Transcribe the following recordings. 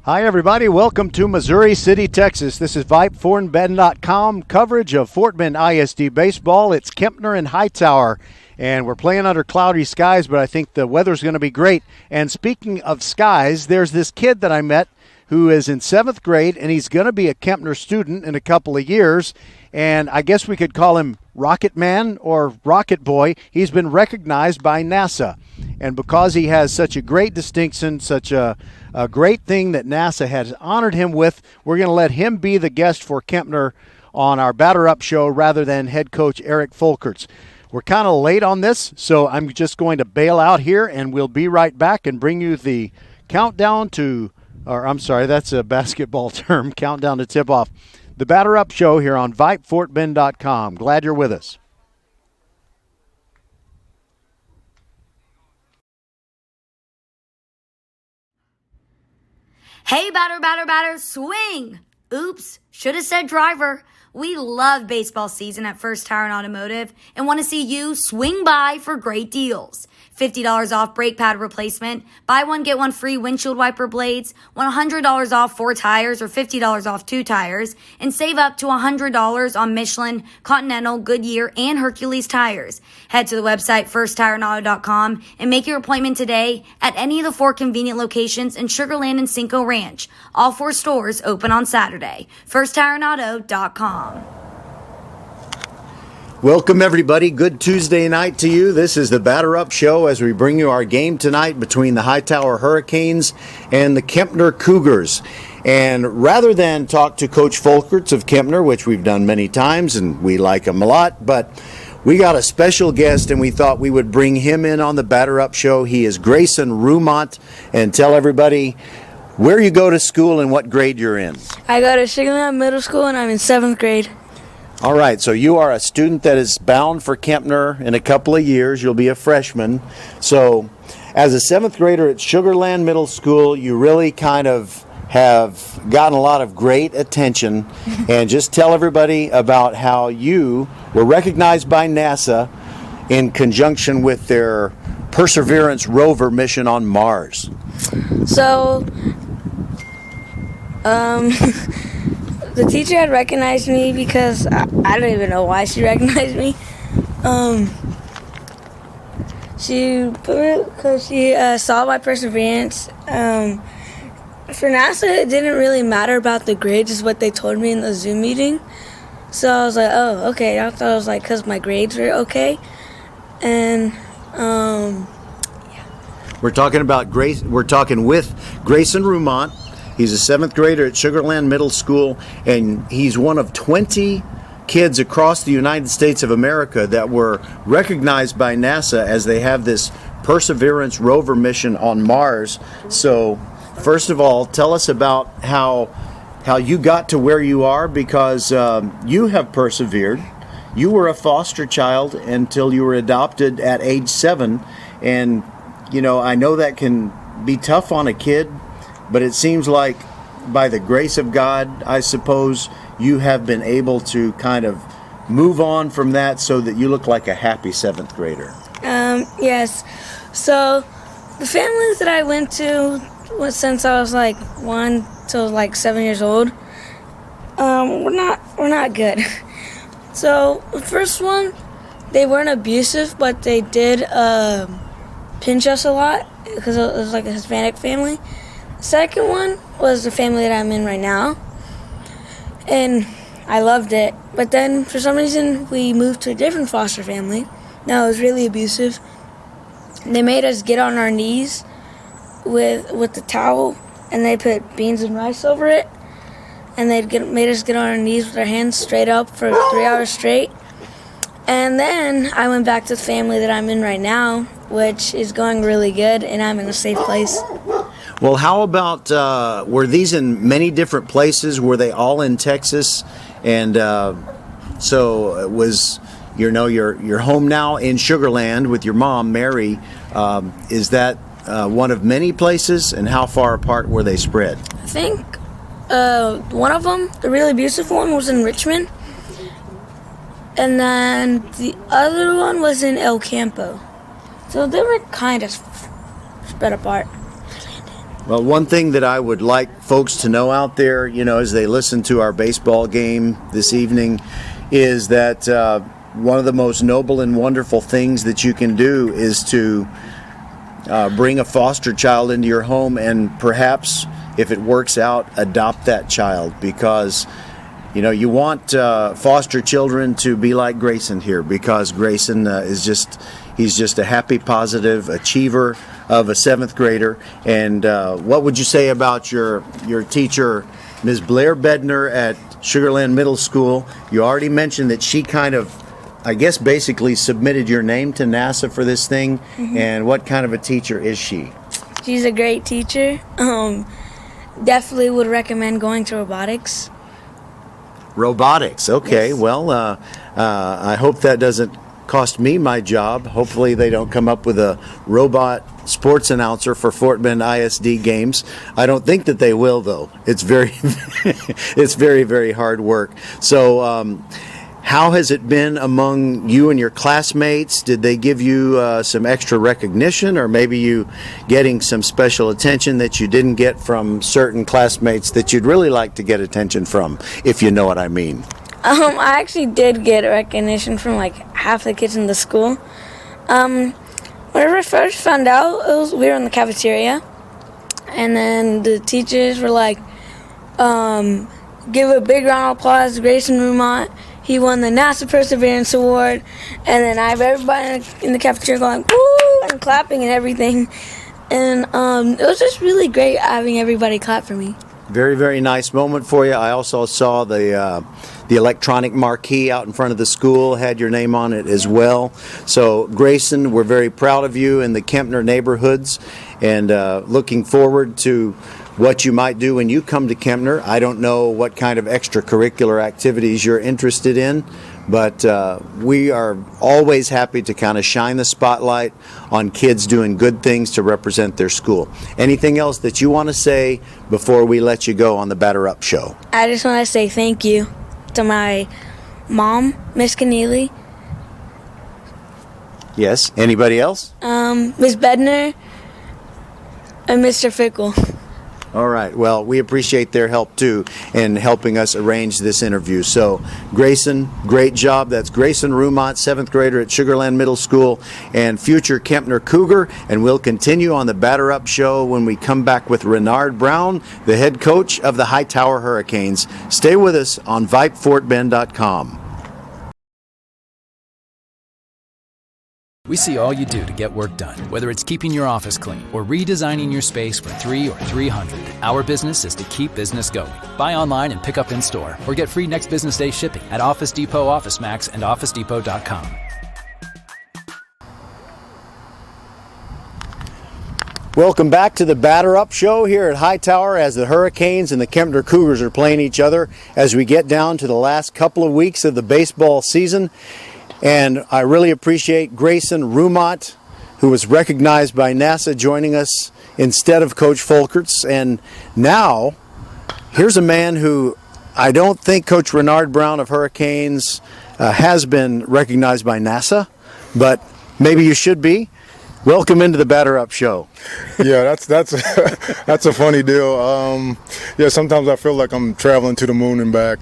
Hi, everybody. Welcome to Missouri City, Texas. This is Vype4andBed.com coverage of Fort Bend ISD baseball. It's Kempner and Hightower, and we're playing under cloudy skies, but I think the weather's going to be great. And speaking of skies, there's this kid that I met who is in 7th grade, and he's going to be a Kempner student in a couple of years. And I guess we could call him Rocket Man or Rocket Boy. He's been recognized by NASA. And because he has such a great distinction, such a great thing that NASA has honored him with, we're going to let him be the guest for Kempner on our Batter Up show rather than head coach Eric Folkerts. We're kind of late on this, so I'm just going to bail out here, and we'll be right back and bring you the countdown to, or I'm sorry, that's a basketball term, countdown to tip-off. The Batter Up show here on Vype4andBed.com. Glad you're with us. Hey, batter, swing! Oops, should have said driver. We love baseball season at First Tire and Automotive and want to see you swing by for great deals. $50 off brake pad replacement, buy one, get one free windshield wiper blades, $100 off 4 tires or $50 off 2 tires, and save up to $100 on Michelin, Continental, Goodyear, and Hercules tires. Head to the website firsttireandauto.com and make your appointment today at any of the 4 convenient locations in Sugar Land and Cinco Ranch. All 4 stores open on Saturday. firsttireandauto.com. Welcome, everybody. Good Tuesday night to you. This is the Batter Up Show as we bring you our game tonight between the Hightower Hurricanes and the Kempner Cougars. And rather than talk to Coach Folkerts of Kempner, which we've done many times and we like him a lot, but we got a special guest and we thought we would bring him in on the Batter Up Show. He is Grayson Rhumant. And tell everybody where you go to school and what grade you're in. I go to Sugar Land Middle School and I'm in 7th grade. All right, so you are a student that is bound for Kempner in a couple of years. You'll be a freshman. So as a 7th grader at Sugar Land Middle School, you really kind of have gotten a lot of great attention. And just tell everybody about how you were recognized by NASA in conjunction with their Perseverance rover mission on Mars. So, the teacher had recognized me because I don't even know why she recognized me. Because she saw my perseverance. For NASA, it didn't really matter about the grades, is what they told me in the Zoom meeting. So I was like, oh, okay. I thought it was like because my grades were okay. And we're talking about We're talking with Grayson Rhumant. He's a 7th grader at Sugar Land Middle School, and he's one of 20 kids across the United States of America that were recognized by NASA as they have this Perseverance rover mission on Mars. So, first of all, tell us about how you got to where you are, because you have persevered. You were a foster child until you were adopted at age 7, and you know, I know that can be tough on a kid, but it seems like by the grace of God, I suppose, you have been able to kind of move on from that so that you look like a happy 7th grader. Yes. So the families that I went to since I was like 1 till like 7 years old, we're not good. So the first one, they weren't abusive, but they did pinch us a lot because it was like a Hispanic family. Second one was the family that I'm in right now, and I loved it. But then for some reason we moved to a different foster family. Now it was really abusive. They made us get on our knees with the towel, and they put beans and rice over it, and made us get on our knees with our hands straight up for 3 hours straight. And then I went back to the family that I'm in right now, which is going really good, and I'm in a safe place. Well, how about, were these in many different places? Were they all in Texas? And so it was, you know, you're home now in Sugar Land with your mom, Mary. Is that one of many places, and how far apart were they spread? I think one of them, the really abusive one, was in Richmond. And then the other one was in El Campo. So they were kind of spread apart. Well, one thing that I would like folks to know out there, as they listen to our baseball game this evening, is that one of the most noble and wonderful things that you can do is to bring a foster child into your home and perhaps, if it works out, adopt that child, because you want foster children to be like Grayson here, because Grayson he's just a happy, positive achiever of a 7th grader. And what would you say about your teacher, Ms. Blair Bedner at Sugarland Middle School? You already mentioned that she kind of, I guess, basically submitted your name to NASA for this thing. Mm-hmm. And what kind of a teacher is she? She's a great teacher. Definitely would recommend going to robotics. Robotics, okay. Yes. Well, I hope that doesn't cost me my job. Hopefully they don't come up with a robot sports announcer for Fort Bend ISD games. I don't think that they will, though. It's very, very hard work. So, how has it been among you and your classmates? Did they give you some extra recognition, or maybe you getting some special attention that you didn't get from certain classmates that you'd really like to get attention from, if you know what I mean? I actually did get recognition from like half the kids in the school. Whenever I first found out, we were in the cafeteria, and then the teachers were like, give a big round of applause to Grayson Rhumant. He won the NASA Perseverance Award. And then I have everybody in the cafeteria going, woo, and clapping and everything. And it was just really great having everybody clap for me. Very, very nice moment for you. I also saw the electronic marquee out in front of the school, had your name on it as well. So, Grayson, we're very proud of you in the KEMPNER neighborhoods, and looking forward to what you might do when you come to KEMPNER. I don't know what kind of extracurricular activities you're interested in, but we are always happy to kind of shine the spotlight on kids doing good things to represent their school. Anything else that you want to say before we let you go on the Batter Up Show? I just want to say thank you to my mom, Miss Keneally. Yes. Anybody else? Miss Bedner and Mr. Fickle. All right. Well, we appreciate their help, too, in helping us arrange this interview. So, Grayson, great job. That's Grayson Rhumant, 7th grader at Sugarland Middle School and future KEMPNER Cougar. And we'll continue on the Batter Up Show when we come back with Renard Brown, the head coach of the Hightower Hurricanes. Stay with us on VypeFortBend.com. We see all you do to get work done, whether it's keeping your office clean or redesigning your space for 3 or 300. Our business is to keep business going. Buy online and pick up in store, or get free next business day shipping at Office Depot, Office Max, and OfficeDepot.com. Welcome back to the Batter Up Show here at Hightower, as the Hurricanes and the KEMPNER Cougars are playing each other as we get down to the last couple of weeks of the baseball season. And I really appreciate Grayson Rhumant, who was recognized by NASA, joining us instead of Coach Folkerts. And now, here's a man who I don't think Coach Renard Brown of Hurricanes has been recognized by NASA, but maybe you should be. Welcome into the Batter Up Show. Yeah, that's that's a funny deal. Yeah, sometimes I feel like I'm traveling to the moon and back.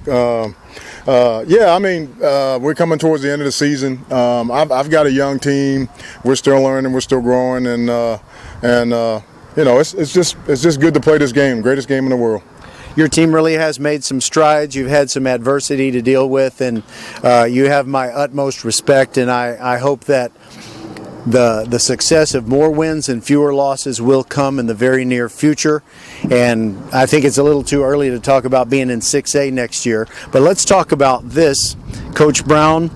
Yeah, I mean, we're coming towards the end of the season. I've got a young team. We're still learning. We're still growing, and you know, it's just good to play this game. Greatest game in the world. Your team really has made some strides. You've had some adversity to deal with, and you have my utmost respect. And I hope that the success of more wins and fewer losses will come in the very near future. And I think it's a little too early to talk about being in 6A next year. But let's talk about this, Coach Brown,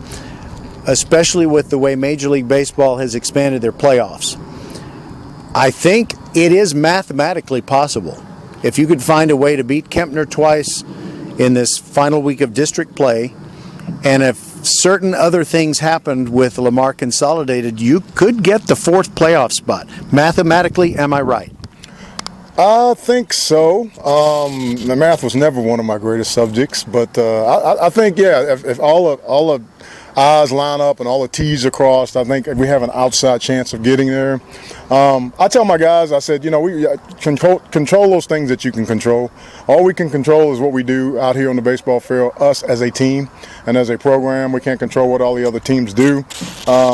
especially with the way Major League Baseball has expanded their playoffs. I think it is mathematically possible. If you could find a way to beat KEMPNER twice in this final week of district play, and if certain other things happened with Lamar Consolidated, you could get the 4th playoff spot. Mathematically, am I right? I think so. The math was never one of my greatest subjects, but I think, yeah, if all I's line up and all the T's are crossed, I think we have an outside chance of getting there. I tell my guys, I said, we control those things that you can control. All we can control is what we do out here on the baseball field, us as a team and as a program. We can't control what all the other teams do.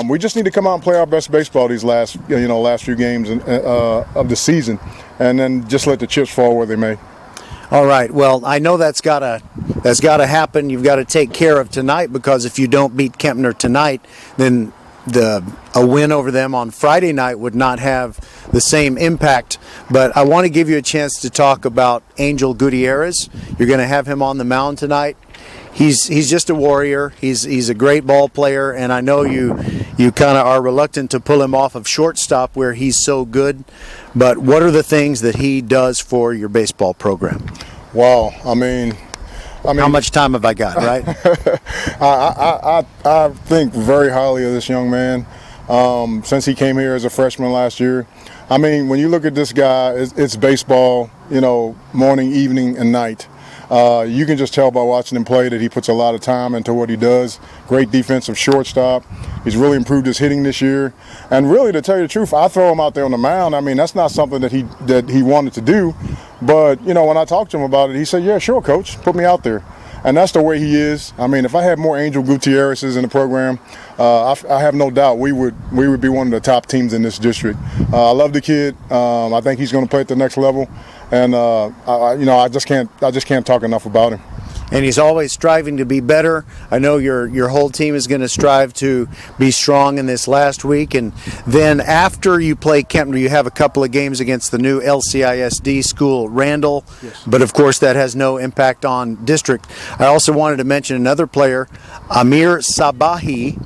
We just need to come out and play our best baseball these last few games of the season, and then just let the chips fall where they may. All right. Well, I know that's got to happen. You've got to take care of tonight, because if you don't beat KEMPNER tonight, then a win over them on Friday night would not have the same impact. But I want to give you a chance to talk about Angel Gutierrez. You're going to have him on the mound tonight. He's just a warrior. He's a great ball player, and I know you kind of are reluctant to pull him off of shortstop where he's so good. But what are the things that he does for your baseball program? Wow, I mean, how much time have I got, right? I think very highly of this young man since he came here as a freshman last year. I mean, when you look at this guy, it's baseball, morning, evening, and night. You can just tell by watching him play that he puts a lot of time into what he does. Great defensive shortstop. He's really improved his hitting this year. And really, to tell you the truth, I throw him out there on the mound. I mean, that's not something that he wanted to do. But, when I talked to him about it, he said, yeah, sure, coach, put me out there. And that's the way he is. I mean, if I had more Angel Gutierrez's in the program, I have no doubt we would be one of the top teams in this district. I love the kid. I think he's going to play at the next level. And I just can't talk enough about him. And he's always striving to be better. I know your whole team is going to strive to be strong in this last week. And then after you play KEMPNER, you have a couple of games against the new LCISD school, Randall. Yes. But, of course, that has no impact on district. I also wanted to mention another player, Amir Sabahi.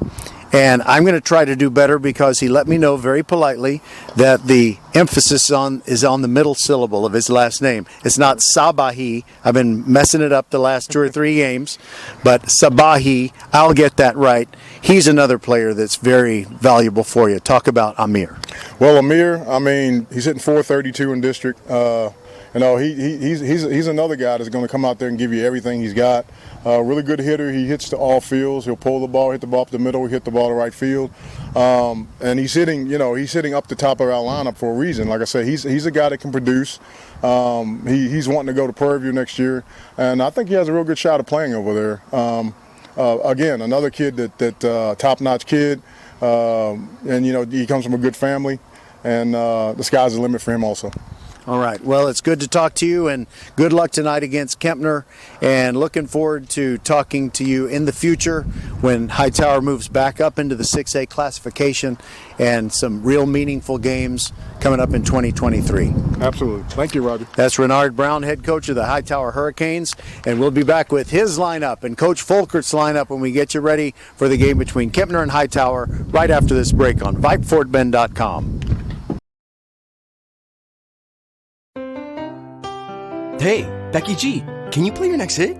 And I'm going to try to do better, because he let me know very politely that the emphasis is on the middle syllable of his last name. It's not Sabahi. I've been messing it up the last 2 or 3 games. But Sabahi, I'll get that right. He's another player that's very valuable for you. Talk about Amir. Well, Amir, I mean, he's hitting .432 in district. He's another guy that's going to come out there and give you everything he's got. Really good hitter. He hits to all fields. He'll pull the ball, hit the ball up the middle, hit the ball to right field. And he's hitting up the top of our lineup for a reason. Like I said, he's a guy that can produce. He's wanting to go to Prairie View next year, and I think he has a real good shot of playing over there. Again, another kid that top-notch kid, and he comes from a good family, and the sky's the limit for him also. All right. Well, it's good to talk to you, and good luck tonight against KEMPNER, and looking forward to talking to you in the future when Hightower moves back up into the 6A classification, and some real meaningful games coming up in 2023. Absolutely. Thank you, Roger. That's Renard Brown, head coach of the Hightower Hurricanes, and we'll be back with his lineup and Coach Folkert's lineup when we get you ready for the game between KEMPNER and Hightower right after this break on VypeFortBend.com. Hey, Becky G, can you play your next hit?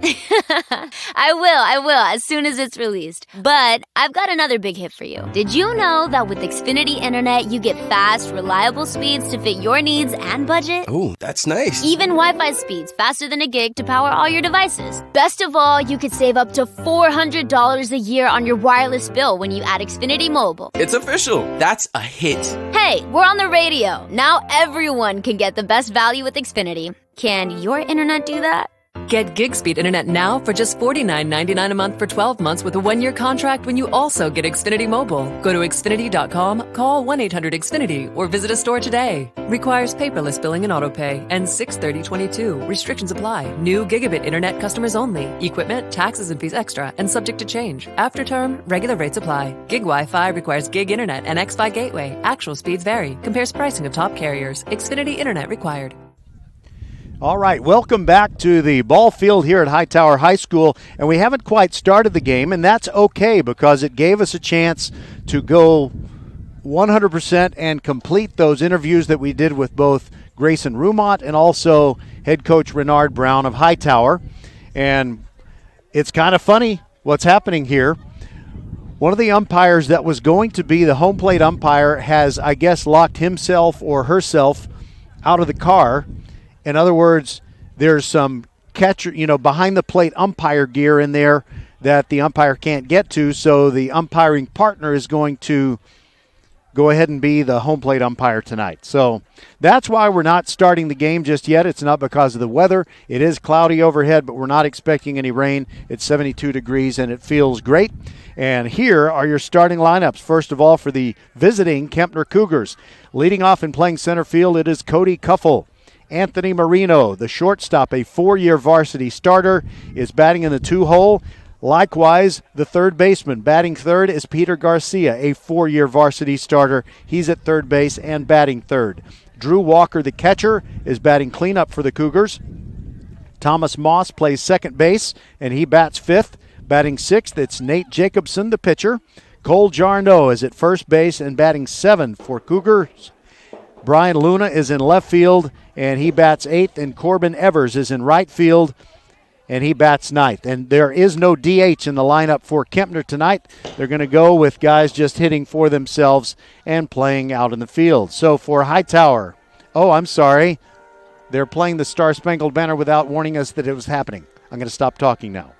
I will, as soon as it's released. But I've got another big hit for you. Did you know that with Xfinity Internet, you get fast, reliable speeds to fit your needs and budget? Oh, that's nice. Even Wi-Fi speeds faster than a gig to power all your devices. Best of all, you could save up to $400 a year on your wireless bill when you add Xfinity Mobile. It's official. That's a hit. Hey, we're on the radio. Now everyone can get the best value with Xfinity. Can your internet do that? Get gig speed internet now for just $49.99 a month for 12 months with a 1-year contract when you also get Xfinity Mobile. Go to Xfinity.com, call 1-800-XFINITY, or visit a store today. Requires paperless billing and autopay. Ends 6/30/22. Restrictions apply. New gigabit internet customers only. Equipment, taxes and fees extra and subject to change. After term, regular rates apply. Gig Wi-Fi requires gig internet and Xfi gateway. Actual speeds vary. Compares pricing of top carriers. Xfinity Internet required. All right, welcome back to the ball field here at Hightower High School, and we haven't quite started the game, and that's okay because it gave us a chance to go 100% and complete those interviews that we did with both Grayson Rhumant and also head coach Renard Brown of Hightower. And it's kind of funny what's happening here. One of the umpires that was going to be the home plate umpire has, I guess, locked himself or herself out of the car. In other words, there's some catcher, behind the plate umpire gear in there that the umpire can't get to, so the umpiring partner is going to go ahead and be the home plate umpire tonight. So that's why we're not starting the game just yet. It's not because of the weather. It is cloudy overhead, but we're not expecting any rain. It's 72 degrees, and it feels great. And here are your starting lineups. First of all, for the visiting KEMPNER Cougars. Leading off and playing center field, it is Cody Cuffel. Anthony Marino, the shortstop, a 4-year varsity starter, is batting in the 2-hole. Likewise, the third baseman batting third is Peter Garcia, a 4-year varsity starter. He's at third base and batting third. Drew Walker, the catcher, is batting cleanup for the Cougars. Thomas Moss plays second base, and he bats fifth. Batting sixth, it's Nate Jacobson, the pitcher. Cole Jarno is at first base and batting seventh for Cougars. Brian Luna is in left field, and he bats eighth. And Corbin Evers is in right field, and he bats ninth. And there is no DH in the lineup for KEMPNER tonight. They're going to go with guys just hitting for themselves and playing out in the field. So for Hightower, they're playing the Star Spangled Banner without warning us that it was happening. I'm going to stop talking now.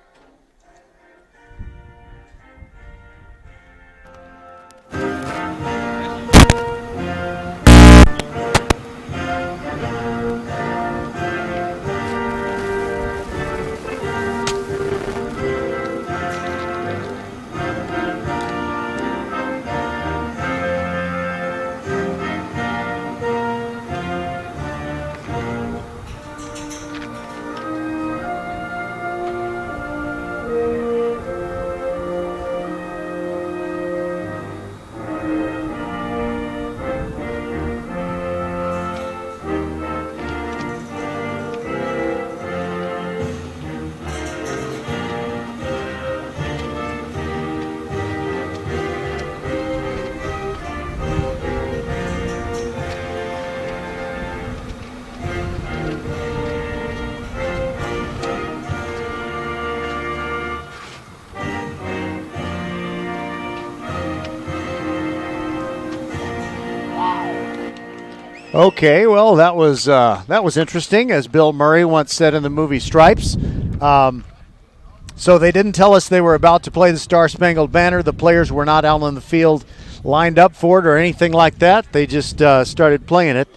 Okay, well, that was interesting, as Bill Murray once said in the movie Stripes. So they didn't tell us they were about to play the Star Spangled Banner. The players were not out on the field lined up for it or anything like that. They just started playing it,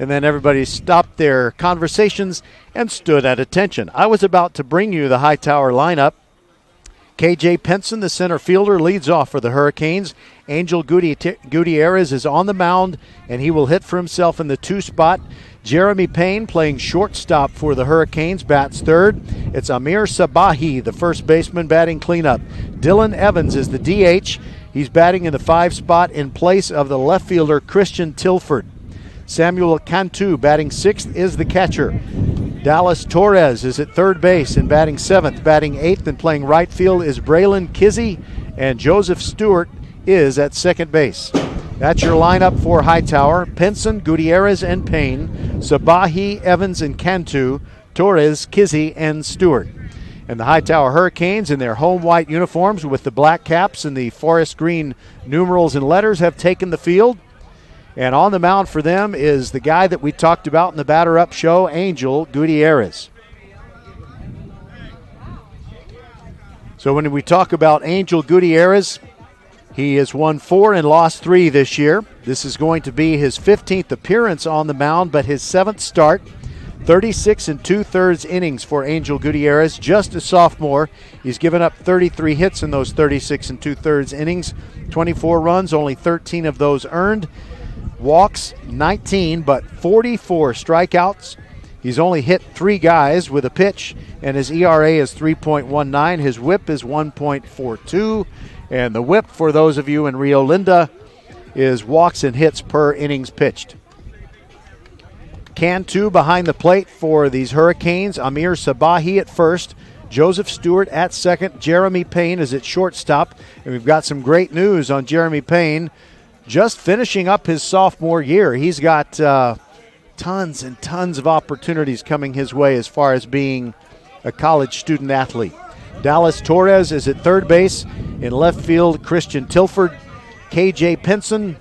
and then everybody stopped their conversations and stood at attention. I was about to bring you the Hightower lineup. KJ Penson, the center fielder, leads off for the Hurricanes. Angel Gutierrez is on the mound, and he will hit for himself in the 2 spot. Jeremy Payne, playing shortstop for the Hurricanes, bats third. It's Amir Sabahi, the first baseman, batting cleanup. Dylan Evans is the DH. He's batting in the 5 spot in place of the left fielder Christian Tilford. Samuel Cantu, batting 6th, is the catcher. Dallas Torres is at third base and batting 7th. Batting 8th and playing right field is Braylon Kizzy, and Joseph Stewart is at second base. That's your lineup for Hightower. Penson, Gutierrez, and Payne. Sabahi, Evans, and Cantu. Torres, Kizzy, and Stewart. And the Hightower Hurricanes, in their home white uniforms with the black caps and the forest green numerals and letters, have taken the field. And on the mound for them is the guy that we talked about in the Batter Up show, Angel Gutierrez. So when we talk about Angel Gutierrez, he has won 4 and lost 3 this year. This is going to be his 15th appearance on the mound, but his 7th start. 36 2/3 innings for Angel Gutierrez, just a sophomore. He's given up 33 hits in those 36 2/3 innings. 24 runs, only 13 of those earned. Walks 19, but 44 strikeouts. He's only hit 3 guys with a pitch, and his ERA is 3.19. His whip is 1.42, and the whip, for those of you in Rio Linda, is walks and hits per innings pitched. Cantu behind the plate for these Hurricanes. Amir Sabahi at first. Joseph Stewart at second. Jeremy Payne is at shortstop. And we've got some great news on Jeremy Payne. Just finishing up his sophomore year. He's got tons and tons of opportunities coming his way as far as being a college student athlete. Dallas Torres is at third base. In left field, Christian Tilford. KJ Penson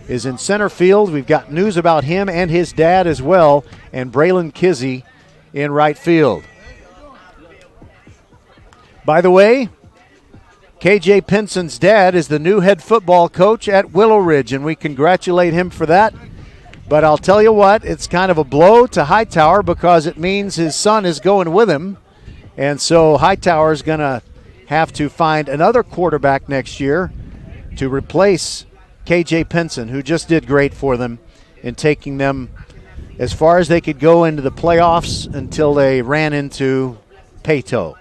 is in center field. We've got news about him and his dad as well. And Braylon Kizzy in right field. By the way, KJ Pinson's dad is the new head football coach at Willow Ridge, and we congratulate him for that. But I'll tell you what, it's kind of a blow to Hightower because it means his son is going with him. And so Hightower is going to have to find another quarterback next year to replace KJ Pinson, who just did great for them in taking them as far as they could go into the playoffs until they ran into Peyto.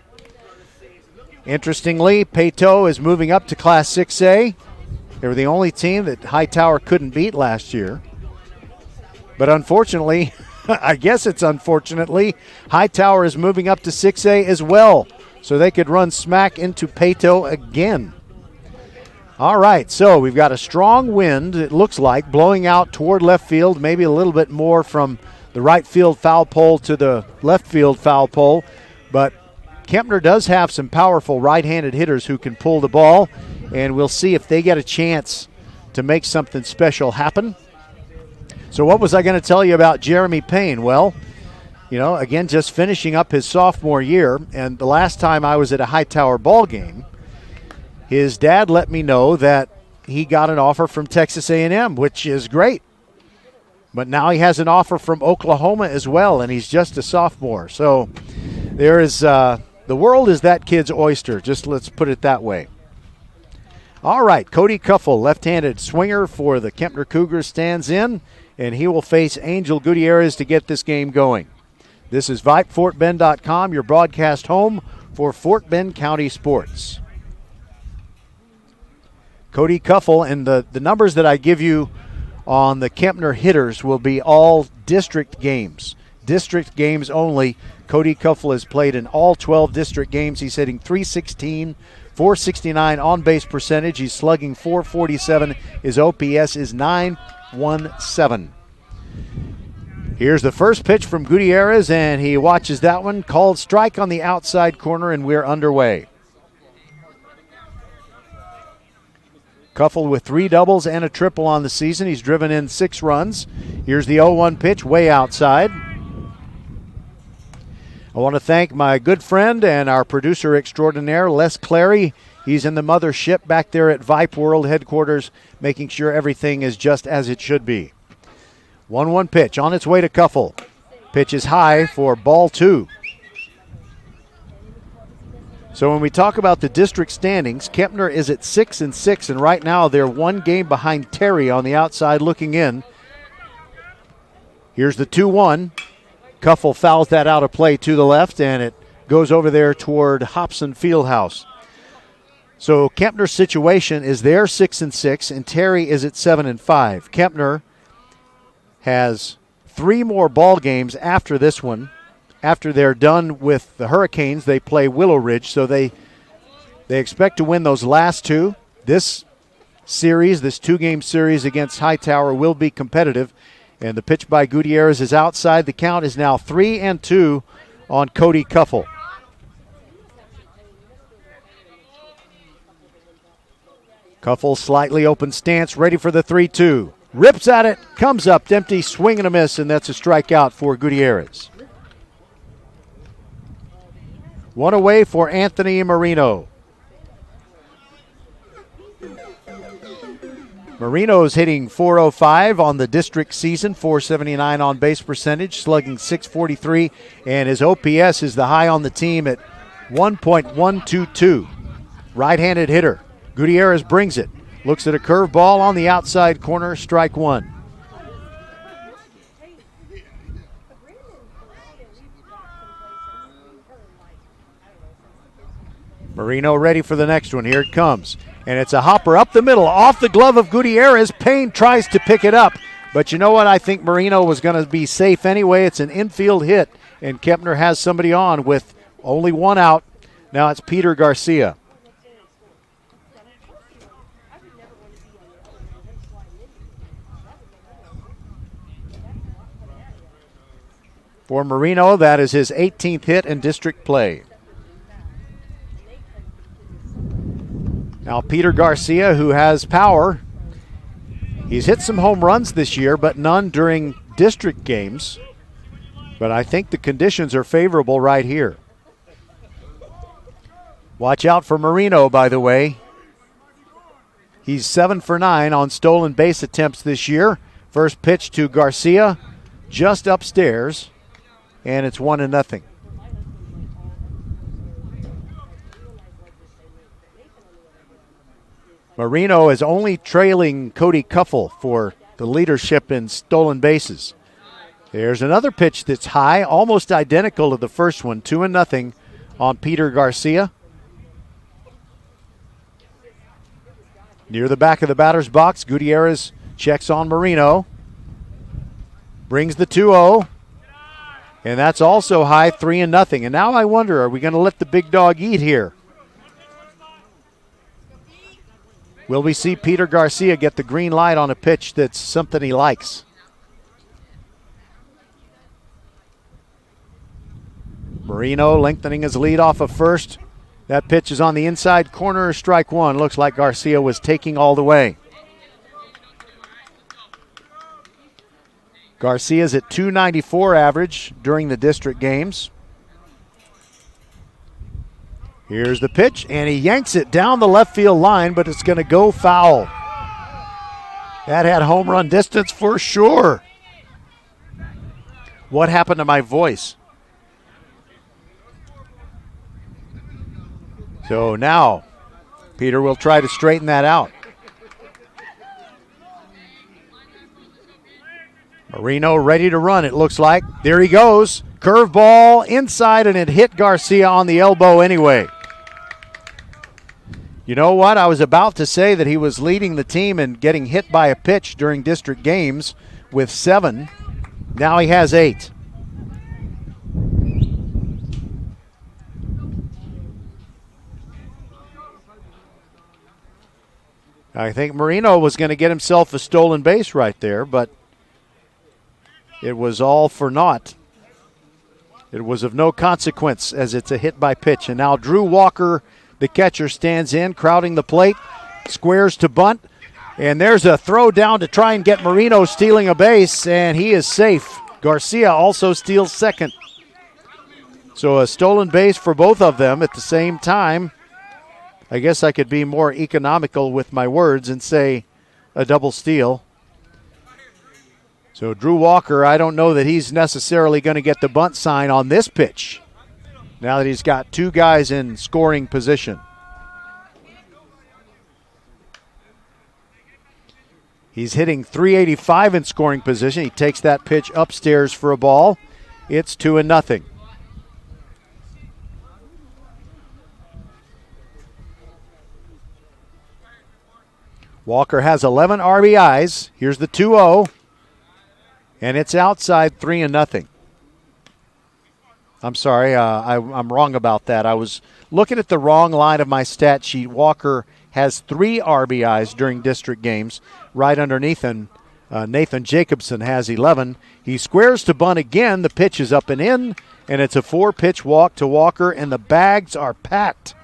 Interestingly, Peyto is moving up to Class 6A. They were the only team that Hightower couldn't beat last year. But unfortunately, I guess it's unfortunately, Hightower is moving up to 6A as well, so they could run smack into Peyto again. All right, so we've got a strong wind, it looks like, blowing out toward left field, maybe a little bit more from the right field foul pole to the left field foul pole. But Kempner does have some powerful right-handed hitters who can pull the ball, and we'll see if they get a chance to make something special happen. So what was I going to tell you about Jeremy Payne? Well, you know, again, just finishing up his sophomore year, and the last time I was at a Hightower ball game, his dad let me know that he got an offer from Texas A&M, which is great. But now he has an offer from Oklahoma as well, and he's just a sophomore. So there is the world is that kid's oyster, just let's put it that way. All right, Cody Cuffel, left-handed swinger for the Kempner Cougars, stands in, and he will face Angel Gutierrez to get this game going. This is VypeFortBend.com, your broadcast home for Fort Bend County sports. Cody Cuffel, and the numbers that I give you on the Kempner hitters will be all district games. District games only. Cody Cuffel has played in all 12 district games. He's hitting .316, .469 on-base percentage. He's slugging .447. His OPS is .917. Here's the first pitch from Gutierrez, and he watches that one. Called strike on the outside corner, and we're underway. Cuffel with 3 doubles and a triple on the season. He's driven in 6 runs. Here's the 0-1 pitch, way outside. I want to thank my good friend and our producer extraordinaire, Les Clary. He's in the mothership back there at Vype World headquarters, making sure everything is just as it should be. 1-1 pitch on its way to Cuffel. Pitch is high for ball 2. So when we talk about the district standings, Kempner is at 6-6, and right now they're 1 game behind Terry on the outside looking in. Here's the 2-1. Cuffel fouls that out of play to the left, and it goes over there toward Hobson Fieldhouse. So Kempner's situation is they're 6-6, and Terry is at 7-5. Kempner has 3 more ball games after this one. After they're done with the Hurricanes, they play Willow Ridge, so they expect to win those last 2. This series, this 2-game series against Hightower will be competitive, and the pitch by Gutierrez is outside. The count is now 3-2 on Cody Cuffel. Cuffel slightly open stance, ready for the 3-2. Rips at it, comes up empty, swing and a miss, and that's a strikeout for Gutierrez. 1 away for Anthony Marino. Marino's hitting .405 on the district season, .479 on base percentage, slugging .643, and his OPS is the high on the team at 1.122. Right-handed hitter. Gutierrez brings it. Looks at a curveball on the outside corner, strike 1. Marino ready for the next one. Here it comes. And it's a hopper up the middle, off the glove of Gutierrez. Payne tries to pick it up. But you know what? I think Marino was going to be safe anyway. It's an infield hit, and Kempner has somebody on with only 1 out. Now it's Peter Garcia. For Marino, that is his 18th hit in district play. Now Peter Garcia, who has power, he's hit some home runs this year, but none during district games. But I think the conditions are favorable right here. Watch out for Marino, by the way. He's 7 for 9 on stolen base attempts this year. First pitch to Garcia, just upstairs, and it's 1-0. Marino is only trailing Cody Cuffel for the leadership in stolen bases. There's another pitch that's high, almost identical to the first one, 2-0 on Peter Garcia. Near the back of the batter's box, Gutierrez checks on Marino. Brings the 2-0. And that's also high, 3-0. And now I wonder, are we going to let the big dog eat here? Will we see Peter Garcia get the green light on a pitch that's something he likes? Marino lengthening his lead off of first. That pitch is on the inside corner, strike one. Looks like Garcia was taking all the way. Garcia's at .294 average during the district games. Here's the pitch, and he yanks it down the left field line, but it's going to go foul. That had home run distance for sure. What happened to my voice? So now, Peter will try to straighten that out. Marino ready to run, it looks like. There he goes. Curveball inside, and it hit Garcia on the elbow anyway. You know what? I was about to say that he was leading the team and getting hit by a pitch during district games with 7. Now he has 8. I think Marino was going to get himself a stolen base right there, but it was all for naught. It was of no consequence as it's a hit by pitch. And now Drew Walker, the catcher, stands in, crowding the plate, squares to bunt, and there's a throw down to try and get Marino stealing a base, and he is safe. Garcia also steals second. So a stolen base for both of them at the same time. I guess I could be more economical with my words and say a double steal. So Drew Walker, I don't know that he's necessarily going to get the bunt sign on this pitch now that he's got 2 guys in scoring position. He's hitting .385 in scoring position. He takes that pitch upstairs for a ball. It's 2-0. Walker has 11 RBIs. Here's the 2-0. And it's outside 3-0. I'm sorry, I'm wrong about that. I was looking at the wrong line of my stat sheet. Walker has 3 RBIs during district games. Right underneath him, Nathan Jacobson has 11. He squares to bunt again. The pitch is up and in, and it's a 4-pitch walk to Walker, and the bags are packed.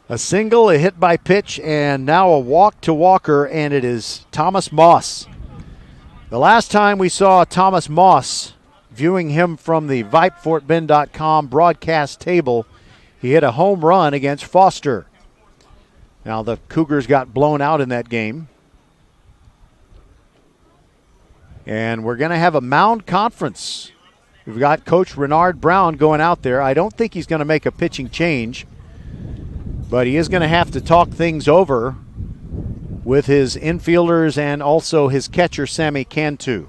A single, a hit by pitch, and now a walk to Walker, and it is Thomas Moss. The last time we saw Thomas Moss, viewing him from the VypeFortBend.com broadcast table, he hit a home run against Foster. Now the Cougars got blown out in that game. And we're going to have a mound conference. We've got Coach Renard Brown going out there. I don't think he's going to make a pitching change, but he is going to have to talk things over with his infielders and also his catcher, Sammy Cantu.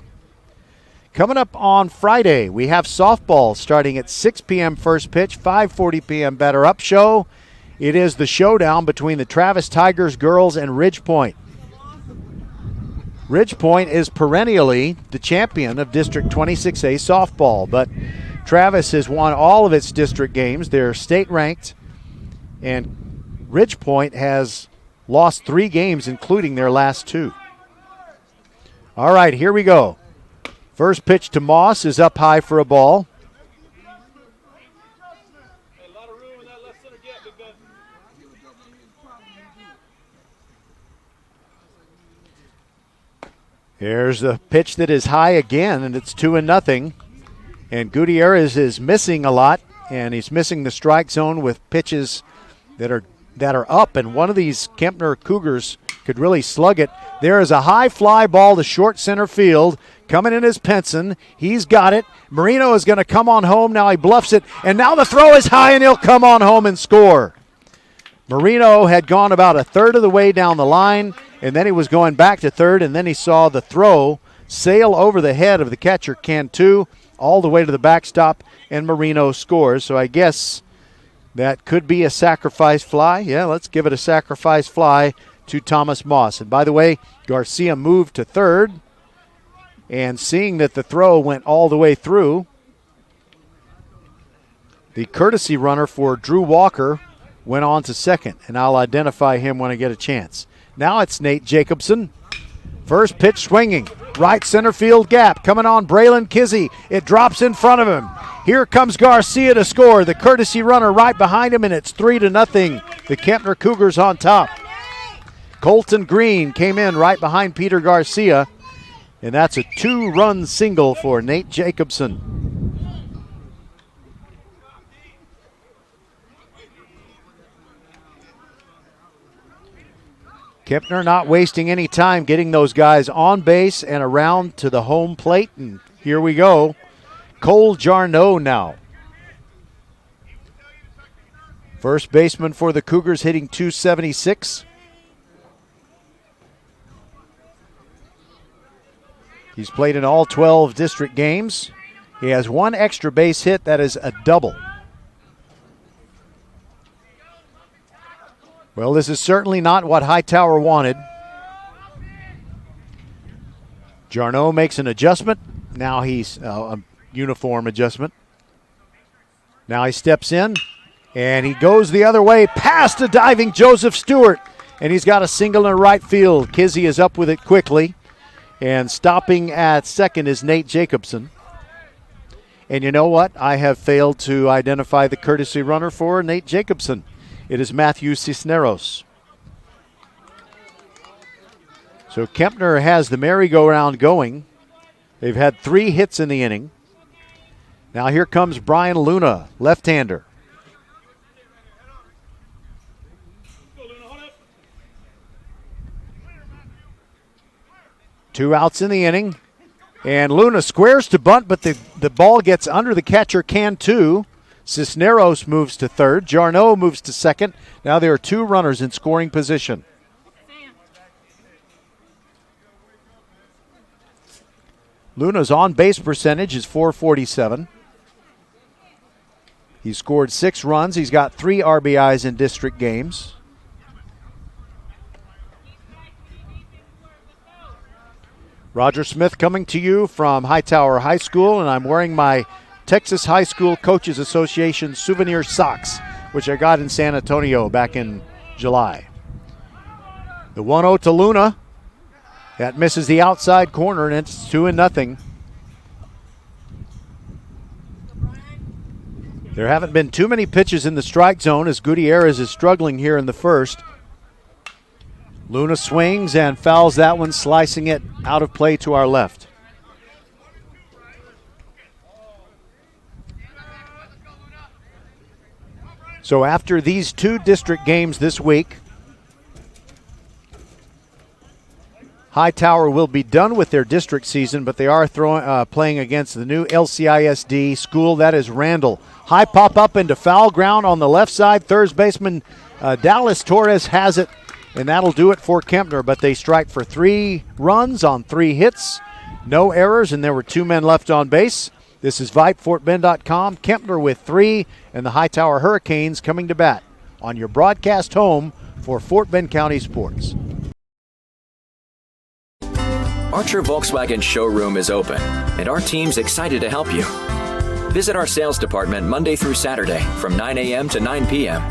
Coming up on Friday, we have softball starting at 6 p.m. first pitch, 5:40 p.m. batter up show. It is the showdown between the Travis Tigers girls and Ridge Point. Ridge Point is perennially the champion of District 26A softball, but Travis has won all of its district games. They're state ranked, and Ridge Point has lost 3 games, including their last 2. All right, here we go. First pitch to Moss is up high for a ball. Here's the pitch that is high again, and it's 2-0. And Gutierrez is missing a lot, and he's missing the strike zone with pitches that are up, and one of these Kempner Cougars could really slug it. There is a high fly ball to short center field. Coming in is Penson. He's got it. Marino is going to come on home. Now he bluffs it, and now the throw is high, and he'll come on home and score. Marino had gone about a third of the way down the line, and then he was going back to third, and then he saw the throw sail over the head of the catcher Cantu all the way to the backstop, and Marino scores. So I guess that could be a sacrifice fly. Yeah, let's give it a sacrifice fly to Thomas Moss. And by the way, Garcia moved to third, and seeing that the throw went all the way through, the courtesy runner for Drew Walker went on to second, and I'll identify him when I get a chance. Now it's Nate Jacobson. First pitch swinging. Right center field gap. Coming on Braylon Kizzy. It drops in front of him. Here comes Garcia to score. The courtesy runner right behind him, and it's 3-0. The Kempner Cougars on top. Colton Green came in right behind Peter Garcia, and that's a 2-run single for Nate Jacobson. Kempner not wasting any time getting those guys on base and around to the home plate. And here we go. Cole Jarneau now. First baseman for the Cougars, hitting .276. He's played in all 12 district games. He has one extra base hit. That is a double. Well, this is certainly not what Hightower wanted. Jarneau makes an adjustment. Now he's a uniform adjustment. Now he steps in, and he goes the other way past a diving Joseph Stewart, and he's got a single in right field. Kizzy is up with it quickly, and stopping at second is Nate Jacobson. And you know what? I have failed to identify the courtesy runner for Nate Jacobson. It is Matthew Cisneros. So Kempner has the merry-go-round going. They've had 3 hits in the inning. Now here comes Brian Luna, left-hander. Two outs in the inning. And Luna squares to bunt, but the ball gets under the catcher Cantu. Cisneros moves to third. Jarneau moves to second. Now there are 2 runners in scoring position. Luna's on-base percentage is .447. He scored 6 runs. He's got 3 RBIs in district games. Roger Smith coming to you from Hightower High School, and I'm wearing my Texas High School Coaches Association souvenir socks, which I got in San Antonio back in July. The 1-0 to Luna. That misses the outside corner, and it's 2-0. There haven't been too many pitches in the strike zone as Gutierrez is struggling here in the first. Luna swings and fouls that one, slicing it out of play to our left. So after these 2 district games this week, Hightower will be done with their district season, but they are playing against the new LCISD school. That is Randall. High pop up into foul ground on the left side. Third baseman Dallas Torres has it, and that'll do it for Kempner. But they strike for 3 runs on 3 hits. No errors, and there were 2 men left on base. This is Vype, FortBend.com. Kempner with 3, and the Hightower Hurricanes coming to bat on your broadcast home for Fort Bend County Sports. Archer Volkswagen showroom is open, and our team's excited to help you. Visit our sales department Monday through Saturday from 9 a.m. to 9 p.m.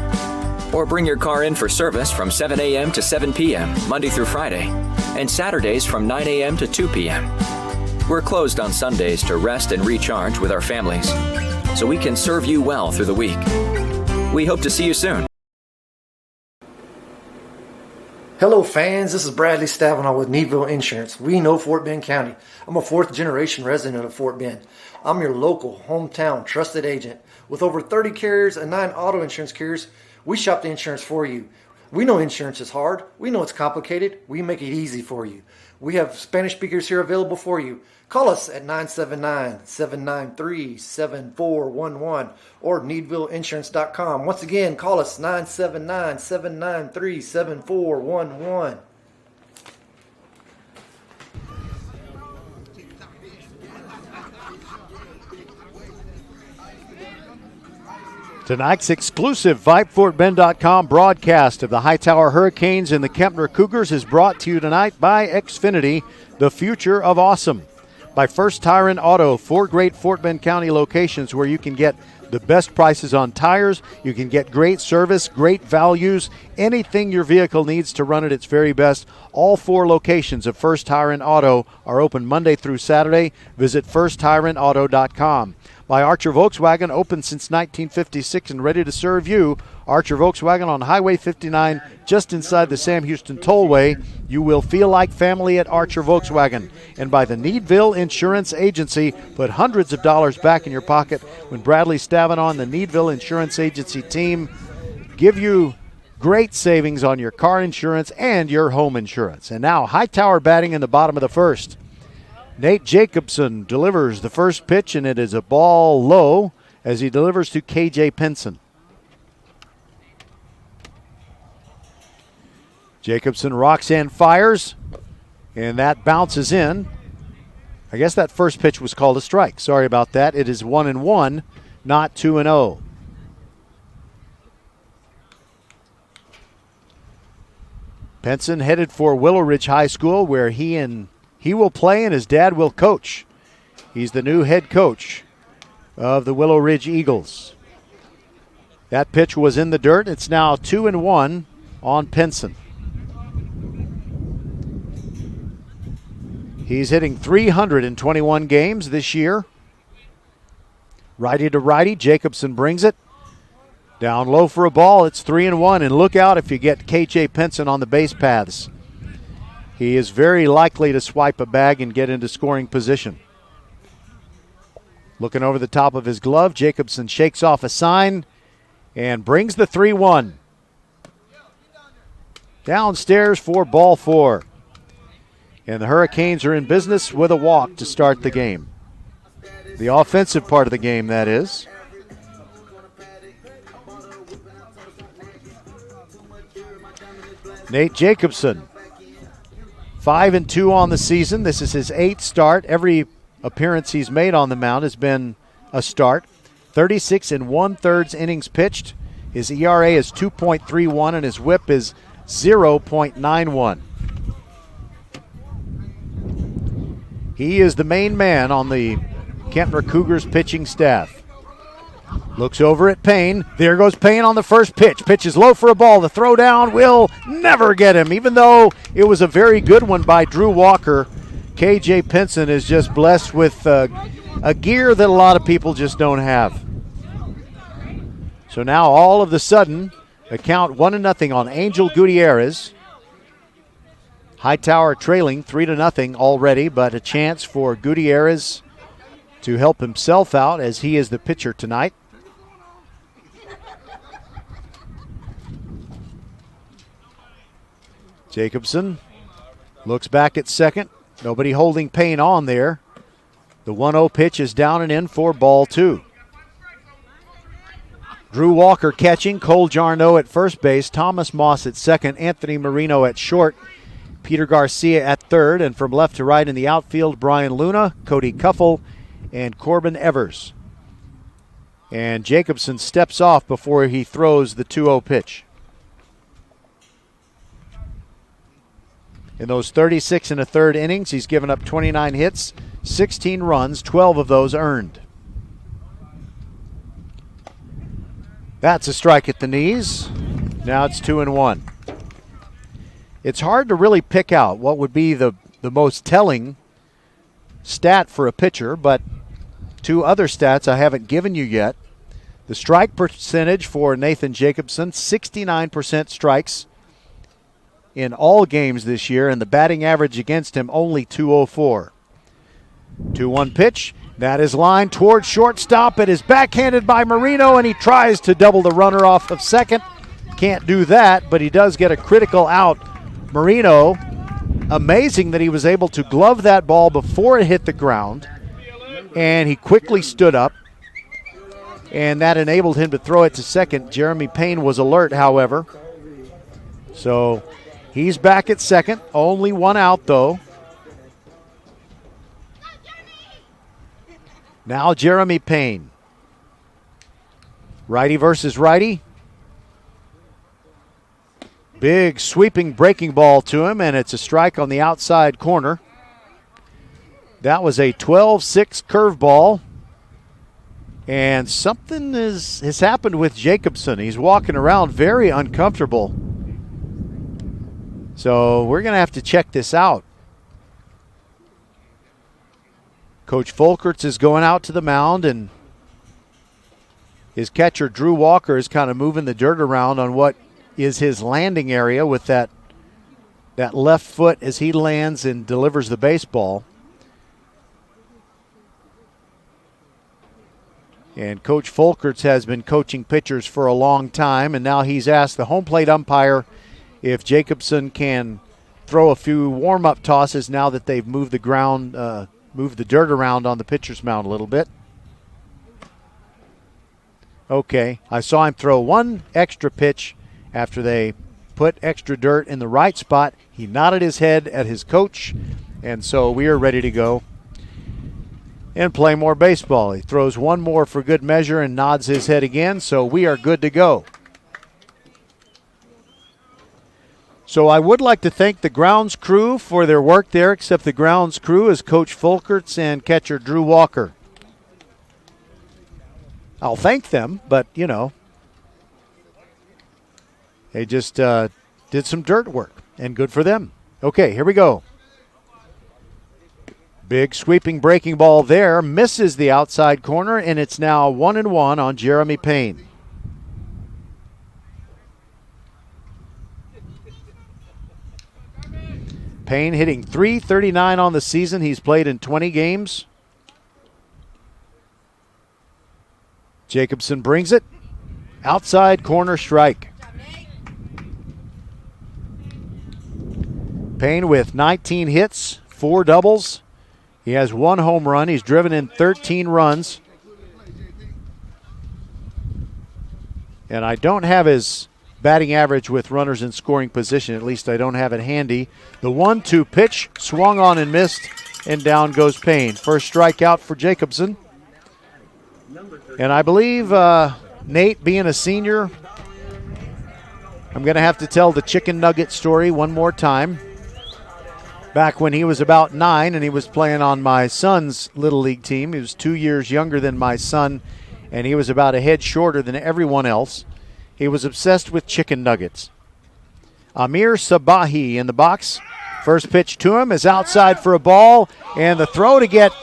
Or bring your car in for service from 7 a.m. to 7 p.m. Monday through Friday, and Saturdays from 9 a.m. to 2 p.m. We're closed on Sundays to rest and recharge with our families, so we can serve you well through the week. We hope to see you soon. Hello fans, this is Bradley Stavanaugh with Needville Insurance. We know Fort Bend County. I'm a 4th generation resident of Fort Bend. I'm your local, hometown, trusted agent. With over 30 carriers and 9 auto insurance carriers, we shop the insurance for you. We know insurance is hard. We know it's complicated. We make it easy for you. We have Spanish speakers here available for you. Call us at 979-793-7411 or needvilleinsurance.com. Once again, call us 979-793-7411. Tonight's exclusive VypeFortBend.com broadcast of the Hightower Hurricanes and the Kempner Cougars is brought to you tonight by Xfinity, the future of awesome. By First Tire and Auto, 4 great Fort Bend County locations where you can get the best prices on tires, you can get great service, great values, anything your vehicle needs to run at its very best. All 4 locations of First Tire and Auto are open Monday through Saturday. Visit firsttireandauto.com. By Archer Volkswagen, open since 1956 and ready to serve you. Archer Volkswagen on Highway 59, just inside the Sam Houston Tollway. You will feel like family at Archer Volkswagen. And by the Needville Insurance Agency, put hundreds of dollars back in your pocket when Bradley Stavanaugh and the Needville Insurance Agency team give you great savings on your car insurance and your home insurance. And now Hightower batting in the bottom of the first. Nate Jacobson delivers the first pitch, and it is a ball low as he delivers to KJ Pinson. Jacobson rocks and fires, and that bounces in. I guess that first pitch was called a strike. Sorry about that. It is 1-1, not 2-0. Pinson headed for Willow Ridge High School, where he will play and his dad will coach. He's the new head coach of the Willow Ridge Eagles. That pitch was in the dirt. It's now 2-1 on Pinson. He's hitting 321 games this year. Righty to righty, Jacobson brings it. Down low for a ball, it's 3-1, and look out if you get KJ Pinson on the base paths. He is very likely to swipe a bag and get into scoring position. Looking over the top of his glove, Jacobson shakes off a sign and brings the 3-1. Downstairs for ball 4. And the Hurricanes are in business with a walk to start the game. The offensive part of the game, that is. Nate Jacobson, 5-2 on the season. This is his 8th start. Every appearance he's made on the mound has been a start. 36 1/3 innings pitched. His ERA is 2.31 and his WHIP is 0.91. He is the main man on the Kempner Cougars pitching staff. Looks over at Payne. There goes Payne on the first pitch. Pitch is low for a ball. The throw down will never get him. Even though it was a very good one by Drew Walker, KJ Pinson is just blessed with a gear that a lot of people just don't have. So now all of a sudden, a count 1-0 on Angel Gutierrez. Hightower trailing 3-0 already, but a chance for Gutierrez to help himself out as he is the pitcher tonight. Jacobson looks back at second. Nobody holding Payne on there. The 1-0 pitch is down and in for ball 2. Drew Walker catching, Cole Jarneau at first base, Thomas Moss at second, Anthony Marino at short, Peter Garcia at third, and from left to right in the outfield, Brian Luna, Cody Cuffel, and Corbin Evers. And Jacobson steps off before he throws the 2-0 pitch. In those 36 1/3 innings, he's given up 29 hits, 16 runs, 12 of those earned. That's a strike at the knees. Now it's 2-1. It's hard to really pick out what would be the most telling stat for a pitcher, but 2 other stats I haven't given you yet. The strike percentage for Nathan Jacobson, 69% strikes. in all games this year, and the batting average against him only .204. 2-1 pitch. That is lined towards shortstop. It is backhanded by Marino, and he tries to double the runner off of second. Can't do that, but he does get a critical out. Marino, amazing that he was able to glove that ball before it hit the ground, and he quickly stood up, and that enabled him to throw it to second. Jeremy Payne was alert, however. So he's back at second. Only one out, though. Now Jeremy Payne. Righty versus righty. Big sweeping breaking ball to him, and it's a strike on the outside corner. That was a 12-6 curveball. And something has happened with Jacobson. He's walking around very uncomfortable. So we're going to have to check this out. Coach Folkerts is going out to the mound, and his catcher, Drew Walker, is kind of moving the dirt around on what is his landing area with that left foot as he lands and delivers the baseball. And Coach Folkerts has been coaching pitchers for a long time, and now he's asked the home plate umpire if Jacobson can throw a few warm-up tosses now that they've moved the dirt around on the pitcher's mound a little bit. Okay, I saw him throw one extra pitch after they put extra dirt in the right spot. He nodded his head at his coach, and so we are ready to go and play more baseball. He throws one more for good measure and nods his head again, so we are good to go. So I would like to thank the grounds crew for their work there, except the grounds crew is Coach Folkerts and catcher Drew Walker. I'll thank them, but, you know, they just did some dirt work, and good for them. Okay, here we go. Big sweeping breaking ball there, misses the outside corner, and it's now 1-1 on Jeremy Payne. Payne hitting .339 on the season. He's played in 20 games. Jacobson brings it. Outside corner strike. Payne with 19 hits, 4 doubles. He has 1 home run. He's driven in 13 runs. And I don't have his batting average with runners in scoring position. At least I don't have it handy. The 1-2 pitch swung on and missed, and down goes Payne. First strikeout for Jacobson. And I believe Nate, being a senior, I'm going to have to tell the chicken nugget story one more time. Back when he was about 9 and he was playing on my son's Little League team. He was 2 years younger than my son, and he was about a head shorter than everyone else. He was obsessed with chicken nuggets. Amir Sabahi in the box. First pitch to him is outside for a ball, and the throw to get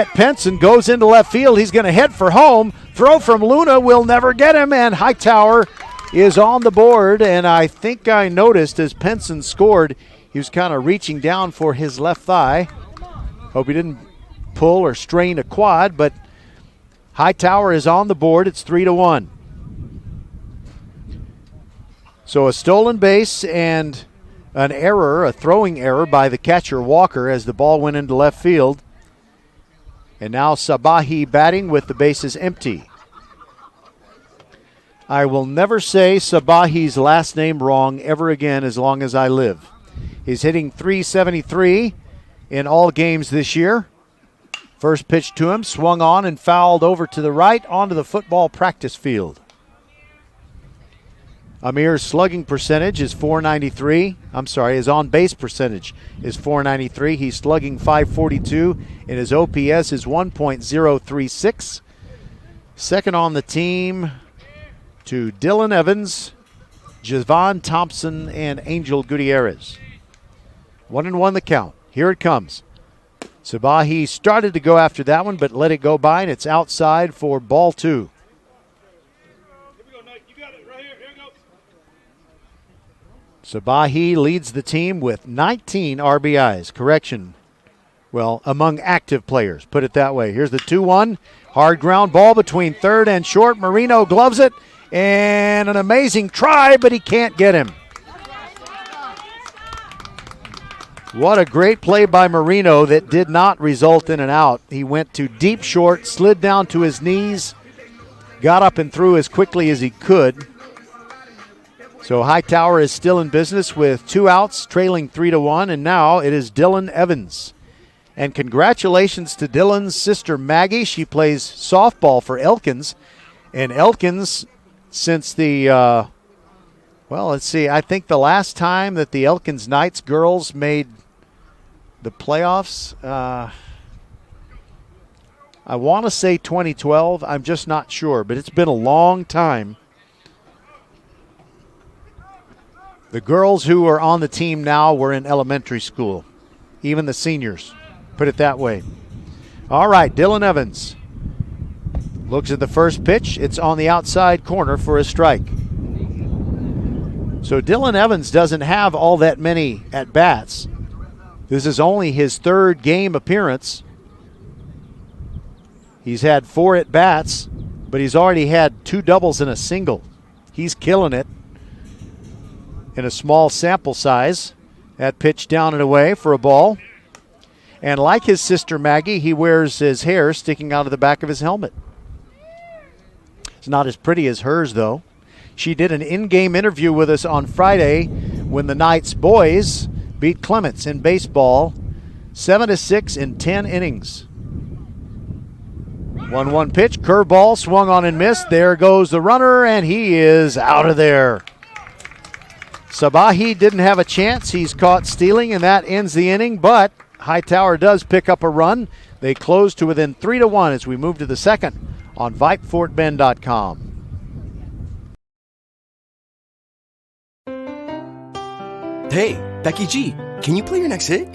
Penson goes into left field. He's going to head for home. Throw from Luna will never get him, and Hightower is on the board. And I think I noticed as Penson scored, he was kind of reaching down for his left thigh. Hope he didn't pull or strain a quad, but Hightower is on the board. It's 3-1. So a stolen base and an error, a throwing error by the catcher Walker as the ball went into left field. And now Sabahi batting with the bases empty. I will never say Sabahi's last name wrong ever again as long as I live. He's hitting .373 in all games this year. First pitch to him, swung on and fouled over to the right onto the football practice field. Amir's slugging percentage is .493. His on-base percentage is .493. He's slugging .542, and his OPS is 1.036. Second on the team to Dylan Evans, Javon Thompson, and Angel Gutierrez. 1-1 the count. Here it comes. Sabahi started to go after that one, but let it go by, and it's outside for ball 2. Sabahi leads the team with 19 RBIs. Correction. Well, among active players, put it that way. Here's the 2-1. Hard ground ball between third and short. Marino gloves it. And an amazing try, but he can't get him. What a great play by Marino that did not result in an out. He went to deep short, slid down to his knees, got up and threw as quickly as he could. So Hightower is still in business with 2 outs, trailing 3-1, and now it is Dylan Evans. And congratulations to Dylan's sister Maggie. She plays softball for Elkins. And Elkins, since the, I think the last time that the Elkins Knights girls made the playoffs, I want to say 2012. I'm just not sure, but it's been a long time. The girls who are on the team now were in elementary school, even the seniors, put it that way. All right, Dylan Evans looks at the first pitch. It's on the outside corner for a strike. So Dylan Evans doesn't have all that many at-bats. This is only his 3rd game appearance. He's had 4 at-bats, but he's already had 2 doubles and a single. He's killing it in a small sample size. That pitch down and away for a ball. And like his sister Maggie, he wears his hair sticking out of the back of his helmet. It's not as pretty as hers, though. She did an in-game interview with us on Friday when the Knights boys beat Clements in baseball 7-6 in 10 innings. 1-1 pitch, curveball, swung on and missed. There goes the runner, and he is out of there. Sabahi didn't have a chance. He's caught stealing, and that ends the inning, but Hightower does pick up a run. They close to within 3-1 as we move to the second on VypeFortBend.com. Hey, Becky G, can you play your next hit?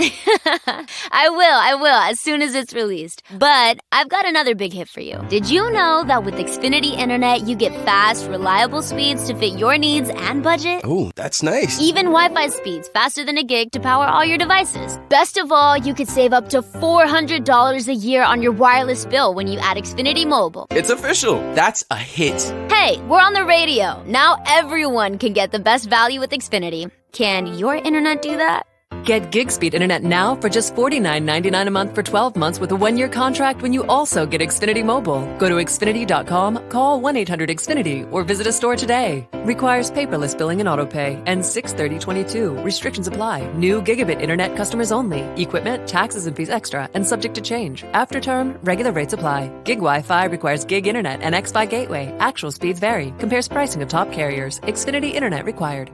I will, as soon as it's released. But I've got another big hit for you. Did you know that with Xfinity Internet, you get fast, reliable speeds to fit your needs and budget? Oh, that's nice. Even Wi-Fi speeds faster than a gig to power all your devices. Best of all, you could save up to $400 a year on your wireless bill when you add Xfinity Mobile. It's official. That's a hit. Hey, we're on the radio. Now everyone can get the best value with Xfinity. Can your internet do that? Get gig speed internet now for just $49.99 a month for 12 months with a 1-year contract when you also get Xfinity Mobile. Go to Xfinity.com, call 1-800-XFINITY, or visit a store today. Requires paperless billing and autopay. Ends 6/30/22. Restrictions apply. New gigabit internet customers only. Equipment, taxes and fees extra and subject to change. After term, regular rates apply. Gig Wi-Fi requires gig internet and X-Fi gateway. Actual speeds vary. Compares pricing of top carriers. Xfinity Internet required.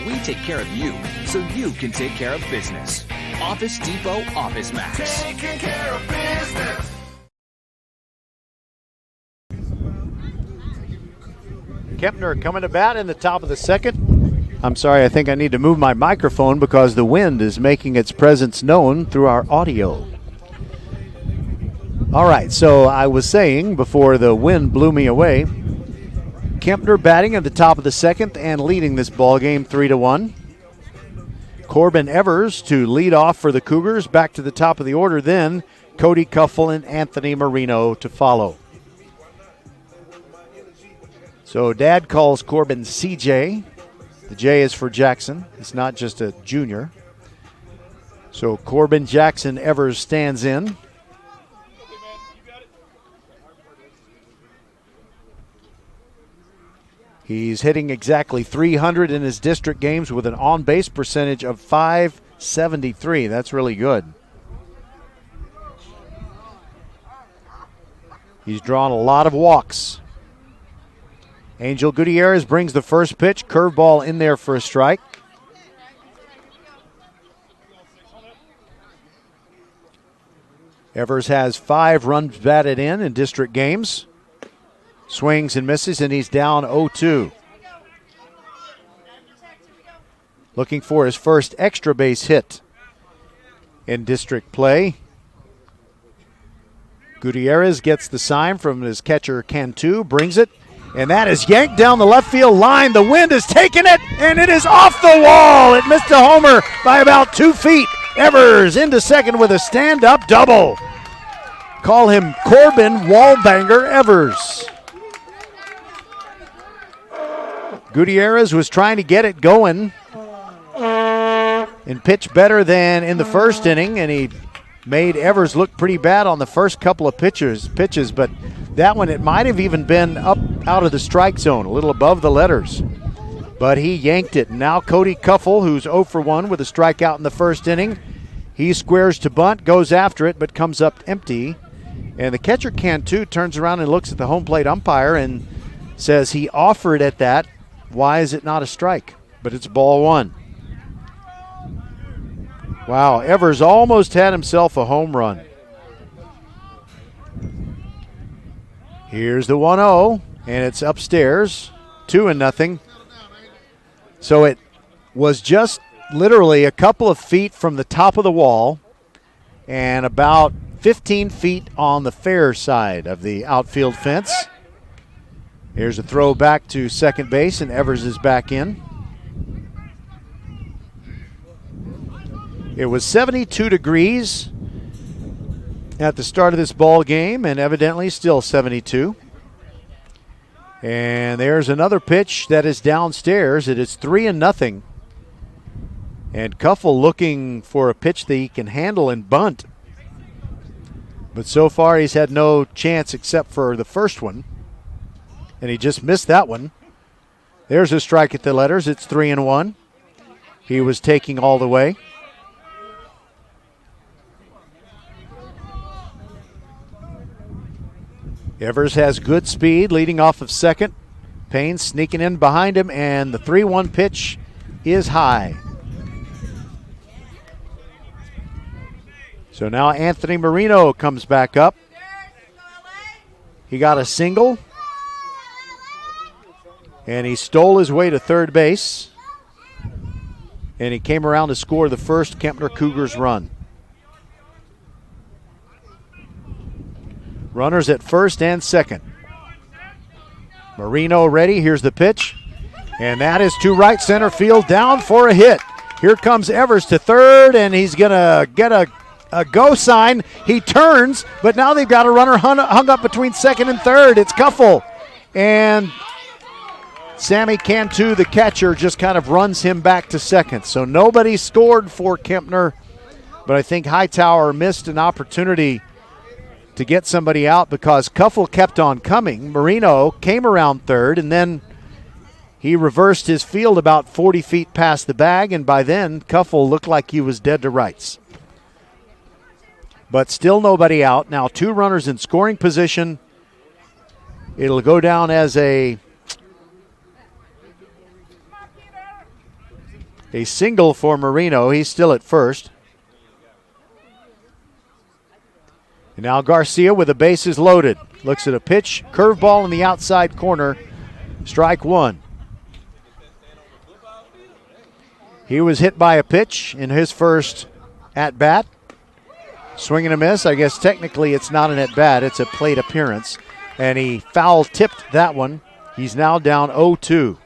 We take care of you, so you can take care of business. Office Depot Office Max. Taking care of business. Kempner coming to bat in the top of the second. I'm sorry, I think I need to move my microphone because the wind is making its presence known through our audio. All right, so I was saying before the wind blew me away, Kempner batting at the top of the second and leading this ball game 3-1. Corbin Evers to lead off for the Cougars, back to the top of the order. Then Cody Cuffel and Anthony Marino to follow. So Dad calls Corbin CJ. The J is for Jackson. It's not just a junior. So Corbin Jackson Evers stands in. He's hitting exactly 300 in his district games with an on-base percentage of .573. That's really good. He's drawn a lot of walks. Angel Gutierrez brings the first pitch. Curveball in there for a strike. Evers has 5 runs batted in district games. Swings and misses, and he's down 0-2. Looking for his first extra base hit in district play. Gutierrez gets the sign from his catcher Cantu, brings it, And that is yanked down the left field line. The wind has taken it, and it is off the wall. It missed a homer by about 2 feet. Evers into second with a stand-up double. Call him Corbin Wallbanger Evers. Gutierrez was trying to get it going and pitched better than in the first inning, and he made Evers look pretty bad on the first couple of pitches, but that one, it might have even been up out of the strike zone, a little above the letters. But he yanked it. Now Cody Cuffel, who's 0 for 1 with a strikeout in the first inning. He squares to bunt, goes after it, but comes up empty. And the catcher Cantu turns around and looks at the home plate umpire and says he offered at that. Why is it not a strike? But it's ball 1. Wow, Evers almost had himself a home run. Here's the 1-0, and it's upstairs, 2-0. So it was just literally a couple of feet from the top of the wall and about 15 feet on the fair side of the outfield fence. Here's a throw back to second base, and Evers is back in. It was 72 degrees at the start of this ball game, and evidently still 72. And there's another pitch that is downstairs. It is 3-0. And Cuffel looking for a pitch that he can handle and bunt. But so far he's had no chance except for the first one. And he just missed that one. There's a strike at the letters. It's 3-1. He was taking all the way. Evers has good speed leading off of second. Payne sneaking in behind him, and the 3-1 pitch is high. So now Anthony Marino comes back up. He got a single, and he stole his way to third base, and he came around to score the first Kempner Cougars run. Runners at first and second. Marino ready. Here's the pitch. And that is to right center field, down for a hit. Here comes Evers to third, and he's going to get a go sign. He turns, but now they've got a runner hung up between second and third. It's Cuffel. And Sammy Cantu, the catcher, just kind of runs him back to second. So nobody scored for Kempner, but I think Hightower missed an opportunity to get somebody out because Cuffel kept on coming. Marino came around third, and then he reversed his field about 40 feet past the bag, and by then Cuffel looked like he was dead to rights. But still nobody out. Now 2 runners in scoring position. It'll go down as a single for Marino. He's still at first. And now Garcia with the bases loaded. Looks at a pitch, curveball in the outside corner. Strike 1. He was hit by a pitch in his first at-bat. Swing and a miss. I guess technically it's not an at-bat. It's a plate appearance. And he foul-tipped that one. He's now down 0-2.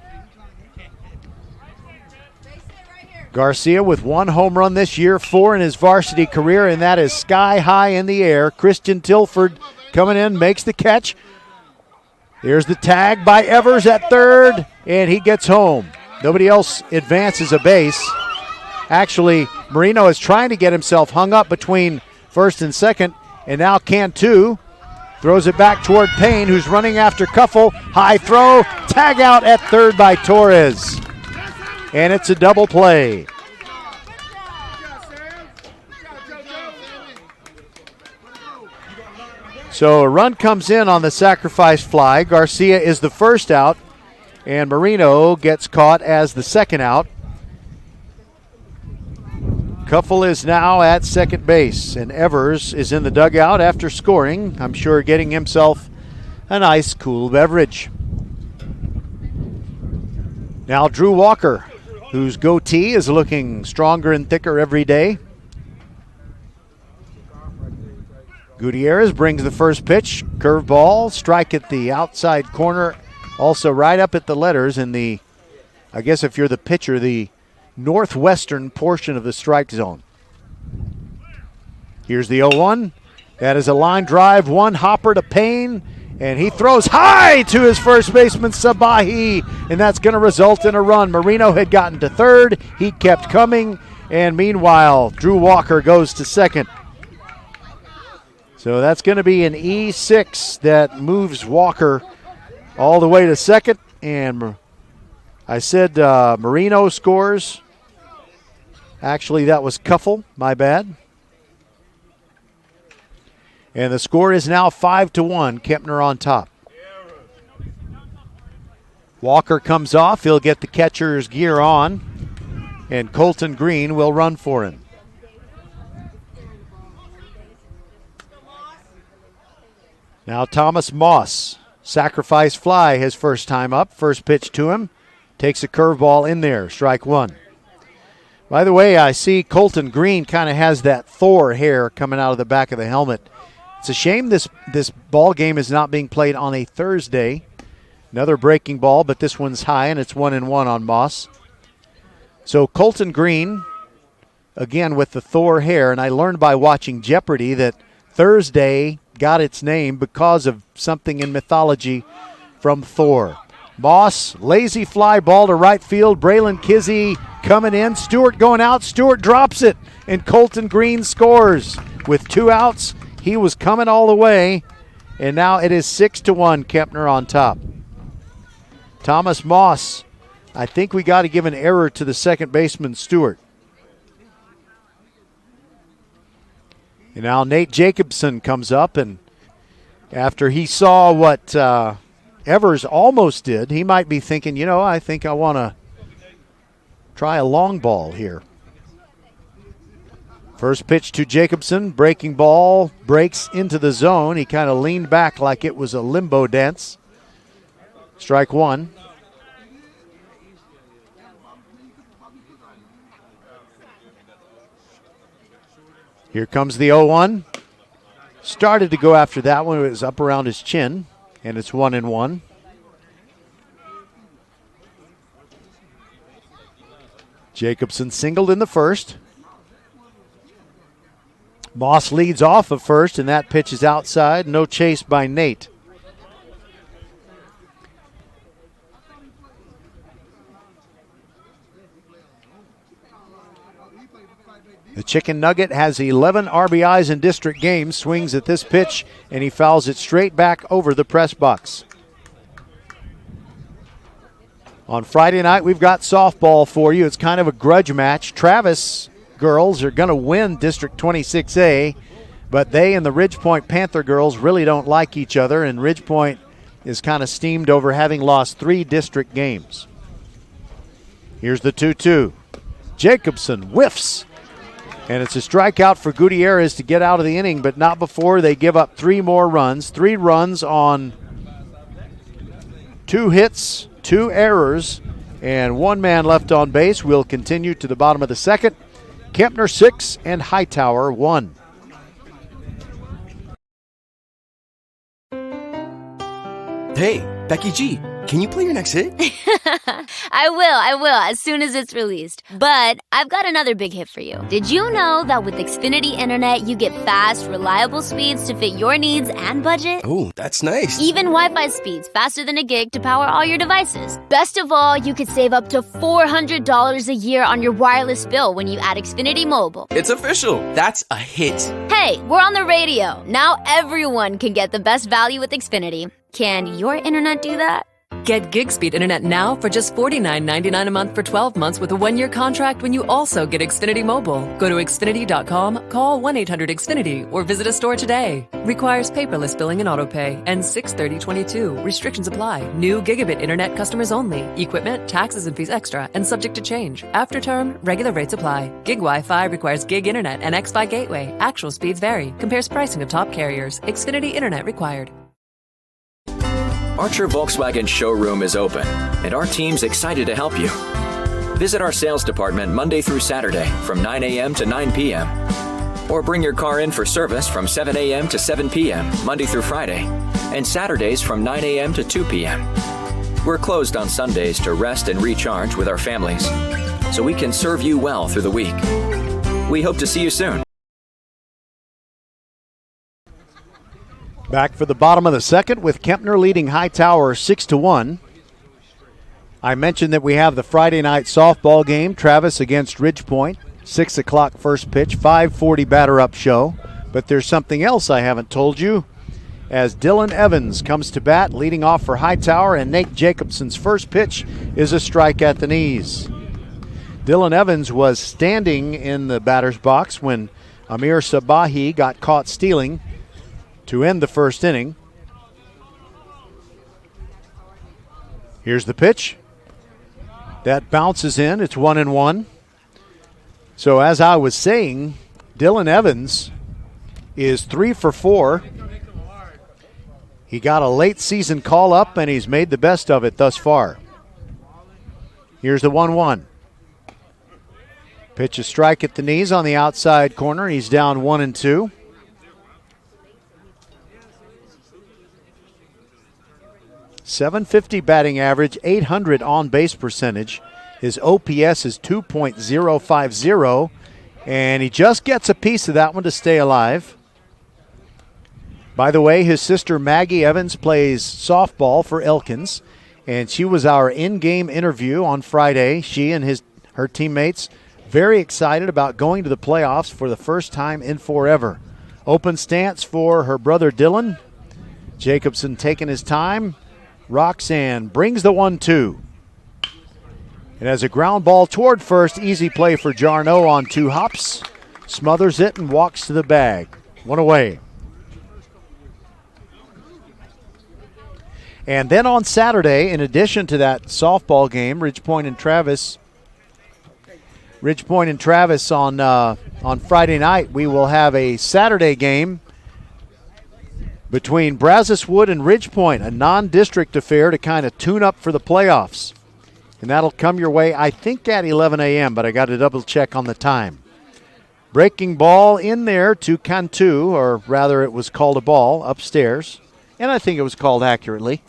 Garcia with 1 home run this year, 4 in his varsity career, and that is sky high in the air. Christian Tilford coming in, makes the catch. There's the tag by Evers at third, and he gets home. Nobody else advances a base. Actually, Marino is trying to get himself hung up between first and second, and now Cantu throws it back toward Payne, who's running after Cuffel. High throw, tag out at third by Torres. And it's a double play. So a run comes in on the sacrifice fly. Garcia is the first out, and Marino gets caught as the second out. Cuffel is now at second base, and Evers is in the dugout after scoring. I'm sure getting himself a nice cool beverage. Now Drew Walker, whose goatee is looking stronger and thicker every day. Gutierrez brings the first pitch. Curveball, strike at the outside corner Also right up at the letters in the, I guess if you're the pitcher, the northwestern portion of the strike zone. Here's the 0-1. That is a line drive, one hopper to Payne, and he throws high to his first baseman, Sabahi, and that's going to result in a run. Marino had gotten to third. He kept coming, and meanwhile, Drew Walker goes to second. So that's going to be an E6 that moves Walker all the way to second, and I said Marino scores. Actually, that was Cuffel, my bad. And the score is now 5-1, Kempner on top. Walker comes off. He'll get the catcher's gear on, and Colton Green will run for him. Now Thomas Moss, sacrifice fly his first time up. First pitch to him. Takes a curveball in there, strike one. By the way, I see Colton Green kind of has that Thor hair coming out of the back of the helmet. It's a shame this ball game is not being played on a Thursday. Another breaking ball, but this one's high, and it's 1-1 on Moss. So Colton Green, again with the Thor hair, and I learned by watching Jeopardy that Thursday got its name because of something in mythology from Thor. Moss, lazy fly ball to right field. Braylon Kizzy coming in. Stewart going out. Stewart drops it, and Colton Green scores. With 2 outs, he was coming all the way, and now it is 6-1, Kempner on top. Thomas Moss, I think we got to give an error to the second baseman, Stewart. And now Nate Jacobson comes up, and after he saw what Evers almost did, he might be thinking, I think I want to try a long ball here. First pitch to Jacobson, breaking ball, breaks into the zone. He kind of leaned back like it was a limbo dance. Strike one. Here comes the 0-1. Started to go after that one. It was up around his chin, and it's 1-1. Jacobson singled in the first. Moss leads off of first, and that pitch is outside. No chase by Nate. The Chicken Nugget has 11 RBIs in district games, swings at this pitch, and he fouls it straight back over the press box. On Friday night, we've got softball for you. It's kind of a grudge match. Travis girls are going to win District 26A, but they and the Ridgepoint Panther girls really don't like each other, and Ridgepoint is kind of steamed over having lost 3 district games. Here's the 2-2. Jacobson whiffs. And it's a strikeout for Gutierrez to get out of the inning, but not before they give up 3 more runs. 3 runs on 2 hits, 2 errors, and 1 man left on base. We'll continue to the bottom of the second. Kempner 6 and Hightower 1. Hey, Becky G, can you play your next hit? I will, as soon as it's released. But I've got another big hit for you. Did you know that with Xfinity Internet, you get fast, reliable speeds to fit your needs and budget? Oh, that's nice. Even Wi-Fi speeds faster than a gig to power all your devices. Best of all, you could save up to $400 a year on your wireless bill when you add Xfinity Mobile. It's official. That's a hit. Hey, we're on the radio. Now everyone can get the best value with Xfinity. Can your internet do that? Get gig speed internet now for just $49.99 a month for 12 months with a 1-year contract when you also get Xfinity Mobile. Go to Xfinity.com, call 1-800-XFINITY, or visit a store today. Requires paperless billing and autopay. Ends 6/30/22. Restrictions apply. New gigabit internet customers only. Equipment, taxes and fees extra and subject to change. After term, regular rates apply. Gig Wi-Fi requires gig internet and Xfi gateway. Actual speeds vary. Compares pricing of top carriers. Xfinity Internet required. Archer Volkswagen showroom is open, and our team's excited to help you. Visit our sales department Monday through Saturday from 9 a.m. to 9 p.m. Or bring your car in for service from 7 a.m. to 7 p.m. Monday through Friday, and Saturdays from 9 a.m. to 2 p.m. We're closed on Sundays to rest and recharge with our families, so we can serve you well through the week. We hope to see you soon. Back for the bottom of the second with Kempner leading Hightower 6-1. I mentioned that we have the Friday night softball game, Travis against Ridgepoint, 6 o'clock first pitch, 5:40 batter-up show. But there's something else I haven't told you. As Dylan Evans comes to bat, leading off for Hightower, and Nate Jacobson's first pitch is a strike at the knees. Dylan Evans was standing in the batter's box when Amir Sabahi got caught stealing to end the first inning. Here's the pitch. That bounces in. It's 1-1. So as I was saying, Dylan Evans is 3 for 4. He got a late season call up, and he's made the best of it thus far. Here's the 1-1. Pitch a strike at the knees on the outside corner. He's down 1-2. .750 batting average, .800 on base percentage. His OPS is 2.050, and he just gets a piece of that one to stay alive. By the way, his sister Maggie Evans plays softball for Elkins, and she was our in-game interview on Friday. She and her teammates very excited about going to the playoffs for the first time in forever. Open stance for her brother Dylan. Jacobson taking his time. Roxanne brings the 1-2. It has a ground ball toward first. Easy play for Jarno on 2 hops. Smothers it and walks to the bag. 1 away. And then on Saturday, in addition to that softball game, Ridgepoint and Travis on Friday night, we will have a Saturday game between Brazoswood and Ridgepoint, a non-district affair to kind of tune up for the playoffs. And that'll come your way, I think, at 11 a.m., but I got to double check on the time. Breaking ball in there to Cantu, or rather it was called a ball upstairs, and I think it was called accurately.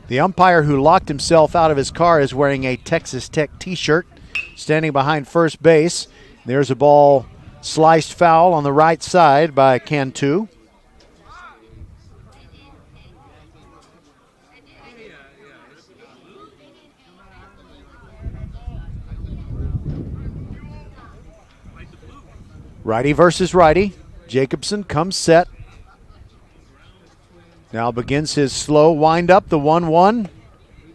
The umpire who locked himself out of his car is wearing a Texas Tech t-shirt, standing behind first base. There's a ball sliced foul on the right side by Cantu. Righty versus righty. Jacobson comes set. Now begins his slow wind-up, the 1-1.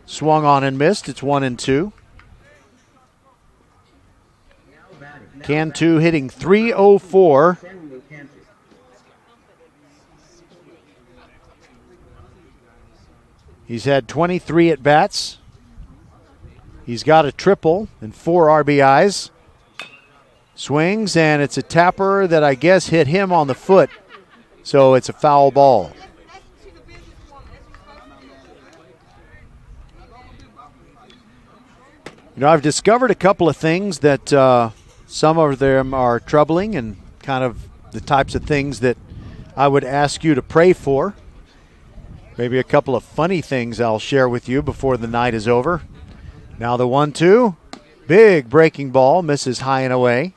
Swung on and missed. It's 1-2. Cantu hitting .304. He's had 23 at-bats. He's got a triple and 4 RBIs. Swings, and it's a tapper that I guess hit him on the foot, so it's a foul ball. You know, I've discovered a couple of things that some of them are troubling and kind of the types of things that I would ask you to pray for. Maybe a couple of funny things I'll share with you before the night is over. Now the 1-2. Big breaking ball, misses high and away.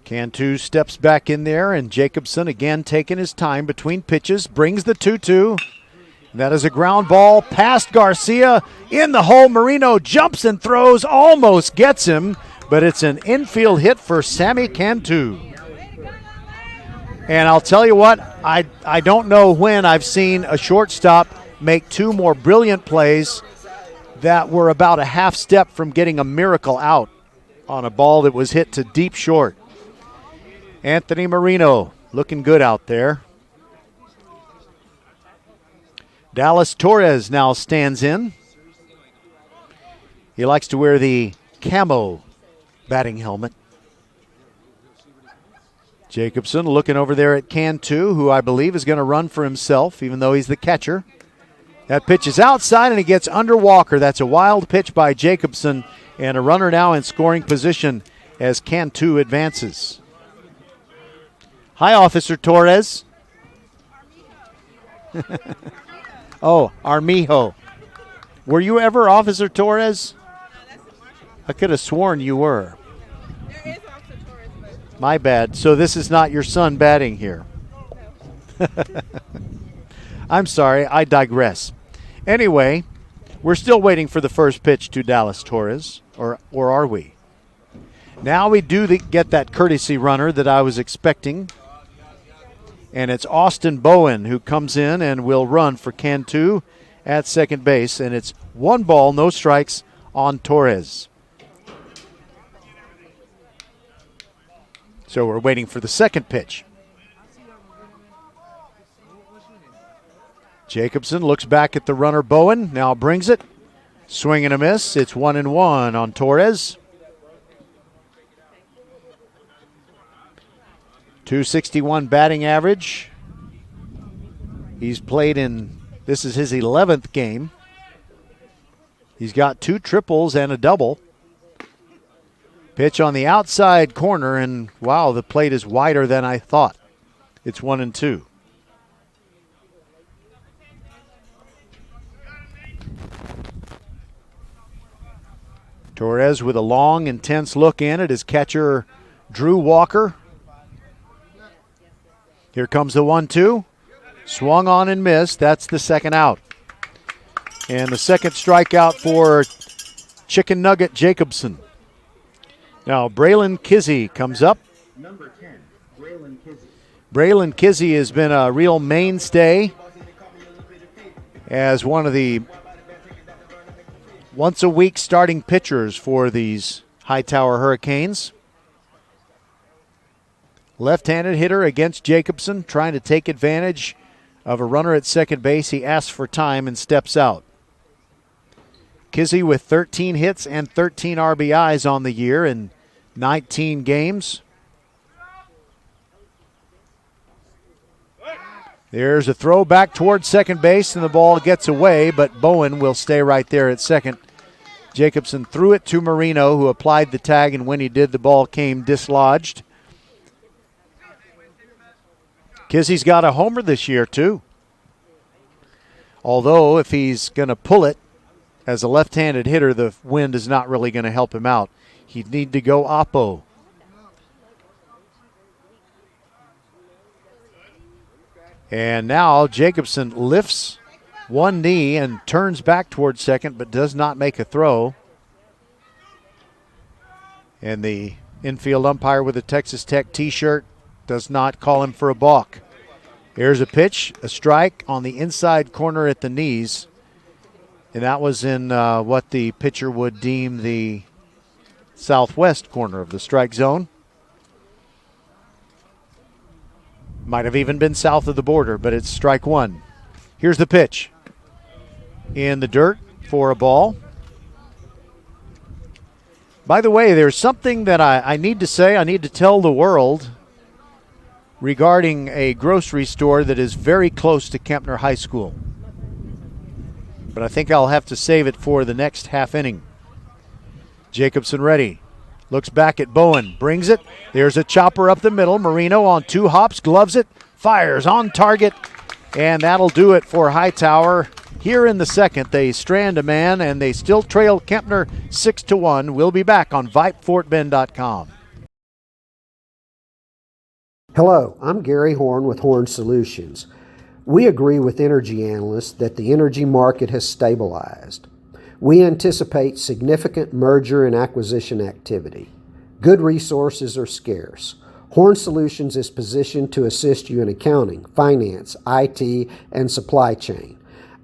Cantu steps back in there, and Jacobson again taking his time between pitches, brings the 2-2. That is a ground ball past Garcia in the hole. Marino jumps and throws, almost gets him, but it's an infield hit for Sammy Cantu. And I'll tell you what, I don't know when I've seen a shortstop make 2 more brilliant plays that were about a half step from getting a miracle out on a ball that was hit to deep short. Anthony Marino looking good out there. Dallas Torres now stands in. He likes to wear the camo batting helmet. Jacobson looking over there at Cantu, who I believe is going to run for himself, even though he's the catcher. That pitch is outside, and he gets under Walker. That's a wild pitch by Jacobson, And a runner now in scoring position as Cantu advances. Hi, Officer Torres. Oh, Armijo. Were you ever Officer Torres? I could have sworn you were. My bad. So this is not your son batting here. I'm sorry, I digress. Anyway, we're still waiting for the first pitch to Dallas Torres, or are we? Now we do get that courtesy runner that I was expecting, and it's Austin Bowen who comes in and will run for Cantu at second base, and it's 1 ball, no strikes on Torres. So we're waiting for the second pitch. Jacobson looks back at the runner Bowen, now brings it. Swing and a miss. It's 1-1 on Torres. .261 batting average. He's played this is his 11th game. He's got 2 triples and a double. Pitch on the outside corner, and wow, the plate is wider than I thought. It's 1-2. Torres with a long, intense look in at his catcher, Drew Walker. Here comes the 1-2. Swung on and missed. That's the second out. And the second strikeout for Chicken Nugget Jacobson. Now, Braylon Kizzy comes up. Number 10, Braylon Kizzy. Braylon Kizzy has been a real mainstay as one of the once-a-week starting pitchers for these Hightower Hurricanes. Left-handed hitter against Jacobson, trying to take advantage of a runner at second base. He asks for time and steps out. Kizzy with 13 hits and 13 RBIs on the year in 19 games. There's a throw back towards second base, and the ball gets away, but Bowen will stay right there at second. Jacobson threw it to Marino, who applied the tag, and when he did, the ball came dislodged. Kizzy's got a homer this year, too. Although, if he's going to pull it as a left-handed hitter, the wind is not really going to help him out. He'd need to go oppo. And now Jacobson lifts one knee and turns back towards second, but does not make a throw. And the infield umpire with a Texas Tech t-shirt does not call him for a balk. Here's a pitch, a strike on the inside corner at the knees. And that was in what the pitcher would deem the southwest corner of the strike zone. Might have even been south of the border, but it's strike one. Here's the pitch. In the dirt for a ball. By the way, there's something that I need to say, I need to tell the world regarding a grocery store that is very close to Kempner High School. But I think I'll have to save it for the next half inning. Jacobson ready. Looks back at Bowen. Brings it. There's a chopper up the middle. Marino on 2 hops. Gloves it. Fires on target. And that'll do it for Hightower. Here in the second, they strand a man, and they still trail Kempner 6-1. We'll be back on VypeFortBend.com. Hello, I'm Gary Horn with Horn Solutions. We agree with energy analysts that the energy market has stabilized. We anticipate significant merger and acquisition activity. Good resources are scarce. Horn Solutions is positioned to assist you in accounting, finance, IT, and supply chain.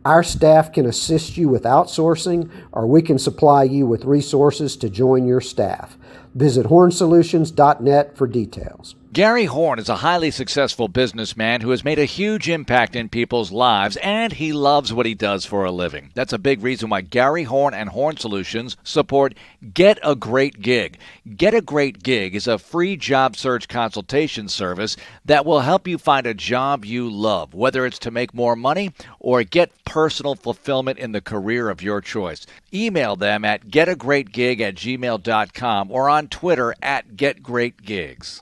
Our staff can assist you with outsourcing, or we can supply you with resources to join your staff. Visit hornsolutions.net for details. Gary Horn is a highly successful businessman who has made a huge impact in people's lives, and he loves what he does for a living. That's a big reason why Gary Horn and Horn Solutions support Get a Great Gig. Get a Great Gig is a free job search consultation service that will help you find a job you love, whether it's to make more money or get personal fulfillment in the career of your choice. Email them at getagreatgig@gmail.com or on Twitter at getgreatgigs.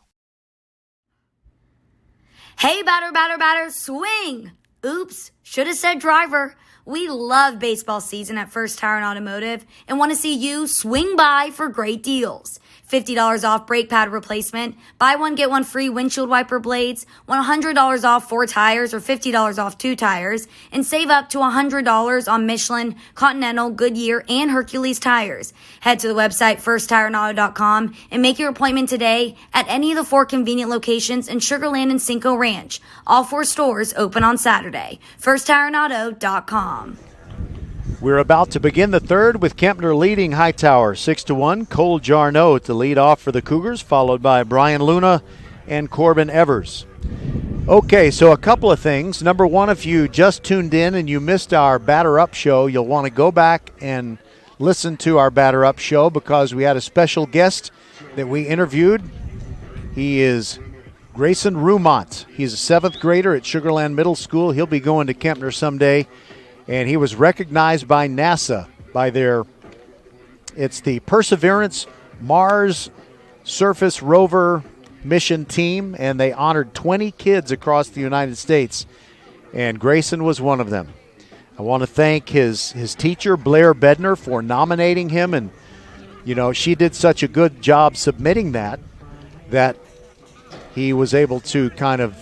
Hey, batter, swing! Oops, should have said driver. We love baseball season at First Tire and Automotive and want to see you swing by for great deals. $50 off brake pad replacement, buy one, get one free windshield wiper blades, $100 off 4 tires or $50 off 2 tires, and save up to $100 on Michelin, Continental, Goodyear, and Hercules tires. Head to the website firsttireandauto.com and make your appointment today at any of the 4 convenient locations in Sugar Land and Cinco Ranch. All 4 stores open on Saturday. firsttireandauto.com. We're about to begin the third with Kempner leading Hightower 6-1. Cole Jarneau to lead off for the Cougars, followed by Brian Luna and Corbin Evers. Okay, so a couple of things. Number one, if you just tuned in and you missed our Batter Up show, you'll want to go back and listen to our Batter Up show because we had a special guest that we interviewed. He is Grayson Rhumant. He's a 7th grader at Sugar Land Middle School. He'll be going to Kempner someday. And he was recognized by NASA by it's the Perseverance Mars Surface Rover mission team, and they honored 20 kids across the United States, and Grayson was one of them. I want to thank his teacher, Blair Bedner, for nominating him, and, she did such a good job submitting that he was able to kind of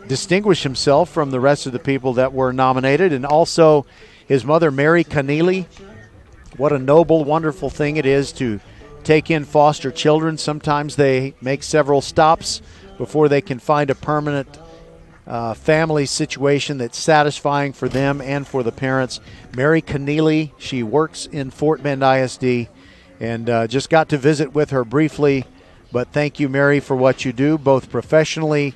distinguish himself from the rest of the people that were nominated. And also his mother, Mary Keneally. What a noble, wonderful thing it is to take in foster children. Sometimes they make several stops before they can find a permanent family situation that's satisfying for them and for the parents. Mary Keneally, she works in Fort Bend ISD, and just got to visit with her briefly. But thank you, Mary, for what you do, both professionally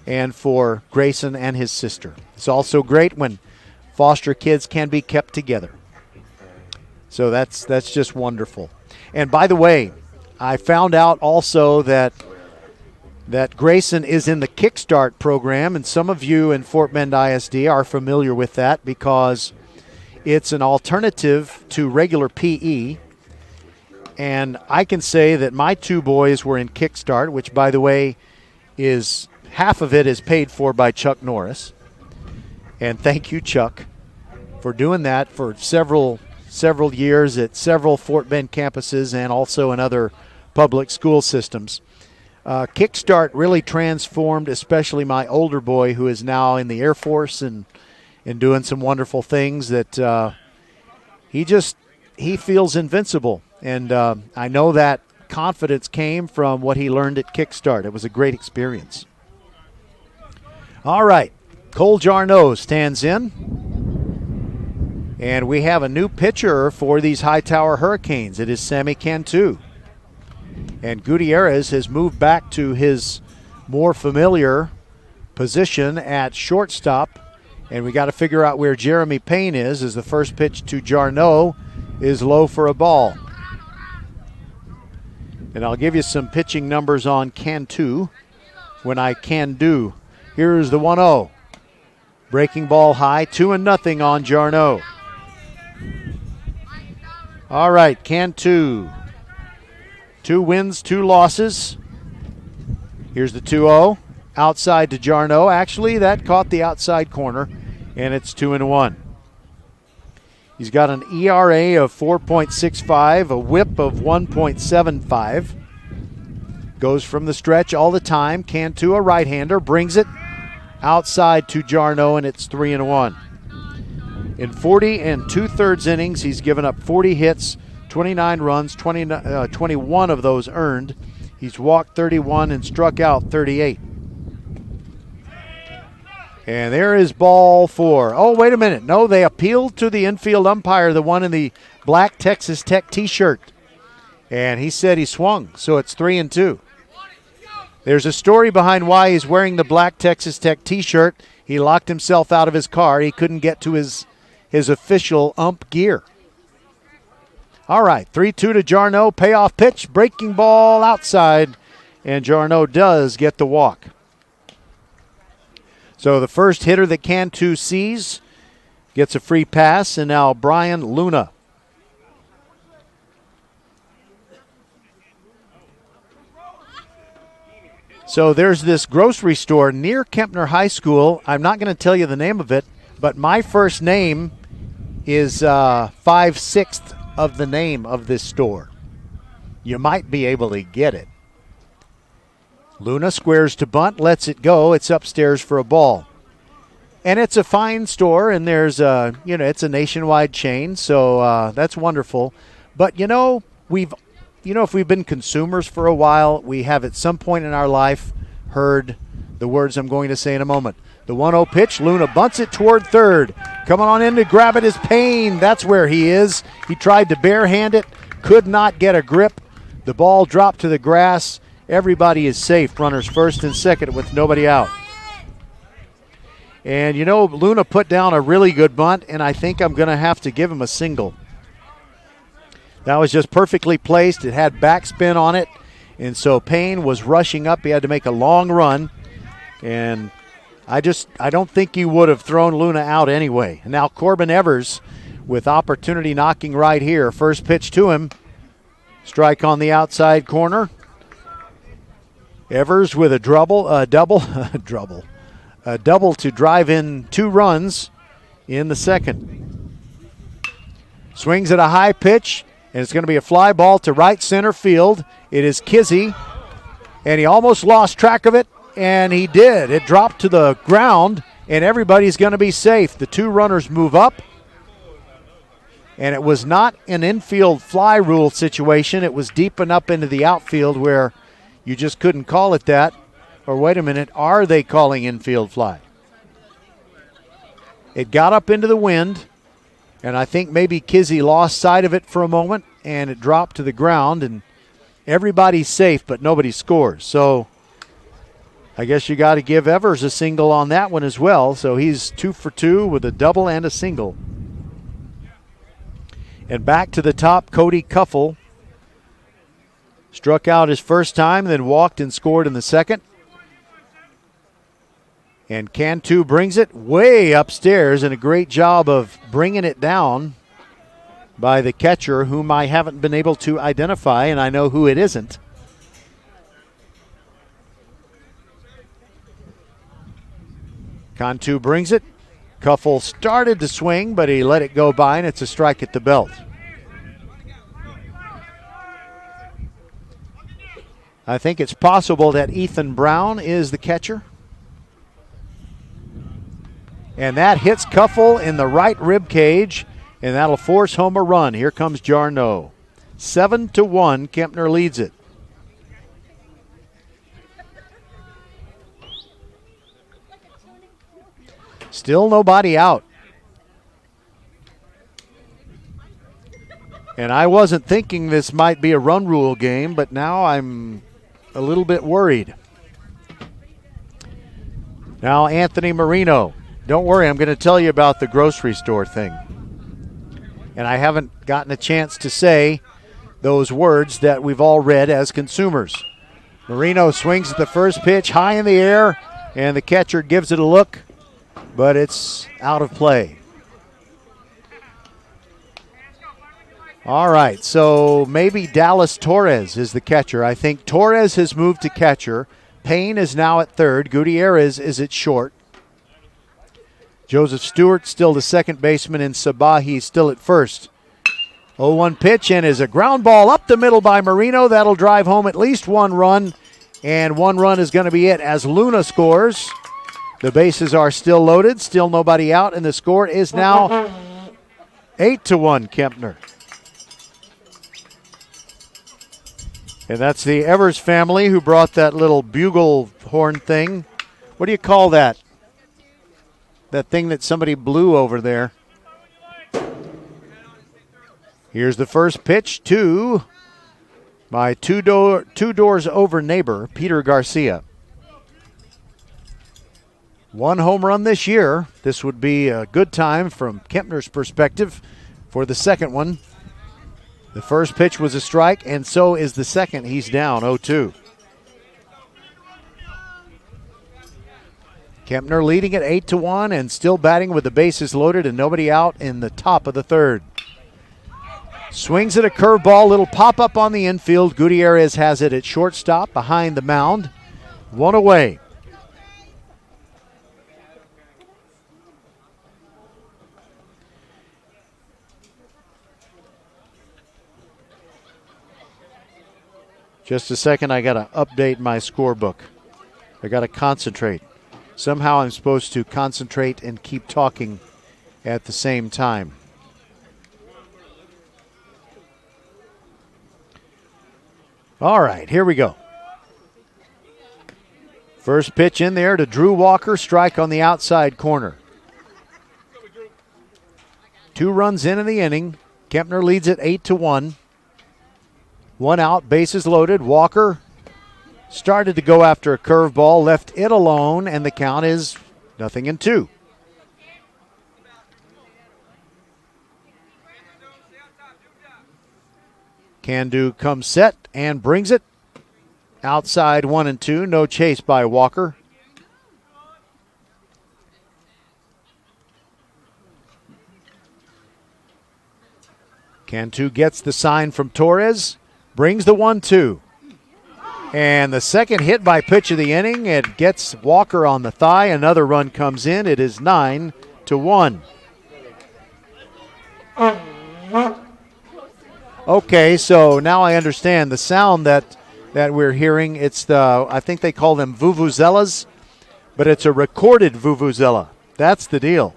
and for Grayson and his sister. It's also great when foster kids can be kept together. So that's just wonderful. And by the way, I found out also that Grayson is in the Kickstart program, and some of you in Fort Bend ISD are familiar with that because it's an alternative to regular PE. And I can say that my 2 boys were in Kickstart, which, by the way, is half of it is paid for by Chuck Norris. And thank you, Chuck, for doing that for several years at several Fort Bend campuses and also in other public school systems. Kickstart really transformed especially my older boy, who is now in the Air Force and doing some wonderful things that he feels invincible. And I know that confidence came from what he learned at Kickstart. It was a great experience. All right, Cole Jarneau stands in. And we have a new pitcher for these Hightower Hurricanes. It is Sammy Cantu. And Gutierrez has moved back to his more familiar position at shortstop. And we got to figure out where Jeremy Payne is, as the first pitch to Jarneau is low for a ball. And I'll give you some pitching numbers on Cantu when I can do. Here's the 1-0. Breaking ball high, 2-0 on Jarneau. All right, Cantu. 2 wins, 2 losses. Here's the 2-0. Outside to Jarneau. Actually, that caught the outside corner, and it's 2-1. He's got an ERA of 4.65, a whip of 1.75. Goes from the stretch all the time. Cantu, a right-hander, brings it outside to Jarneau, and it's 3-1. In 40 2/3 innings, he's given up 40 hits, 29 runs, 21 of those earned. He's walked 31 and struck out 38. And there is ball 4. Oh, wait a minute. No, they appealed to the infield umpire, the one in the black Texas Tech T-shirt. And he said he swung, so it's 3-2. There's a story behind why he's wearing the black Texas Tech t-shirt. He locked himself out of his car. He couldn't get to his official ump gear. All right, 3-2 to Jarno. Payoff pitch, breaking ball outside, and Jarno does get the walk. So the first hitter that Cantu sees gets a free pass, and now Brian Luna. So there's this grocery store near Kempner High School. I'm not going to tell you the name of it, but my first name is 5/6 of the name of this store. You might be able to get it. Luna squares to bunt, lets it go. It's upstairs for a ball. And it's a fine store, and there's it's a nationwide chain, so that's wonderful. But if we've been consumers for a while, we have at some point in our life heard the words I'm going to say in a moment. The 1-0 pitch, Luna bunts it toward third. Coming on in to grab it is Payne. That's where he is. He tried to barehand it, could not get a grip. The ball dropped to the grass. Everybody is safe. Runners first and second with nobody out. And, Luna put down a really good bunt, and I think I'm going to have to give him a single. That was just perfectly placed. It had backspin on it, and so Payne was rushing up. He had to make a long run, and I don't think he would have thrown Luna out anyway. And now Corbin Evers with opportunity knocking right here. First pitch to him. Strike on the outside corner. Evers with a double to drive in 2 runs in the second. Swings at a high pitch, and it's going to be a fly ball to right center field. It is Kizzy, and he almost lost track of it, and he did. It dropped to the ground, and everybody's going to be safe. The 2 runners move up, and it was not an infield fly rule situation. It was deep and up into the outfield where you just couldn't call it that. Or wait a minute, are they calling infield fly? It got up into the wind, and I think maybe Kizzy lost sight of it for a moment, and it dropped to the ground, and everybody's safe, but nobody scores. So I guess you got to give Evers a single on that one as well. So he's 2 for 2 with a double and a single. And back to the top, Cody Cuffel struck out his first time, then walked and scored in the second. And Cantu brings it way upstairs, and a great job of bringing it down by the catcher, whom I haven't been able to identify, and I know who it isn't. Cantu brings it. Cuffel started to swing, but he let it go by, and it's a strike at the belt. I think it's possible that Ethan Brown is the catcher. And that hits Cuffel in the right rib cage, and that'll force home a run. Here comes Jarno. 7-1, Kempner leads it. Still nobody out. And I wasn't thinking this might be a run rule game, but now I'm a little bit worried. Now Anthony Marino. Don't worry, I'm going to tell you about the grocery store thing. And I haven't gotten a chance to say those words that we've all read as consumers. Marino swings at the first pitch high in the air, and the catcher gives it a look, but it's out of play. All right, so maybe Dallas Torres is the catcher. I think Torres has moved to catcher. Payne is now at third. Gutierrez is at short. Joseph Stewart still the second baseman, and Sabahi still at first. 0-1 pitch, and is a ground ball up the middle by Marino. That'll drive home at least 1 run, and 1 run is going to be it as Luna scores. The bases are still loaded, still nobody out, and the score is now 8-1 Kempner. And that's the Evers family who brought that little bugle horn thing. What do you call that? That thing that somebody blew over there. Here's the first pitch to My two doors over neighbor, Peter Garcia. 1 home run this year. This would be a good time from Kempner's perspective for the second one. The first pitch was a strike, and so is the second. He's down 0-2. Kempner leading at 8-1 and still batting with the bases loaded and nobody out in the top of the third. Swings at a curveball, little pop-up on the infield. Gutierrez has it at shortstop behind the mound. 1 away. Just a second, I got to update my scorebook. I got to concentrate. Somehow I'm supposed to concentrate and keep talking at the same time. All right, here we go. First pitch in there to Drew Walker, strike on the outside corner. 2 runs in the inning. Kempner leads it 8-1. 1 out, bases loaded. Walker started to go after a curveball, left it alone, and the count is 0-2. Cantu comes set and brings it. Outside 1-2, no chase by Walker. Cantu gets the sign from Torres, brings the 1-2. And the second hit by pitch of the inning, it gets Walker on the thigh. Another run comes in. It is 9-1. Okay, so now I understand the sound that we're hearing. It's I think they call them vuvuzelas, but it's a recorded vuvuzela. That's the deal.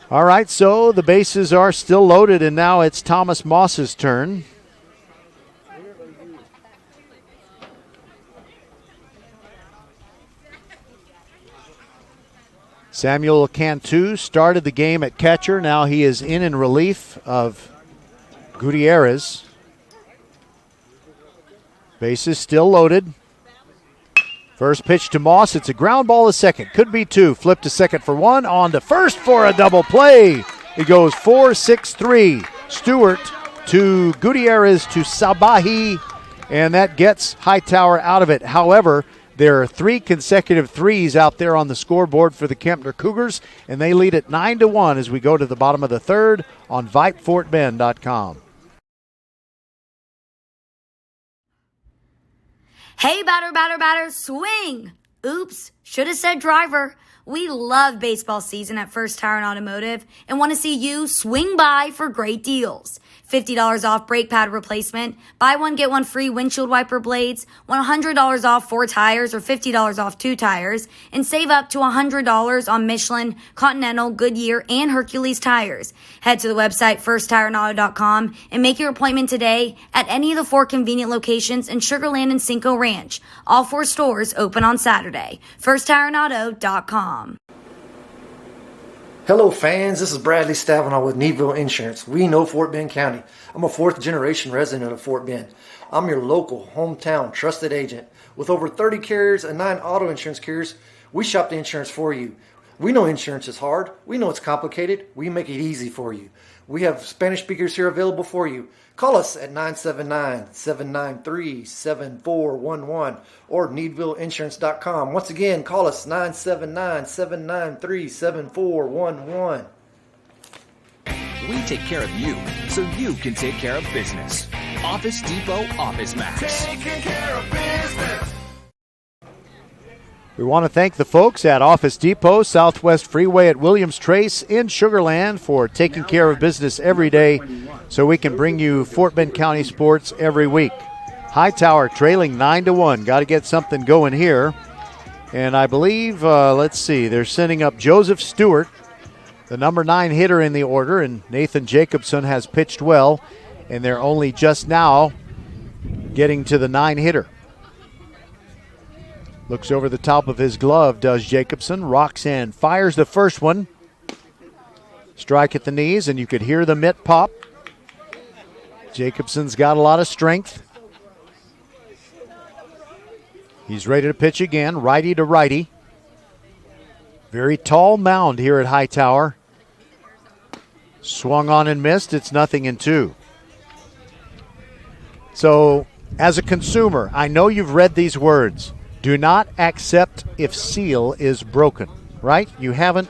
All right, so the bases are still loaded, and now it's Thomas Moss's turn. Samuel Cantu started the game at catcher. Now he is in relief of Gutierrez. Bases still loaded. First pitch to Moss. It's a ground ball to second. Could be 2. Flip to second for 1. On to first for a double play. It goes 4-6-3. Stewart to Gutierrez to Sabahi, and that gets Hightower out of it. However, there are 3 consecutive threes out there on the scoreboard for the Kempner Cougars, and they lead at 9-1 as we go to the bottom of the third on VypeFortBend.com. Hey, batter, swing! Oops, should have said driver. We love baseball season at First Tire and Automotive and want to see you swing by for great deals. $50 off brake pad replacement, buy one, get one free windshield wiper blades, $100 off 4 tires or $50 off 2 tires, and save up to $100 on Michelin, Continental, Goodyear, and Hercules tires. Head to the website firsttireandauto.com and make your appointment today at any of the 4 convenient locations in Sugar Land and Cinco Ranch. All 4 stores open on Saturday. firsttireandauto.com. Hello fans, this is Bradley Stavanaugh with Needville Insurance. We know Fort Bend County. I'm a 4th generation resident of Fort Bend. I'm your local, hometown, trusted agent. With over 30 carriers and 9 auto insurance carriers, we shop the insurance for you. We know insurance is hard. We know it's complicated. We make it easy for you. We have Spanish speakers here available for you. Call us at 979-793-7411 or needvilleinsurance.com. Once again, call us 979-793-7411. We take care of you so you can take care of business. Office Depot Office Max. Taking care of business. We want to thank the folks at Office Depot, Southwest Freeway at Williams Trace in Sugar Land for taking care of business every day so we can bring you Fort Bend County sports every week. Hightower trailing 9-1. Got to get something going here. And I believe, let's see, they're sending up Joseph Stewart, the number 9 hitter in the order, and Nathan Jacobson has pitched well, and they're only just now getting to the 9 hitter. Looks over the top of his glove, does Jacobson. Rocks and fires the first one. Strike at the knees, and you could hear the mitt pop. Jacobson's got a lot of strength. He's ready to pitch again, righty to righty. Very tall mound here at Hightower. Swung on and missed. It's 0-2. So, as a consumer, I know you've read these words. Do not accept if seal is broken, right? You haven't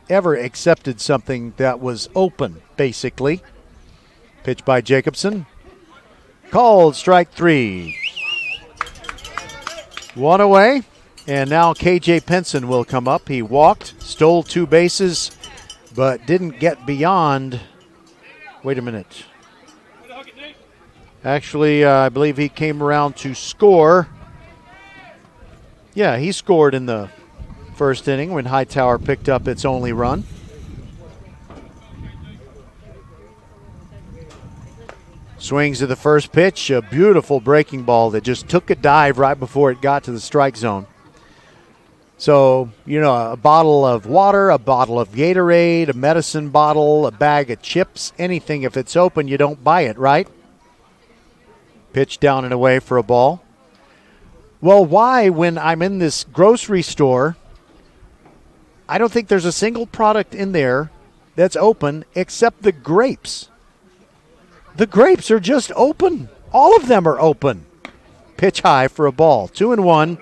ever accepted something that was open, basically. Pitch by Jacobson. Called strike 3. One away, and now KJ Penson will come up. He walked, stole 2 bases, but didn't get beyond. Wait a minute. Actually, I believe he came around to score. Yeah, he scored in the first inning when Hightower picked up its only run. Swings to the first pitch, a beautiful breaking ball that just took a dive right before it got to the strike zone. So, you know, a bottle of water, a bottle of Gatorade, a medicine bottle, a bag of chips, anything, if it's open, you don't buy it, right? Pitch down and away for a ball. Well, why, when I'm in this grocery store, I don't think there's a single product in there that's open except the grapes. The grapes are just open. All of them are open. Pitch high for a ball. 2-1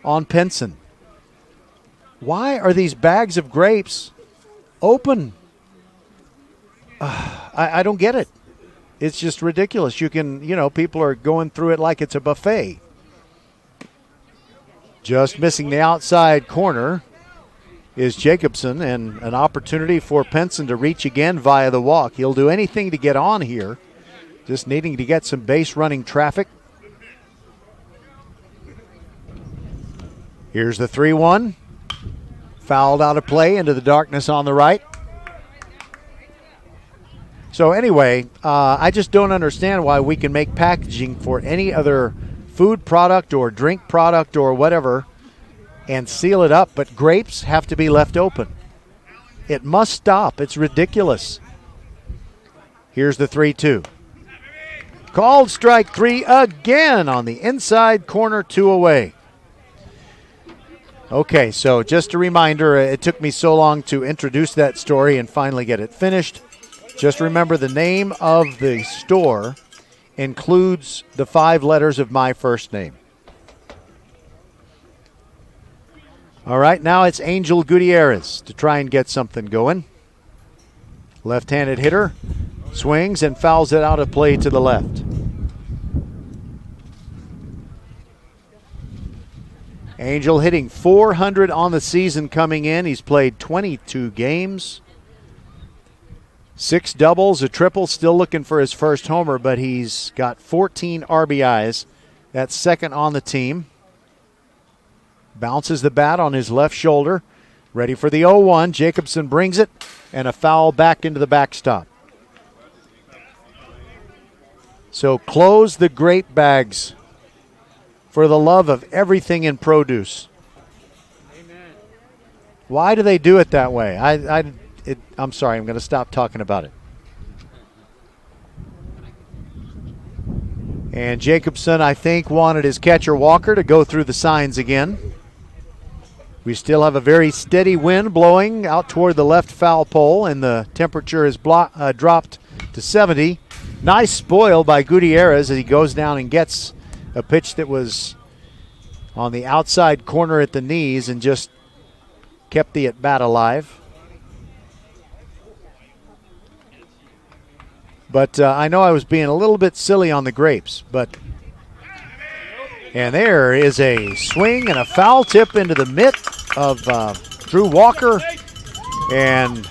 on Penson. Why are these bags of grapes open? I don't get it. It's just ridiculous. You can, people are going through it like it's a buffet. Just missing the outside corner is Jacobson, and an opportunity for Penson to reach again via the walk. He'll do anything to get on here. Just needing to get some base running traffic. Here's the 3-1. Fouled out of play into the darkness on the right. So anyway, I just don't understand why we can make packaging for any other food product or drink product or whatever and seal it up, but grapes have to be left open. It must stop. It's ridiculous. Here's the 3-2. Called strike 3 again on the inside corner, 2 away. Okay, so just a reminder, it took me so long to introduce that story and finally get it finished. Just remember the name of the store includes the 5 letters of my first name. All right, now it's Angel Gutierrez to try and get something going. Left-handed hitter. Swings and fouls it out of play to the left. Angel hitting .400 on the season coming in. He's played 22 games. 6 doubles, a triple, still looking for his first homer, but he's got 14 RBIs. That's second on the team. Bounces the bat on his left shoulder. Ready for the 0-1. Jacobson brings it, and a foul back into the backstop. So close the grape bags for the love of everything in produce. Amen. Why do they do it that way? I'm sorry, I'm going to stop talking about it. And Jacobson, I think, wanted his catcher Walker to go through the signs again. We still have a very steady wind blowing out toward the left foul pole, and the temperature is dropped to 70. Nice spoil by Gutierrez as he goes down and gets a pitch that was on the outside corner at the knees and just kept the at-bat alive. But I know I was being a little bit silly on the grapes, and there is a swing and a foul tip into the mitt of Drew Walker. And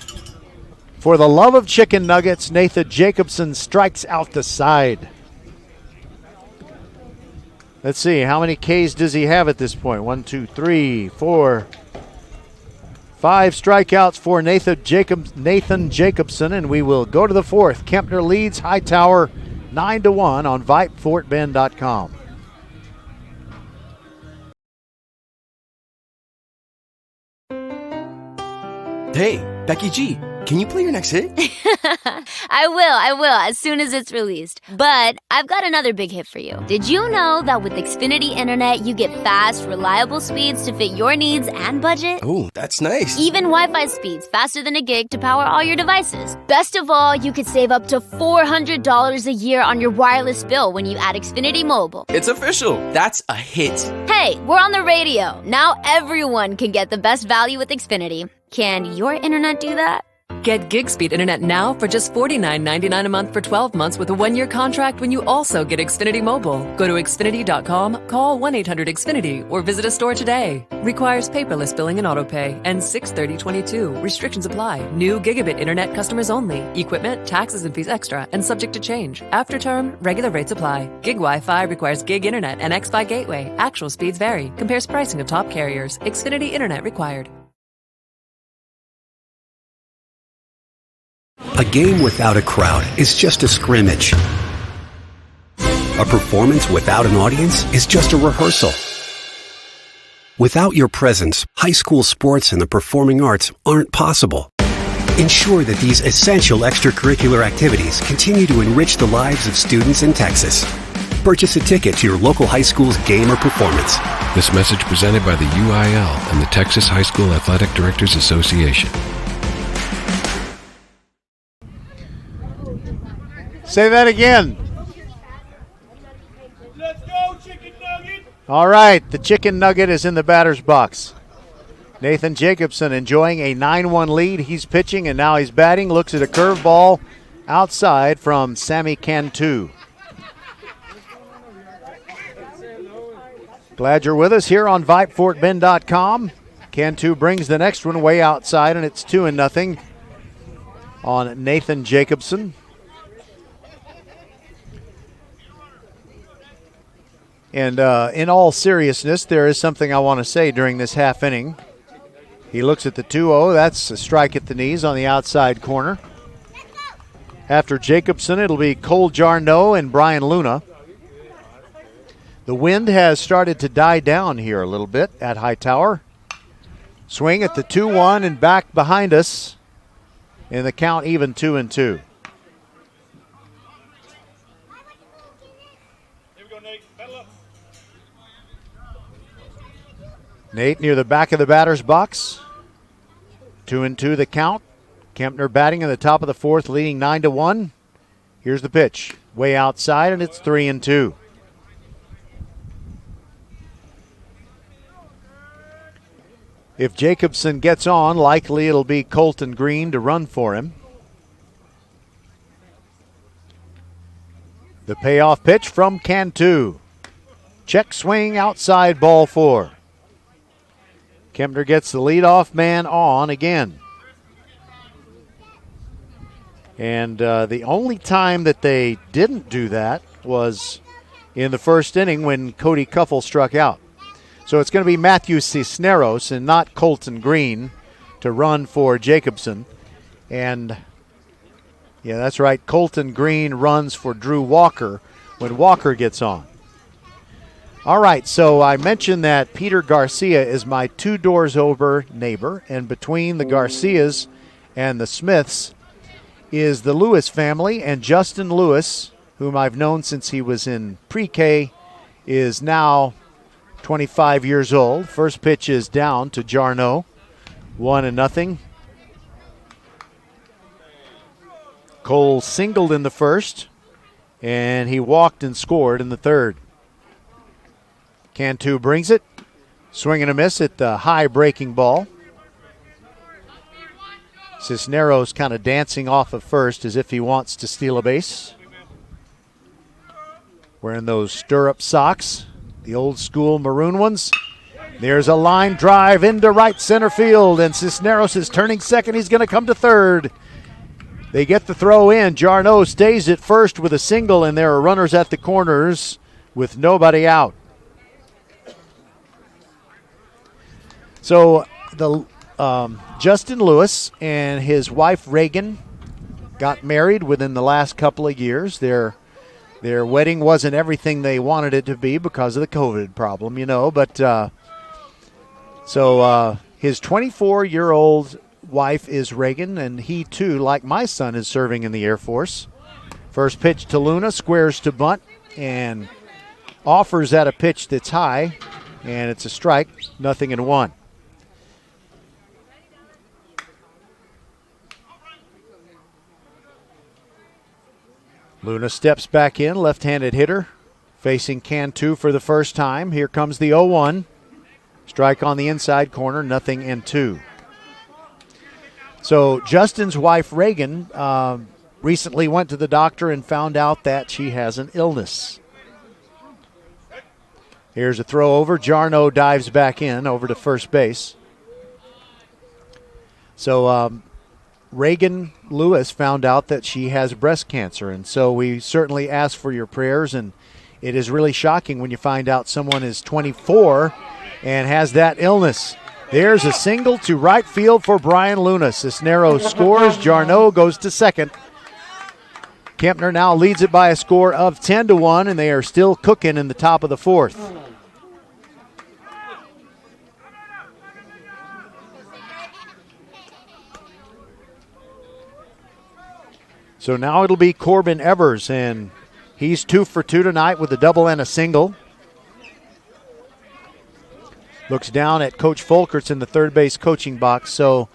for the love of chicken nuggets, Nathan Jacobson strikes out the side. Let's see, how many Ks does he have at this point? 1, 2, 3, 4, 5 strikeouts for Nathan Jacobson, and we will go to the 4th. Kempner leads Hightower 9-1 on VypeFortBend.com. Hey, Becky G, can you play your next hit? I will, as soon as it's released. But I've got another big hit for you. Did you know that with Xfinity Internet, you get fast, reliable speeds to fit your needs and budget? Oh, that's nice. Even Wi-Fi speeds faster than a gig to power all your devices. Best of all, you could save up to $400 a year on your wireless bill when you add Xfinity Mobile. It's official. That's a hit. Hey, we're on the radio. Now everyone can get the best value with Xfinity. Can your internet do that? Get gig speed internet now for just $49.99 a month for 12 months with a 1-year contract when you also get Xfinity Mobile. Go to Xfinity.com, call 1-800-XFINITY, or visit a store today. Requires paperless billing and autopay. Ends 6/30/22. Restrictions apply. New gigabit internet customers only. Equipment, taxes and fees extra and subject to change. After term, regular rates apply. Gig Wi-Fi requires gig internet and X-Fi gateway. Actual speeds vary. Compares pricing of top carriers. Xfinity Internet required. A game without a crowd is just a scrimmage. A performance without an audience is just a rehearsal. Without your presence, high school sports and the performing arts aren't possible. Ensure that these essential extracurricular activities continue to enrich the lives of students in Texas. Purchase a ticket to your local high school's game or performance. This message presented by the UIL and the Texas High School Athletic Directors Association. Say that again. Let's go, chicken nugget. All right, the chicken nugget is in the batter's box. Nathan Jacobson enjoying a 9-1 lead. He's pitching and now he's batting. Looks at a curveball outside from Sammy Cantu. Glad you're with us here on VypeFortBend.com. Cantu brings the next one way outside, and it's 2-0 on Nathan Jacobson. And in all seriousness, there is something I want to say during this half inning. He looks at the 2-0. That's a strike at the knees on the outside corner. After Jacobson, it'll be Cole Jarneau and Brian Luna. The wind has started to die down here a little bit at Hightower. Swing at the 2-1 and back behind us. In the count, even 2-2. Nate near the back of the batter's box. 2-2 the count. Kempner batting in the top of the fourth, leading 9-1. Here's the pitch. Way outside, and it's 3-2. If Jacobson gets on, likely it'll be Colton Green to run for him. The payoff pitch from Cantu. Check swing outside, ball 4. Kempner gets the leadoff man on again. And the only time that they didn't do that was in the first inning when Cody Cuffel struck out. So it's going to be Matthew Cisneros and not Colton Green to run for Jacobson. And, yeah, that's right, Colton Green runs for Drew Walker when Walker gets on. All right, so I mentioned that Peter Garcia is my 2 doors over neighbor, and between the Garcias and the Smiths is the Lewis family, and Justin Lewis, whom I've known since he was in pre-K, is now 25 years old. First pitch is down to Jarneau, 1-0. Cole singled in the first, and he walked and scored in the third. Cantu brings it. Swing and a miss at the high breaking ball. Cisneros kind of dancing off of first as if he wants to steal a base. Wearing those stirrup socks, the old school maroon ones. There's a line drive into right center field, and Cisneros is turning second. He's going to come to third. They get the throw in. Jarneau stays at first with a single, and there are runners at the corners with nobody out. So the Justin Lewis and his wife Reagan got married within the last couple of years. Their wedding wasn't everything they wanted it to be because of the COVID problem, but so his 24-year-old wife is Reagan, and he too, like my son, is serving in the Air Force. First pitch to Luna, squares to bunt, and offers at a pitch that's high, and it's a strike, 0-1. Luna steps back in, left-handed hitter, facing Cantu for the first time. Here comes the 0-1. Strike on the inside corner, 0-2. So Justin's wife, Reagan, recently went to the doctor and found out that she has an illness. Here's a throw over. Jarno dives back in over to first base. So Reagan Lewis found out that she has breast cancer, and so we certainly ask for your prayers, and it is really shocking when you find out someone is 24 and has that illness. There's a single to right field for Brian Luna. Cisneros scores. Jarno goes to second. Kempner now leads it by a score of 10-1, and they are still cooking in the top of the fourth. So now it'll be Corbin Evers, and he's 2 for 2 tonight with a double and a single. Looks down at Coach Folkerts in the third base coaching box. So,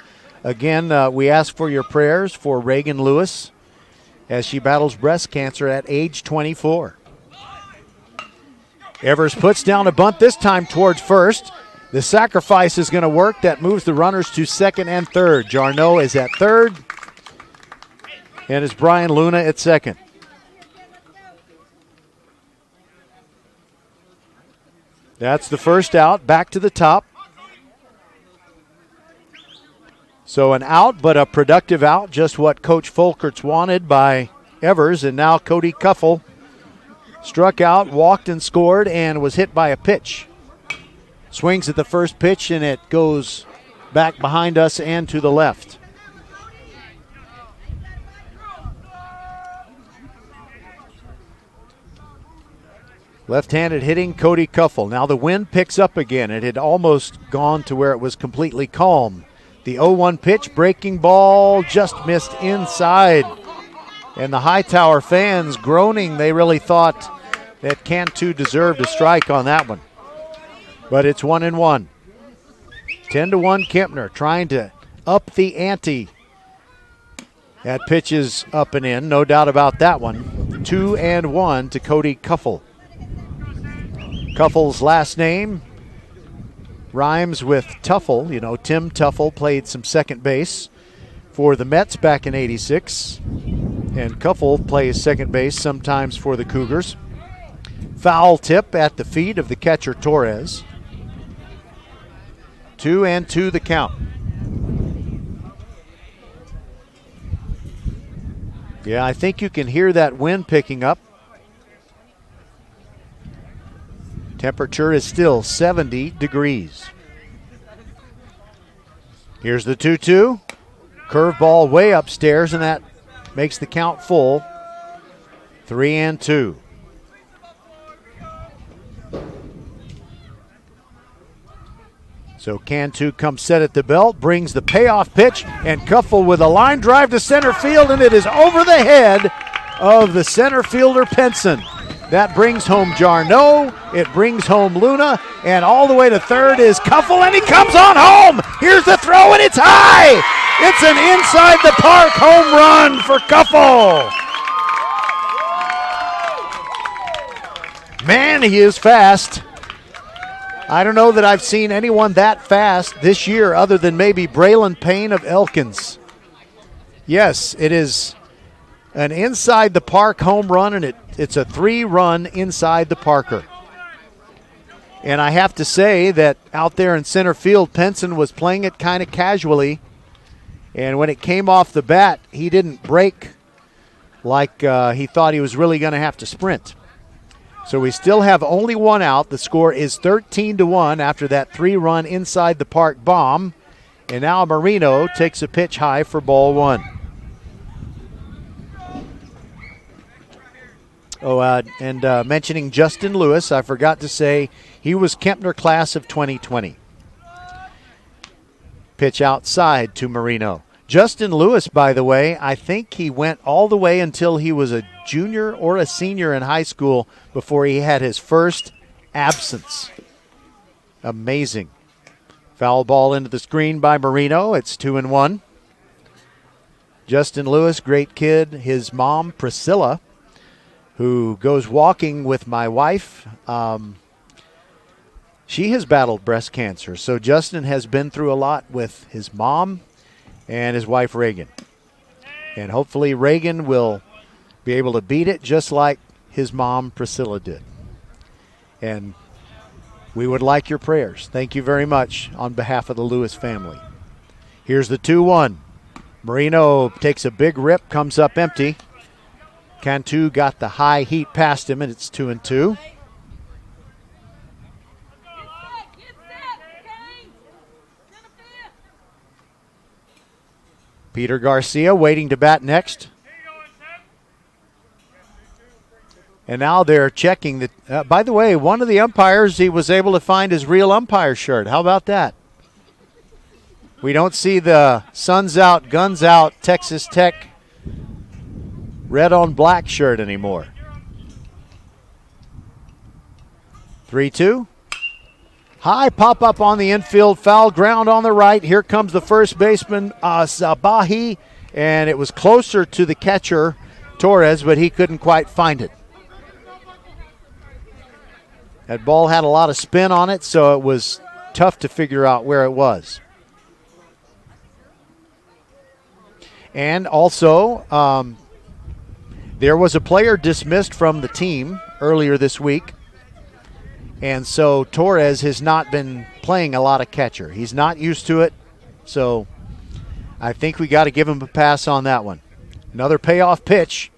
again, we ask for your prayers for Reagan Lewis as she battles breast cancer at age 24. Evers puts down a bunt, this time towards first. The sacrifice is going to work. That moves the runners to second and third. Jarno is at third, and it's Brian Luna at second. That's the first out, back to the top. So an out, but a productive out, just what Coach Folkerts wanted by Evers. And now Cody Cuffel struck out, walked and scored, and was hit by a pitch. Swings at the first pitch, and it goes back behind us and to the left. Left-handed hitting, Cody Cuffel. Now the wind picks up again. It had almost gone to where it was completely calm. The 0-1 pitch, breaking ball, just missed inside. And the Hightower fans groaning. They really thought that Cantu deserved a strike on that one. But it's 1-1. 10-1 Kempner trying to up the ante. That pitch is up and in, no doubt about that one. 2-1 to Cody Cuffel. Cuffel's last name rhymes with Tuffle. You know, Tim Tuffle played some second base for the Mets back in '86. And Cuffel plays second base sometimes for the Cougars. Foul tip at the feet of the catcher Torres. 2-2 the count. Yeah, I think you can hear that wind picking up. Temperature is still 70 degrees. Here's the 2-2. Curveball way upstairs, and that makes the count full. 3-2. So Cantu comes set at the belt, brings the payoff pitch, and Cuffel with a line drive to center field, and it is over the head of the center fielder Penson. That brings home Jarno, it brings home Luna, and all the way to third is Cuffel, and he comes on home! Here's the throw, and it's high! It's an inside-the-park home run for Cuffel! Man, he is fast. I don't know that I've seen anyone that fast this year other than maybe Braylon Payne of Elkins. Yes, it is an inside-the-park home run, and it's a 3-run inside the Parker. And I have to say that out there in center field, Penson was playing it kind of casually. And when it came off the bat, he didn't break like he thought he was really going to have to sprint. So we still have only one out. The score is 13-1 after that 3-run inside the park bomb. And now Marino takes a pitch high for ball one. Oh, and mentioning Justin Lewis, I forgot to say he was Kempner class of 2020. Pitch outside to Marino. Justin Lewis, by the way, I think he went all the way until he was a junior or a senior in high school before he had his first absence. Amazing. Foul ball into the screen by Marino. It's 2-1. Justin Lewis, great kid. His mom, Priscilla, who goes walking with my wife, she has battled breast cancer. So Justin has been through a lot with his mom and his wife, Reagan. And hopefully Reagan will be able to beat it just like his mom, Priscilla, did. And we would like your prayers. Thank you very much on behalf of the Lewis family. Here's the 2-1. Marino takes a big rip, comes up empty. Cantu got the high heat past him, and it's 2-2. Peter Garcia waiting to bat next. And now they're checking the. By the way, one of the umpires, he was able to find his real umpire shirt. How about that? We don't see the Suns out, guns out, Texas Tech red on black shirt anymore. 3-2. High pop up on the infield, foul ground on the right. Here comes the first baseman, Sabahi, and it was closer to the catcher, Torres, but he couldn't quite find it. That ball had a lot of spin on it, so it was tough to figure out where it was. And also, there was a player dismissed from the team earlier this week. And so Torres has not been playing a lot of catcher. He's not used to it. So I think we got to give him a pass on that one. Another payoff pitch.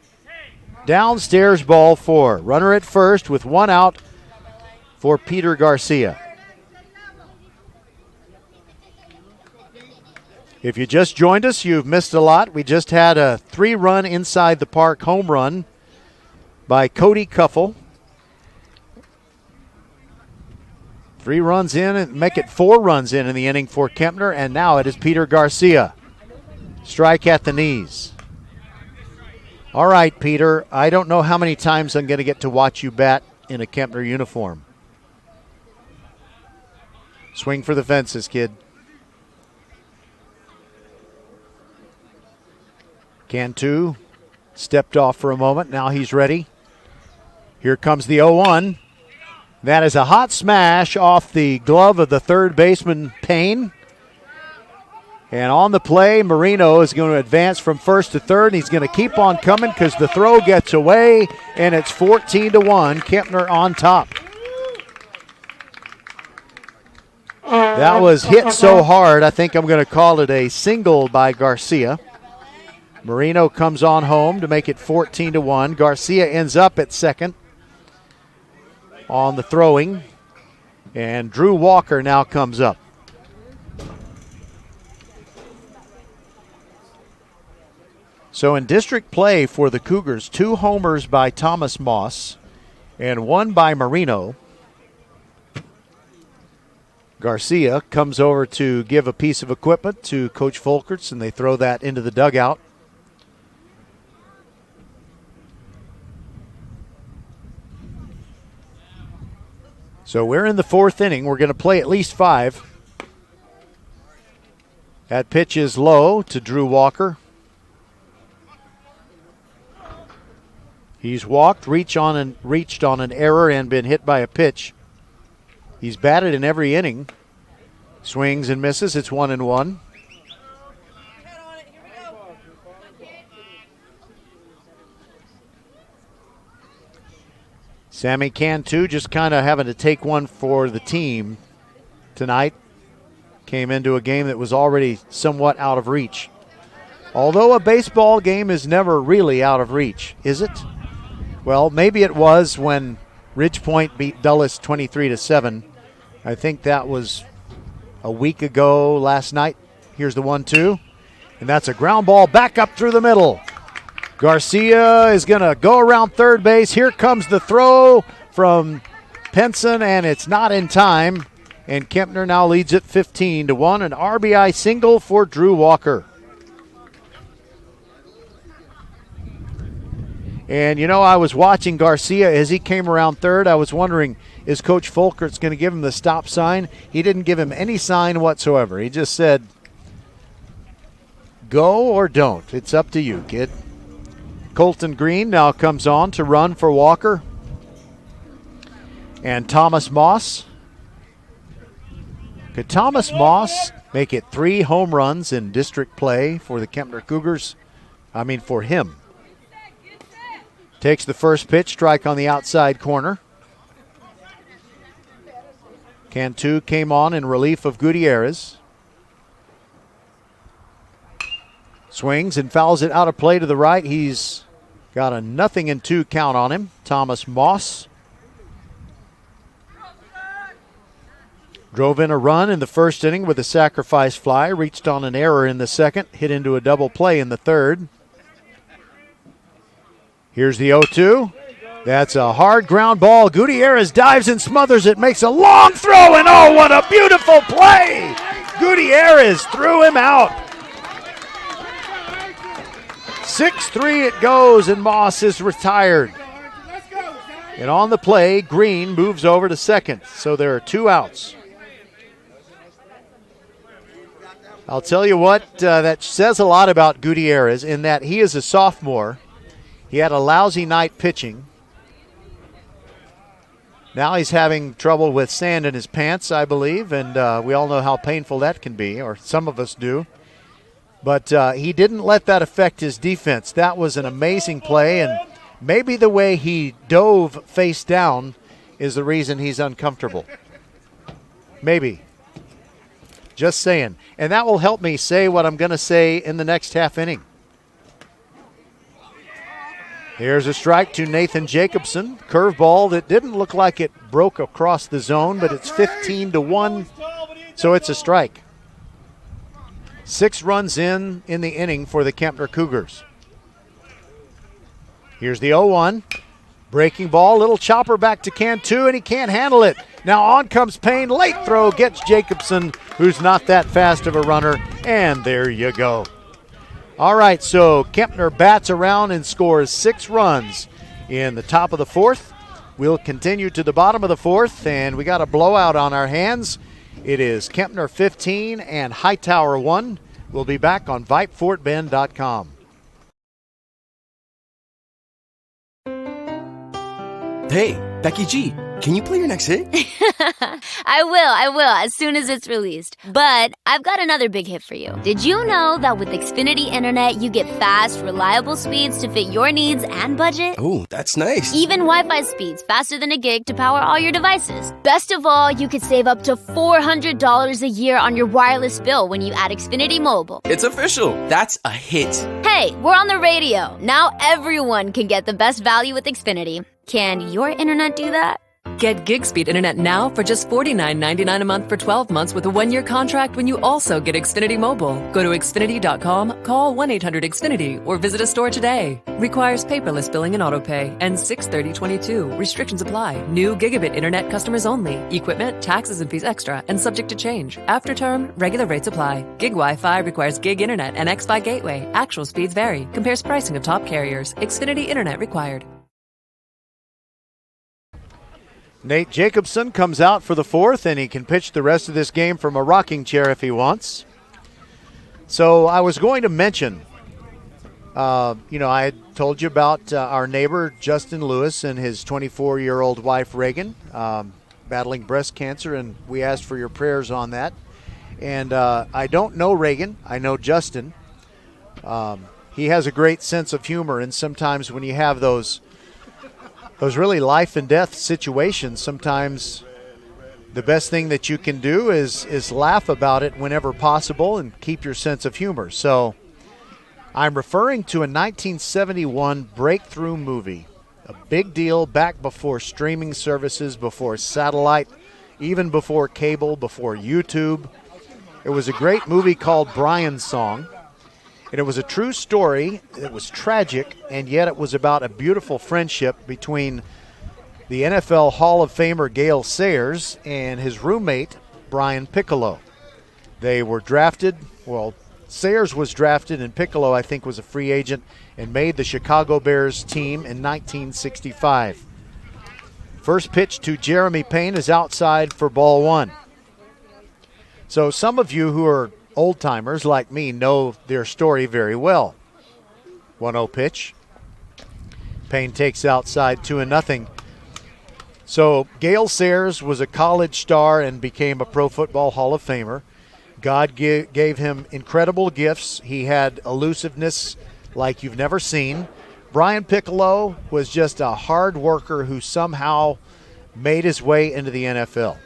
Downstairs, ball 4. Runner at first with one out for Peter Garcia. If you just joined us, you've missed a lot. We just had a 3-run inside the park home run by Cody Cuffel. 3 runs in and make it 4 runs in the inning for Kempner, and now it is Peter Garcia. Strike at the knees. All right, Peter, I don't know how many times I'm going to get to watch you bat in a Kempner uniform. Swing for the fences, kid. Cantu stepped off for a moment. Now he's ready. Here comes the 0-1. That is a hot smash off the glove of the third baseman, Payne. And on the play, Marino is going to advance from first to third. And he's going to keep on coming because the throw gets away, and it's 14-1. Kempner on top. That was hit so hard, I think I'm going to call it a single by Garcia. Marino comes on home to make it 14-1. Garcia ends up at second on the throwing. And Drew Walker now comes up. So in district play for the Cougars, 2 homers by Thomas Moss and 1 by Marino. Garcia comes over to give a piece of equipment to Coach Folkerts, and they throw that into the dugout. So we're in the 4th inning. We're going to play at least 5. That pitch is low to Drew Walker. He's walked, reached on an error, and been hit by a pitch. He's batted in every inning. Swings and misses. It's 1-1. Sammy Cantu just kind of having to take one for the team tonight. Came into a game that was already somewhat out of reach. Although a baseball game is never really out of reach, is it? Well, maybe it was when Ridge Point beat Dulles 23-7. I think that was a week ago last night. Here's the 1-2. And that's a ground ball back up through the middle. Garcia is going to go around third base. Here comes the throw from Penson, and it's not in time. And Kempner now leads it 15-1. An RBI single for Drew Walker. And, I was watching Garcia as he came around third. I was wondering, is Coach Folkerts going to give him the stop sign? He didn't give him any sign whatsoever. He just said, go or don't. It's up to you, kid. Colton Green now comes on to run for Walker. And Thomas Moss. Could Thomas Moss make it 3 home runs in district play for the Kempner Cougars? For him. Takes the first pitch, strike on the outside corner. Cantu came on in relief of Gutierrez. Swings and fouls it out of play to the right. He's got a 0-2 count on him. Thomas Moss drove in a run in the first inning with a sacrifice fly, reached on an error in the second, hit into a double play in the third. Here's the 0-2. That's a hard ground ball. Gutierrez dives and smothers it, makes a long throw, and oh, what a beautiful play! Gutierrez threw him out. 6-3 it goes, and Moss is retired. And on the play, Green moves over to second, so there are 2 outs. I'll tell you what, that says a lot about Gutierrez in that he is a sophomore. He had a lousy night pitching. Now he's having trouble with sand in his pants, I believe, and we all know how painful that can be, or some of us do. But he didn't let that affect his defense. That was an amazing play, and maybe the way he dove face down is the reason he's uncomfortable. Maybe. Just saying. And that will help me say what I'm going to say in the next half inning. Here's a strike to Nathan Jacobson. Curveball that didn't look like it broke across the zone, but it's 15-1, so it's a strike. 6 runs in the inning for the Kempner Cougars. Here's the 0-1. Breaking ball, little chopper back to Cantu, and he can't handle it. Now on comes Payne. Late throw gets Jacobson, who's not that fast of a runner, and there you go. All right, so Kempner bats around and scores 6 runs in the top of the 4th. We'll continue to the bottom of the 4th, and we got a blowout on our hands. It is Kempner 15 and Hightower 1. We'll be back on VypeFortBend.com. Hey, Becky G, can you play your next hit? I will, as soon as it's released. But I've got another big hit for you. Did you know that with Xfinity Internet, you get fast, reliable speeds to fit your needs and budget? Oh, that's nice. Even Wi-Fi speeds faster than a gig to power all your devices. Best of all, you could save up to $400 a year on your wireless bill when you add Xfinity Mobile. It's official. That's a hit. Hey, we're on the radio. Now everyone can get the best value with Xfinity. Can your internet do that? Get gig speed internet now for just $49.99 a month for 12 months with a 1-year contract when you also get Xfinity Mobile. Go to Xfinity.com, call 1-800-XFINITY, or visit a store today. Requires paperless billing and autopay. Ends 6/30/22. Restrictions apply. New gigabit internet customers only. Equipment, taxes and fees extra and subject to change. After term, regular rates apply. Gig Wi-Fi requires gig internet and X-Fi gateway. Actual speeds vary. Compares pricing of top carriers. Xfinity Internet required. Nate Jacobson comes out for the 4th, and he can pitch the rest of this game from a rocking chair if he wants. So I was going to mention, I had told you about our neighbor, Justin Lewis, and his 24-year-old wife, Reagan, battling breast cancer, and we asked for your prayers on that. And I don't know Reagan. I know Justin. He has a great sense of humor, and sometimes when you have those really life and death situations, sometimes the best thing that you can do is laugh about it whenever possible and keep your sense of humor. So I'm referring to a 1971 breakthrough movie, a big deal back before streaming services, before satellite, even before cable, before YouTube. It was a great movie called Brian's Song. And it was a true story. It was tragic, and yet it was about a beautiful friendship between the NFL Hall of Famer Gale Sayers and his roommate, Brian Piccolo. They were drafted, Sayers was drafted, and Piccolo, I think, was a free agent and made the Chicago Bears team in 1965. First pitch to Jeremy Payne is outside for ball one. So some of you who are old-timers like me know their story very well. 1-0 pitch. Payne takes outside 2-0. So Gale Sayers was a college star and became a Pro Football Hall of Famer. God gave him incredible gifts. He had elusiveness like you've never seen. Brian Piccolo was just a hard worker who somehow made his way into the NFL.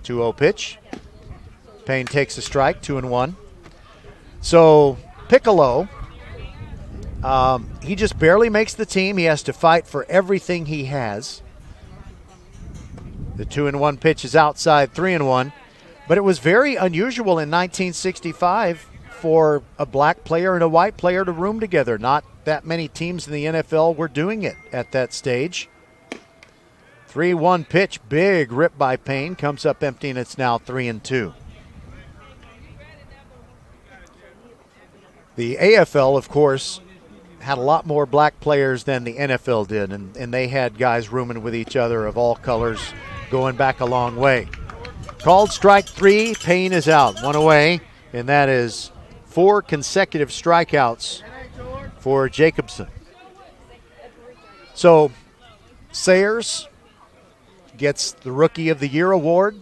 2-0 pitch. Payne takes a strike, 2-1. So Piccolo, he just barely makes the team. He has to fight for everything he has. The 2-1 pitch is outside, 3-1. But it was very unusual in 1965 for a black player and a white player to room together. Not that many teams in the NFL were doing it at that stage. 3-1 pitch, big rip by Payne, comes up empty, and it's now 3-2. The AFL, of course, had a lot more black players than the NFL did, and they had guys rooming with each other of all colors going back a long way. Called strike 3, Payne is out, 1 away, and that is 4 consecutive strikeouts for Jacobson. So Sayers gets the Rookie of the Year award,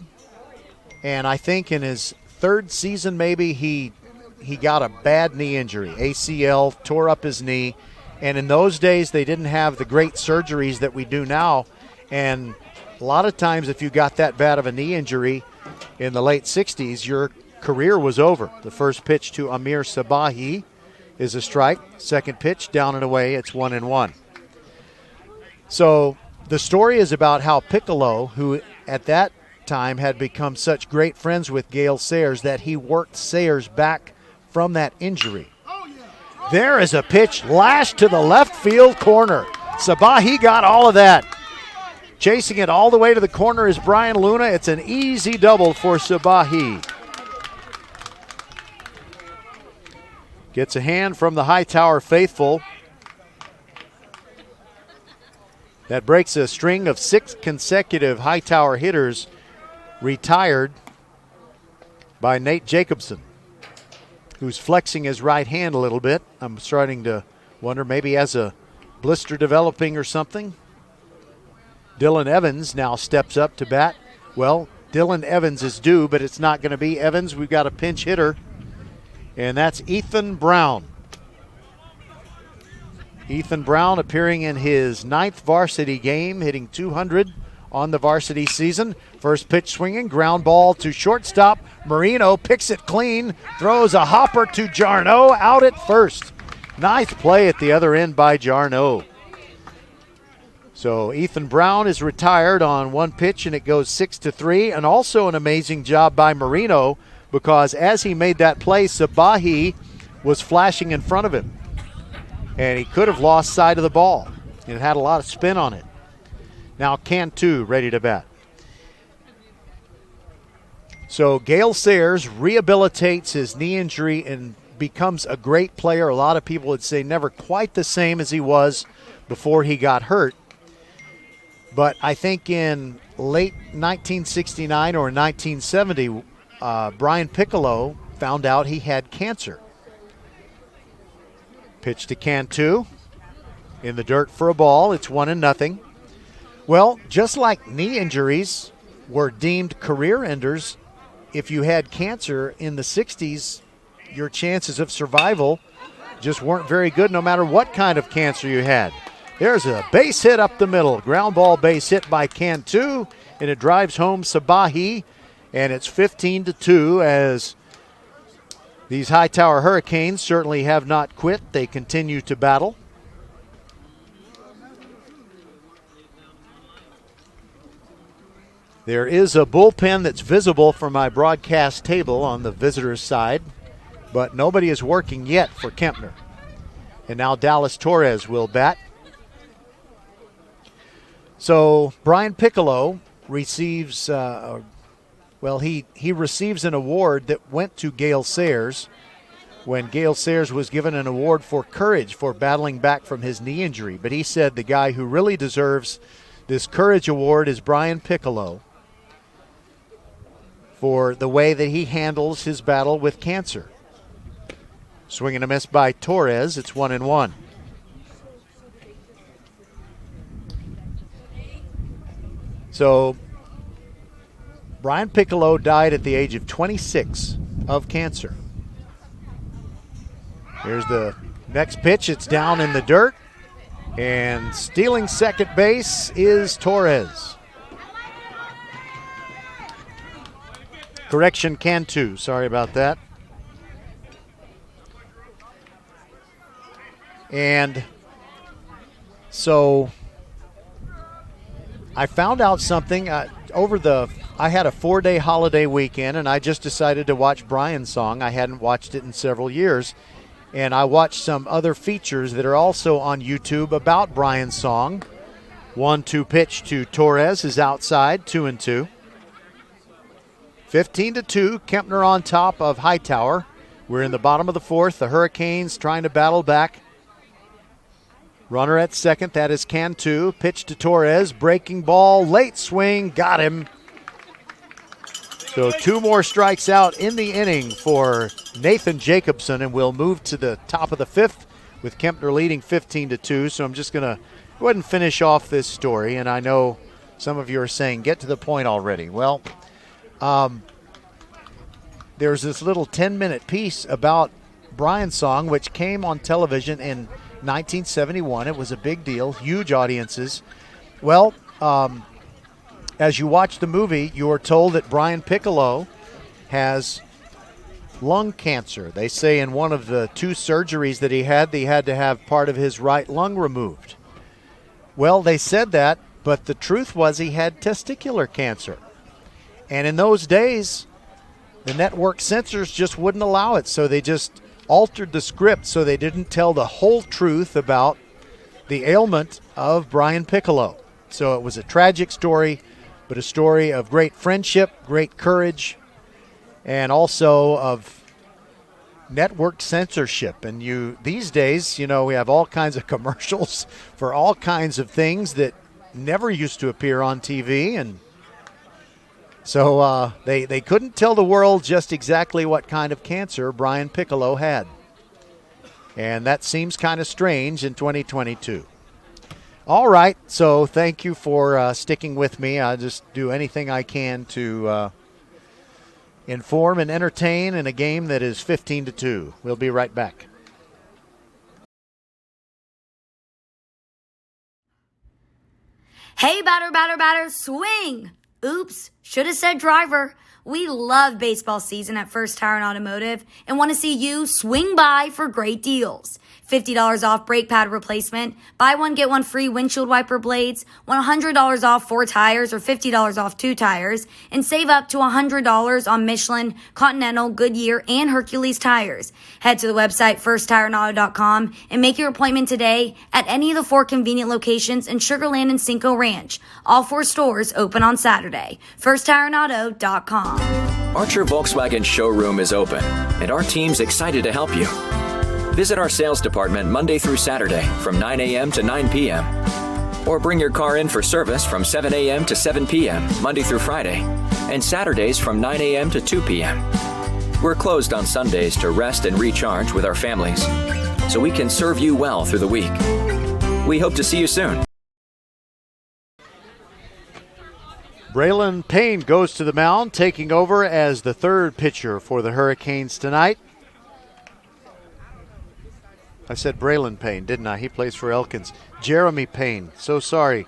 and I think in his 3rd season maybe he got a bad knee injury. ACL, tore up his knee, and in those days they didn't have the great surgeries that we do now, and a lot of times if you got that bad of a knee injury in the late 60s, your career was over. The first pitch to Amir Sabahi is a strike. Second pitch, down and away, it's 1-1. So the story is about how Piccolo, who at that time had become such great friends with Gale Sayers, that he worked Sayers back from that injury. There is a pitch lashed to the left field corner. Sabahi got all of that. Chasing it all the way to the corner is Brian Luna. It's an easy double for Sabahi. Gets a hand from the Hightower faithful. That breaks a string of 6 consecutive Hightower hitters retired by Nate Jacobson, who's flexing his right hand a little bit. I'm starting to wonder, maybe has a blister developing or something. Dylan Evans now steps up to bat. Well, Dylan Evans is due, but it's not going to be Evans. We've got a pinch hitter, and that's Ethan Brown. Ethan Brown appearing in his 9th varsity game, hitting 200 on the varsity season. First pitch swinging, ground ball to shortstop. Marino picks it clean, throws a hopper to Jarno, out at first. Nice play at the other end by Jarno. So Ethan Brown is retired on 1 pitch, and it goes 6-3. And also an amazing job by Marino, because as he made that play, Sabahi was flashing in front of him, and he could have lost sight of the ball. It had a lot of spin on it. Now Cantu ready to bat. So Gale Sayers rehabilitates his knee injury and becomes a great player. A lot of people would say never quite the same as he was before he got hurt. But I think in late 1969 or 1970, Brian Piccolo found out he had cancer. Pitch to Cantu. In the dirt for a ball. It's 1-0. Well, just like knee injuries were deemed career enders, if you had cancer in the 60s, your chances of survival just weren't very good no matter what kind of cancer you had. There's a base hit up the middle. Ground ball base hit by Cantu, and it drives home Sabahi, and it's 15-2 as these Hightower Hurricanes certainly have not quit. They continue to battle. There is a bullpen that's visible from my broadcast table on the visitors' side, but nobody is working yet for Kempner. And now Dallas Torres will bat. So Brian Piccolo receives Well, he receives an award that went to Gale Sayers when Gale Sayers was given an award for courage for battling back from his knee injury. But he said the guy who really deserves this courage award is Brian Piccolo for the way that he handles his battle with cancer. Swing and a miss by Torres. It's 1-1. So Brian Piccolo died at the age of 26 of cancer. Here's the next pitch. It's down in the dirt. And stealing second base is Torres. Correction, Cantu. Sorry about that. And so I found out something I had a 4-day holiday weekend, and I just decided to watch Brian's song. I hadn't watched it in several years. And I watched some other features that are also on YouTube about Brian's song. 1-2 pitch to Torres is outside, 2-2. 15-2, Kempner on top of Hightower. We're in the bottom of the fourth. The Hurricanes trying to battle back. Runner at second, that is Cantu. Pitch to Torres, breaking ball, late swing, got him. So 2 more strikes out in the inning for Nathan Jacobson, and we'll move to the top of the fifth with Kempner leading 15-2. So I'm just going to go ahead and finish off this story. And I know some of you are saying, get to the point already. Well, there's this little 10-minute piece about Brian's song, which came on television in 1971. It was a big deal, huge audiences. Well, as you watch the movie, you are told that Brian Piccolo has lung cancer. They say in one of the 2 surgeries that he had to have part of his right lung removed. Well, they said that, but the truth was he had testicular cancer. And in those days, the network censors just wouldn't allow it, so they just altered the script so they didn't tell the whole truth about the ailment of Brian Piccolo. So it was a tragic story, but a story of great friendship, great courage, and also of network censorship. And these days, we have all kinds of commercials for all kinds of things that never used to appear on TV. And so they couldn't tell the world just exactly what kind of cancer Brian Piccolo had. And that seems kind of strange in 2022. All right, so thank you for sticking with me. I'll just do anything I can to inform and entertain in a game that is 15-2. We'll be right back. Hey, batter, swing! Oops, should have said driver. We love baseball season at First Tire and Automotive and want to see you swing by for great deals. $50 off brake pad replacement, buy one, get one free windshield wiper blades, $100 off 4 tires or $50 off 2 tires, and save up to $100 on Michelin, Continental, Goodyear, and Hercules tires. Head to the website firsttireandauto.com and make your appointment today at any of the 4 convenient locations in Sugar Land and Cinco Ranch. All 4 stores open on Saturday. firsttireandauto.com. Archer Volkswagen showroom is open, and our team's excited to help you. Visit our sales department Monday through Saturday from 9 a.m. to 9 p.m. Or bring your car in for service from 7 a.m. to 7 p.m. Monday through Friday, and Saturdays from 9 a.m. to 2 p.m. We're closed on Sundays to rest and recharge with our families, so we can serve you well through the week. We hope to see you soon. Braylon Payne goes to the mound, taking over as the 3rd pitcher for the Hurricanes tonight. I said Braylon Payne, didn't I? He plays for Elkins. Jeremy Payne, so sorry.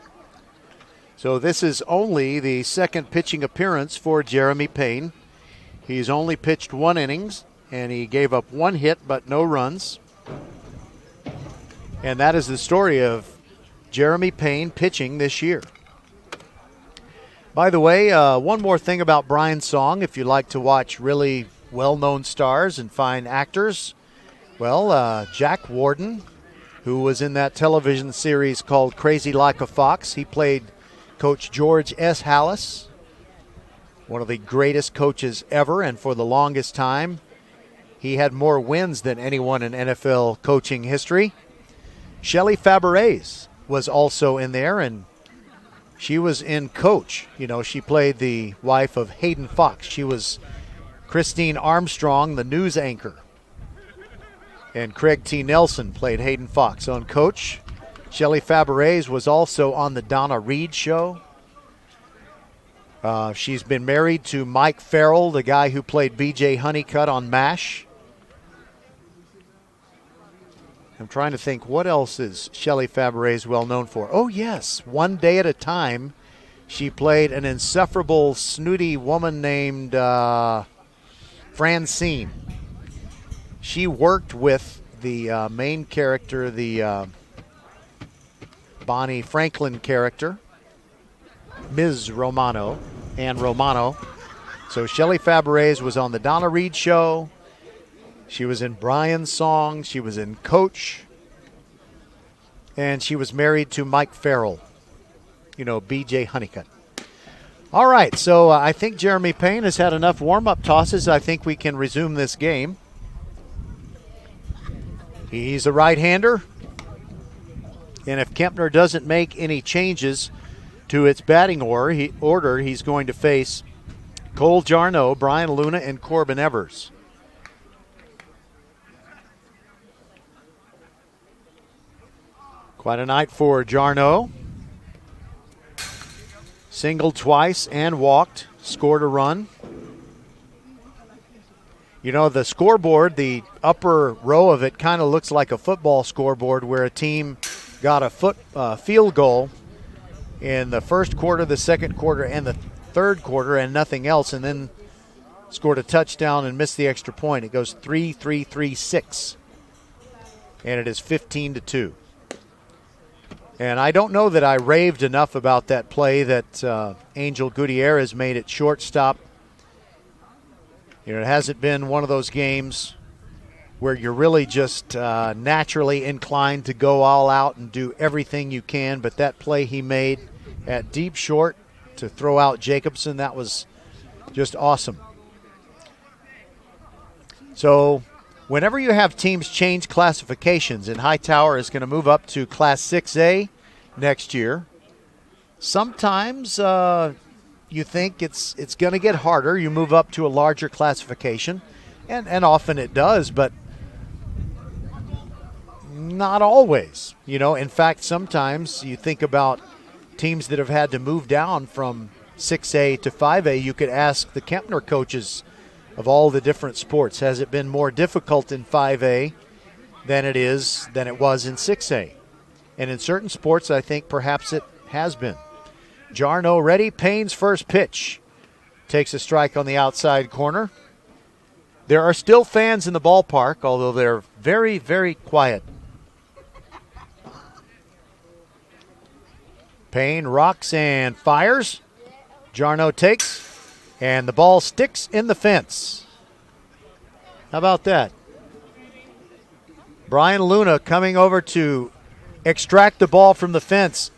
So this is only the 2nd pitching appearance for Jeremy Payne. He's only pitched 1 innings, and he gave up 1 hit but no runs. And that is the story of Jeremy Payne pitching this year. By the way, one more thing about Brian's song. If you like to watch really well-known stars and fine actors, well, Jack Warden, who was in that television series called Crazy Like a Fox, he played Coach George S. Hallis. one of the greatest coaches ever, and for the longest time, he had more wins than anyone in NFL coaching history. Shelley Fabares was also in there, and she was in Coach. You know, she played the wife of Hayden Fox. She was Christine Armstrong, the news anchor. And Craig T. Nelson played Hayden Fox on Coach. Shelley Fabares was also on the Donna Reed show. She's been married to Mike Farrell, the guy who played B.J. Honeycutt on MASH. I'm trying to think, what else is Shelley Fabares well known for? Oh, yes, One Day at a Time. She played an insufferable, snooty woman named Francine. She worked with the main character, the Bonnie Franklin character, Ms. Romano, Ann Romano. So Shelley Fabares was on the Donna Reed show. She was in Brian's song. She was in Coach. And she was married to Mike Farrell, you know, B.J. Honeycutt. All right, so I think Jeremy Payne has had enough warm-up tosses. I think we can resume this game. He's a right-hander. And if Kempner doesn't make any changes to its batting order, he's going to face Cole Jarno, Brian Luna, and Corbin Evers. Quite a night for Jarno. Singled twice and walked, scored a run. You know, the scoreboard, the upper row of it kind of looks like a football scoreboard where a team got a field goal in the first quarter, the second quarter, and the third quarter, and nothing else, and then scored a touchdown and missed the extra point. It goes 3-3-3-6, and it is 15-2. And I don't know that I raved enough about that play that Angel Gutierrez made at shortstop. You know, it hasn't been one of those games where you're really just naturally inclined to go all out and do everything you can, but that play he made at deep short to throw out Jacobson, that was just awesome. So whenever you have teams change classifications, and Hightower is going to move up to Class 6A next year, sometimes you think it's going to get harder. You move up to a larger classification, and often it does, but not always. You know, in fact, sometimes you think about teams that have had to move down from 6A to 5A. You could ask the Kempner coaches of all the different sports, has it been more difficult in 5A than it was in 6A? And in certain sports, I think perhaps it has been. Jarno ready. Payne's first pitch takes a strike on the outside corner. There are still fans in the ballpark, although they're very, very quiet. Payne rocks and fires. Jarno takes, and the ball sticks in the fence. How about that? Brian Luna coming over to extract the ball from the fence.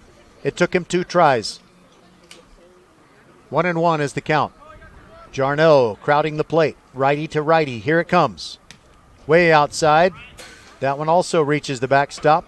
It took him 2 tries. 1-1 is the count. Jarno crowding the plate, righty to righty. Here it comes. Way outside. That one also reaches the backstop.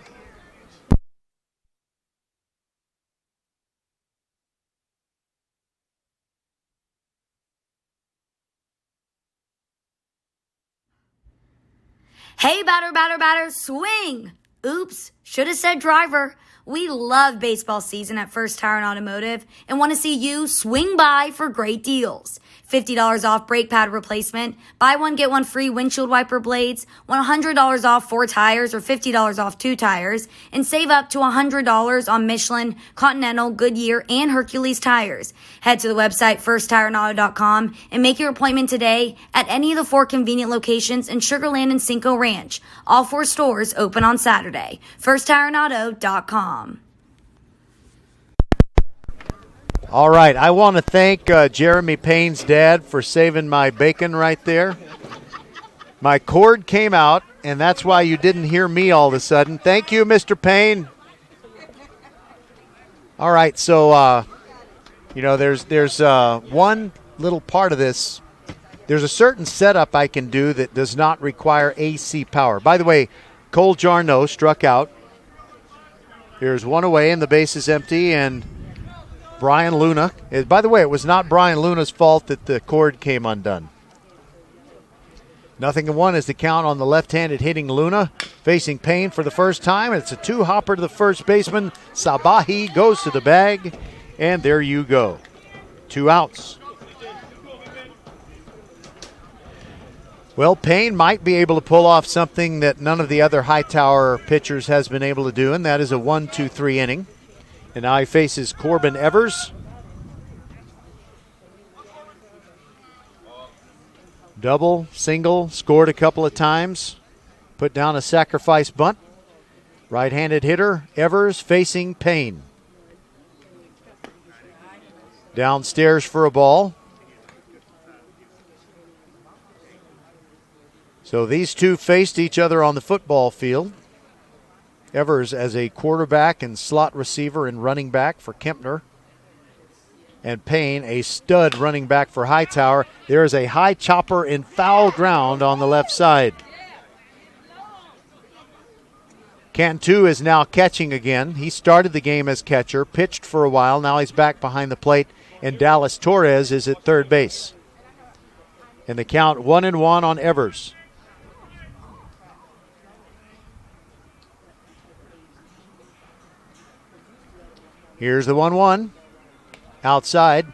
Hey, batter, swing! Oops, should have said driver. We love baseball season at First Tire and Automotive and want to see you swing by for great deals. $50 off brake pad replacement, buy one, get one free windshield wiper blades, $100 off 4 tires or $50 off 2 tires, and save up to $100 on Michelin, Continental, Goodyear, and Hercules tires. Head to the website firsttireandauto.com and make your appointment today at any of the 4 convenient locations in Sugar Land and Cinco Ranch. All 4 stores open on Saturday. firsttireandauto.com. All right, I want to thank Jeremy Payne's dad for saving my bacon right there. My cord came out, and that's why you didn't hear me all of a sudden. Thank you, Mr. Payne. All right, so, there's one little part of this. There's a certain setup I can do that does not require AC power. By the way, Cole Jarno struck out. Here's one away, and the base is empty, and Brian Luna. By the way, it was not Brian Luna's fault that the cord came undone. 0-1 is the count on the left-handed hitting Luna. Facing Payne for the first time. It's a two-hopper to the first baseman. Sabahi goes to the bag, and there you go. 2 outs. Well, Payne might be able to pull off something that none of the other Hightower pitchers has been able to do, and that is a 1-2-3 inning. And now he faces Corbin Evers. Double, single, scored a couple of times. Put down a sacrifice bunt. Right-handed hitter, Evers facing Payne. Downstairs for a ball. So these two faced each other on the football field. Evers as a quarterback and slot receiver and running back for KEMPNER. And Payne, a stud running back for Hightower. There is a high chopper in foul ground on the left side. Cantu is now catching again. He started the game as catcher, pitched for a while. Now he's back behind the plate, and Dallas Torres is at third base. And the count 1-1 on Evers. Here's the 1-1. Outside.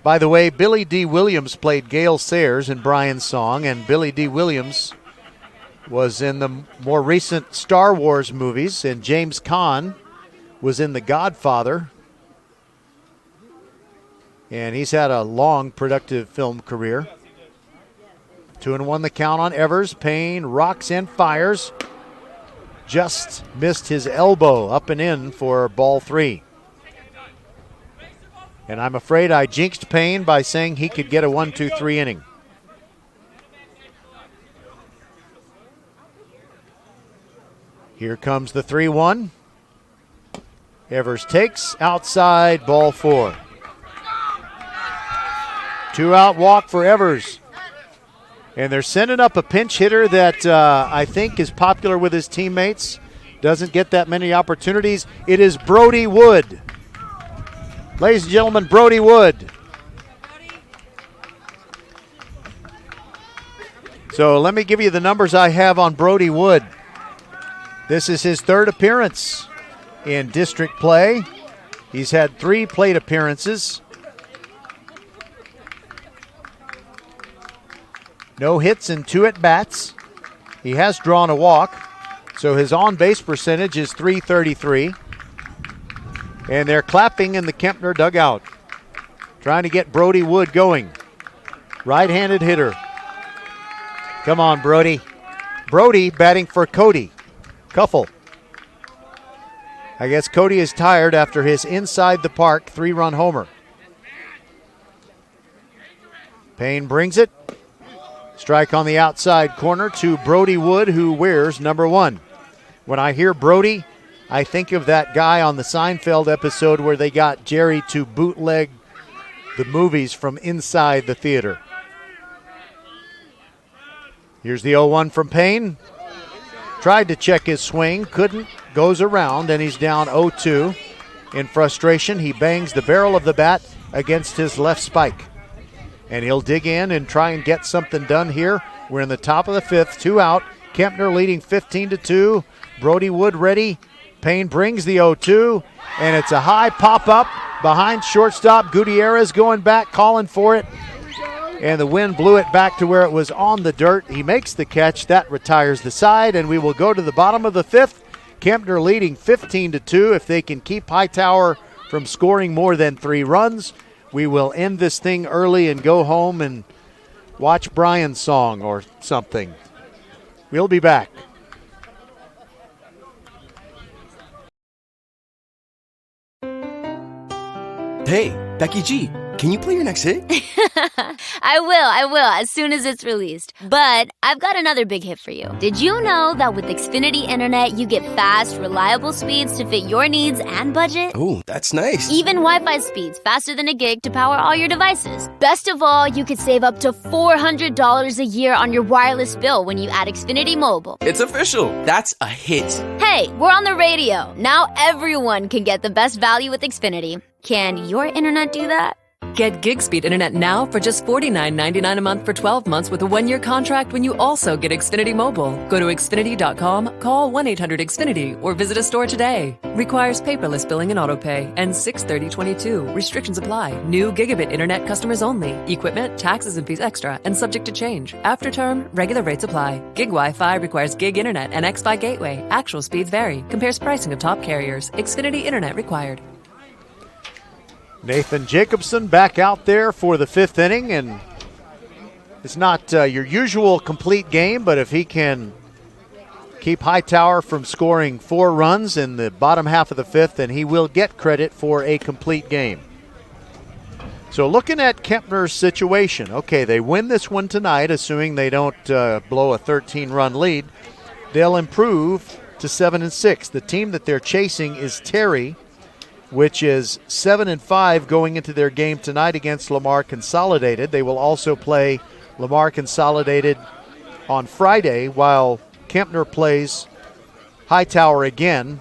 By the way, Billy D. Williams played Gale Sayers in Brian's song, and Billy D. Williams was in the more recent Star Wars movies, and James Caan was in The Godfather. And he's had a long, productive film career. 2-1 the count on Evers. Payne rocks and fires. Just missed his elbow, up and in for ball 3. And I'm afraid I jinxed Payne by saying he could get a 1-2-3 inning. Here comes the 3-1. Evers takes, outside, ball 4. 2-out walk for Evers. And they're sending up a pinch hitter that I think is popular with his teammates. Doesn't get that many opportunities. It is Brody Wood. Ladies and gentlemen, Brody Wood. So let me give you the numbers I have on Brody Wood. This is his 3rd appearance in district play. He's had 3 plate appearances. No hits and 2 at-bats. He has drawn a walk, so his on-base percentage is .333. And they're clapping in the KEMPNER dugout, trying to get Brody Wood going. Right-handed hitter. Come on, Brody. Brody batting for Cody Cuffel. I guess Cody is tired after his inside the park 3-run homer. Payne brings it. Strike on the outside corner to Brody Wood, who wears number 1. When I hear Brody, I think of that guy on the Seinfeld episode where they got Jerry to bootleg the movies from inside the theater. Here's the 0-1 from Payne. Tried to check his swing, couldn't, goes around, and he's down 0-2. In frustration, he bangs the barrel of the bat against his left spike. And he'll dig in and try and get something done here. We're in the top of the 5th, 2 out. KEMPNER leading 15-2. Brody Wood ready. Payne brings the 0-2, and it's a high pop-up behind shortstop. Gutierrez going back, calling for it, and the wind blew it back to where it was on the dirt. He makes the catch. That retires the side, and we will go to the bottom of the 5th. KEMPNER leading 15-2. If they can keep Hightower from scoring more than 3 runs, we will end this thing early and go home and watch Brian's song or something. We'll be back. Hey, Becky G, can you play your next hit? I will, as soon as it's released. But I've got another big hit for you. Did you know that with Xfinity Internet, you get fast, reliable speeds to fit your needs and budget? Oh, that's nice. Even Wi-Fi speeds faster than a gig to power all your devices. Best of all, you could save up to $400 a year on your wireless bill when you add Xfinity Mobile. It's official. That's a hit. Hey, we're on the radio. Now everyone can get the best value with Xfinity. Can your internet do that? Get gig speed internet now for just $49.99 a month for 12 months with a 1-year contract when you also get Xfinity Mobile. Go to Xfinity.com, call 1-800-XFINITY, or visit a store today. Requires paperless billing and autopay. Ends 6/30/22. Restrictions apply. New gigabit internet customers only. Equipment, taxes and fees extra and subject to change. After term, regular rates apply. Gig Wi-Fi requires gig internet and X-Fi gateway. Actual speeds vary. Compares pricing of top carriers. Xfinity Internet required. Nathan Jacobson back out there for the 5th inning, and it's not your usual complete game, but if he can keep Hightower from scoring 4 runs in the bottom half of the 5th, then he will get credit for a complete game. So looking at Kempner's situation, okay, they win this one tonight, assuming they don't blow a 13-run lead. They'll improve to 7-6. The team that they're chasing is Terry, which is 7-5 going into their game tonight against Lamar Consolidated. They will also play Lamar Consolidated on Friday, while Kempner plays Hightower again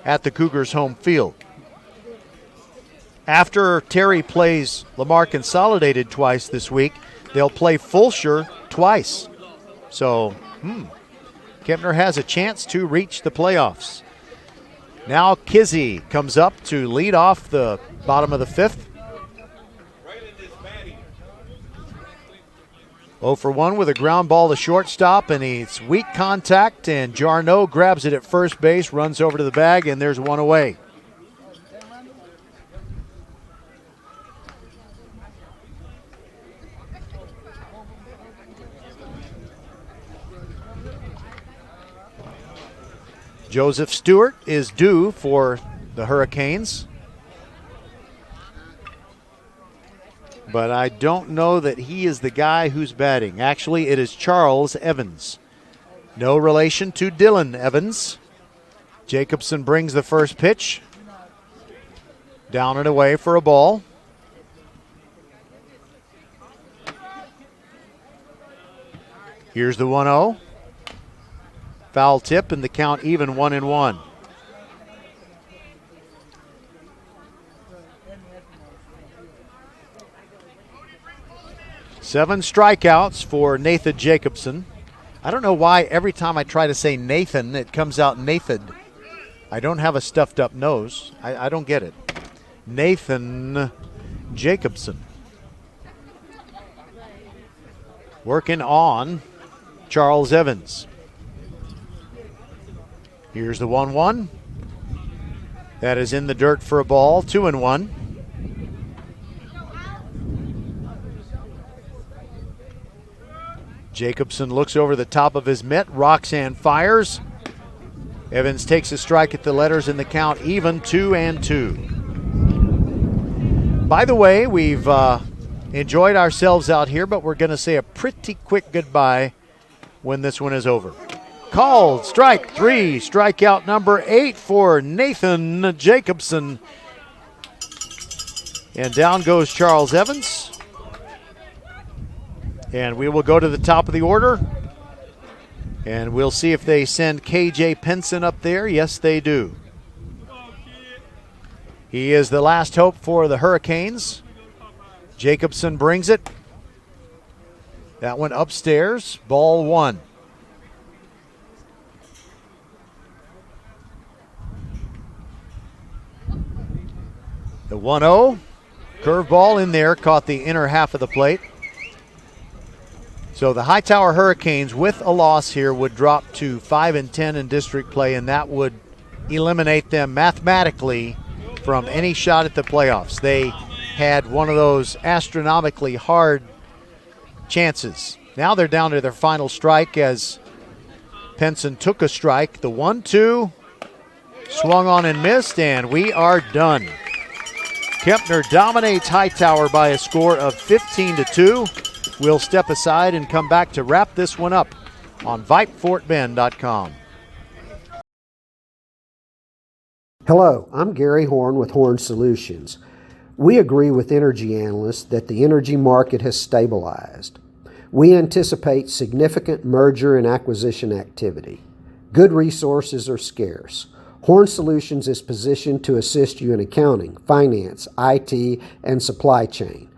at the Cougars' home field. After Terry plays Lamar Consolidated twice this week, they'll play Fulshear twice. So, Kempner has a chance to reach the playoffs. Now Kizzy comes up to lead off the bottom of the 5th. 0 for 1 with a ground ball to shortstop, and it's weak contact, and Jarno grabs it at first base, runs over to the bag, and there's one away. Joseph Stewart is due for the Hurricanes, but I don't know that he is the guy who's batting. Actually, it is Charles Evans. No relation to Dylan Evans. Jacobson brings the first pitch. Down and away for a ball. Here's the 1-0. Foul tip, and the count even 1-1. Seven strikeouts for Nathan Jacobson. I don't know why every time I try to say Nathan, it comes out Nathan. I don't have a stuffed up nose. I don't get it. Nathan Jacobson. Working on Charles Evans. Here's the 1-1. That is in the dirt for a ball, 2-1. Jacobson looks over the top of his mitt. Roxanne fires. Evans takes a strike at the letters in the count, even 2-2. By the way, we've enjoyed ourselves out here, but we're going to say a pretty quick goodbye when this one is over. Called strike 3, strikeout number 8 for Nathan Jacobson. And down goes Charles Evans. And we will go to the top of the order. And we'll see if they send KJ Penson up there. Yes, they do. He is the last hope for the Hurricanes. Jacobson brings it. That one upstairs, ball 1. The 1-0, curveball in there, caught the inner half of the plate. So the Hightower Hurricanes, with a loss here, would drop to 5-10 in district play, and that would eliminate them mathematically from any shot at the playoffs. They had one of those astronomically hard chances. Now they're down to their final strike as Penson took a strike. The 1-2, swung on and missed, and we are done. Kempner dominates Hightower by a score of 15-2. We'll step aside and come back to wrap this one up on VypeFortBend.com. Hello, I'm Gary Horn with Horn Solutions. We agree with energy analysts that the energy market has stabilized. We anticipate significant merger and acquisition activity. Good resources are scarce. Horn Solutions is positioned to assist you in accounting, finance, IT, and supply chain.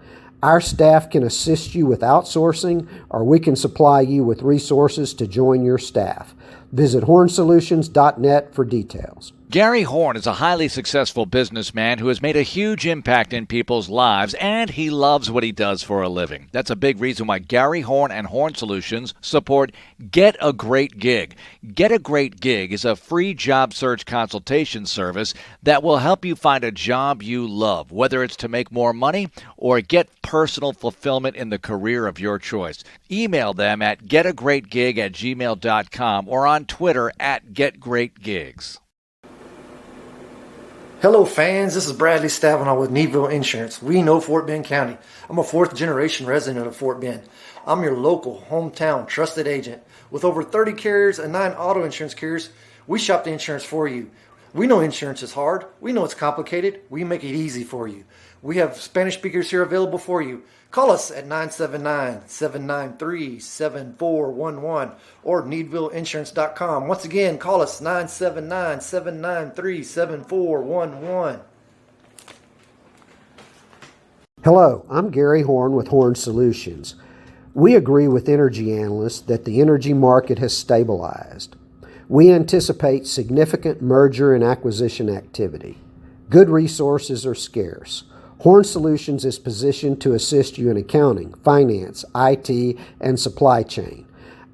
Our staff can assist you with outsourcing, or we can supply you with resources to join your staff. Visit hornsolutions.net for details. Gary Horn is a highly successful businessman who has made a huge impact in people's lives, and he loves what he does for a living. That's a big reason why Gary Horn and Horn Solutions support Get a Great Gig. Get a Great Gig is a free job search consultation service that will help you find a job you love, whether it's to make more money or get personal fulfillment in the career of your choice. Email them at getagreatgig@gmail.com or on Twitter at getgreatgigs. Hello fans, this is Bradley Stavanaugh with Needville Insurance. We know Fort Bend County. I'm a 4th generation resident of Fort Bend. I'm your local, hometown, trusted agent. With over 30 carriers and 9 auto insurance carriers, we shop the insurance for you. We know insurance is hard. We know it's complicated. We make it easy for you. We have Spanish speakers here available for you. Call us at 979-793-7411 or needvilleinsurance.com. Once again, call us 979-793-7411. Hello, I'm Gary Horn with Horn Solutions. We agree with energy analysts that the energy market has stabilized. We anticipate significant merger and acquisition activity. Good resources are scarce. Horn Solutions is positioned to assist you in accounting, finance, IT, and supply chain.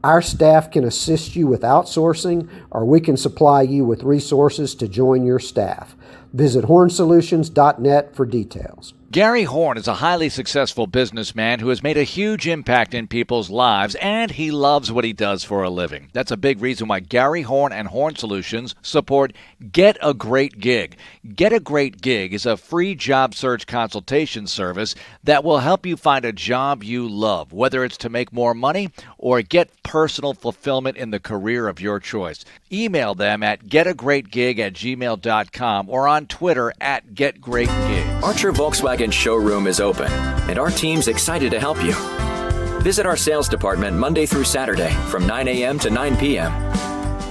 Our staff can assist you with outsourcing, or we can supply you with resources to join your staff. Visit hornsolutions.net for details. Gary Horn is a highly successful businessman who has made a huge impact in people's lives, and he loves what he does for a living. That's a big reason why Gary Horn and Horn Solutions support Get a Great Gig. Get a Great Gig is a free job search consultation service that will help you find a job you love, whether it's to make more money or get personal fulfillment in the career of your choice. Email them at getagreatgig@gmail.com or on Twitter at getgreatgigs. Archer Volkswagen showroom is open, and our team's excited to help you. Visit our sales department Monday through Saturday from 9 a.m. to 9 p.m.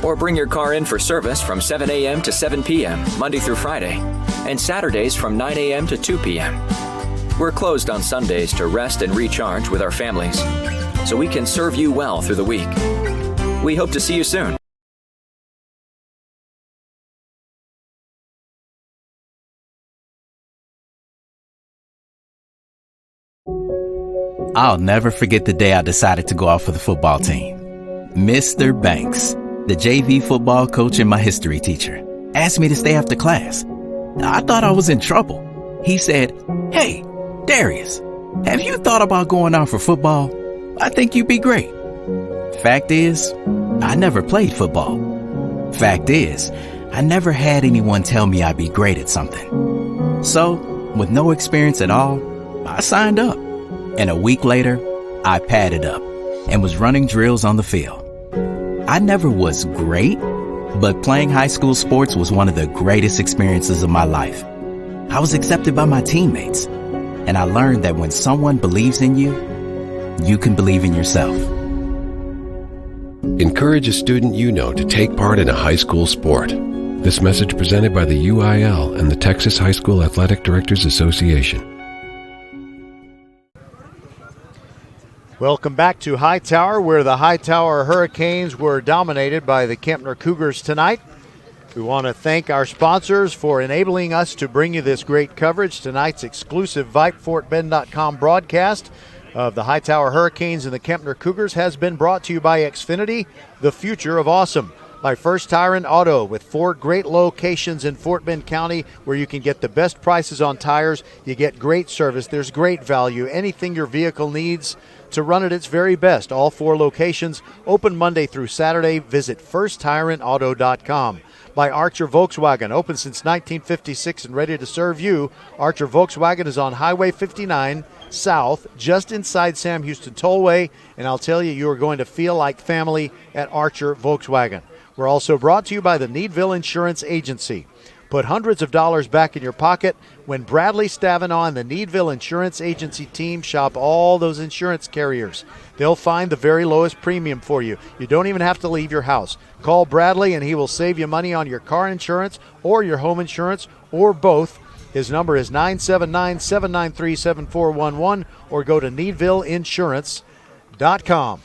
Or bring your car in for service from 7 a.m. to 7 p.m. Monday through Friday, and Saturdays from 9 a.m. to 2 p.m. We're closed on Sundays to rest and recharge with our families, so we can serve you well through the week. We hope to see you soon. I'll never forget the day I decided to go out for the football team. Mr. Banks, the JV football coach and my history teacher, asked me to stay after class. I thought I was in trouble. He said, "Hey, Darius, have you thought about going out for football? I think you'd be great." Fact is, I never played football. Fact is, I never had anyone tell me I'd be great at something. So, with no experience at all, I signed up. And a week later, I padded up and was running drills on the field. I never was great, but playing high school sports was one of the greatest experiences of my life. I was accepted by my teammates, and I learned that when someone believes in you, you can believe in yourself. Encourage a student you know to take part in a high school sport. This message presented by the UIL and the Texas High School Athletic Directors Association. Welcome back to Hightower, where the Hightower Hurricanes were dominated by the Kempner Cougars tonight. We want to thank our sponsors for enabling us to bring you this great coverage. Tonight's exclusive VypeFortBend.com broadcast of the Hightower Hurricanes and the Kempner Cougars has been brought to you by Xfinity, the future of awesome. By First Tire and Auto, with 4 great locations in Fort Bend County where you can get the best prices on tires, you get great service, there's great value, anything your vehicle needs to run at its very best. All 4 locations open Monday through Saturday. Visit firsttireandauto.com. by Archer Volkswagen. Open since 1956 and ready to serve you. Archer Volkswagen is on Highway 59 South, just inside Sam Houston Tollway, and I'll tell you, you are going to feel like family at Archer Volkswagen. We're also brought to you by the Needville Insurance Agency. Put hundreds of dollars back in your pocket when Bradley Stavinaugh and the Needville Insurance Agency team shop all those insurance carriers. They'll find the very lowest premium for you. You don't even have to leave your house. Call Bradley and he will save you money on your car insurance or your home insurance or both. His number is 979-793-7411 or go to needvilleinsurance.com.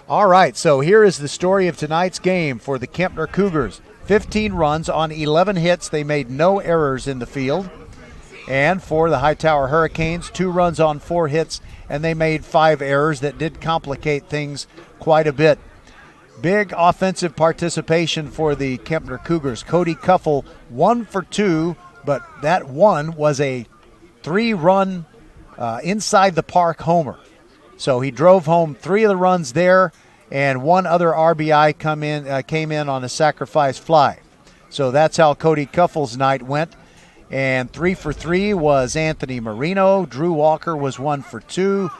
All right, so here is the story of tonight's game for the Kempner Cougars. 15 runs on 11 hits. They made no errors in the field. And for the Hightower Hurricanes, 2 runs on 4 hits, and they made 5 errors that did complicate things quite a bit. Big offensive participation for the Kempner Cougars. Cody Cuffel 1 for 2, but that one was a 3-run inside the park homer. So he drove home 3 of the runs there, and 1 other RBI came in on a sacrifice fly. So that's how Cody Cuffel's night went. And 3 for 3 was Anthony Marino. Drew Walker was 1 for 2.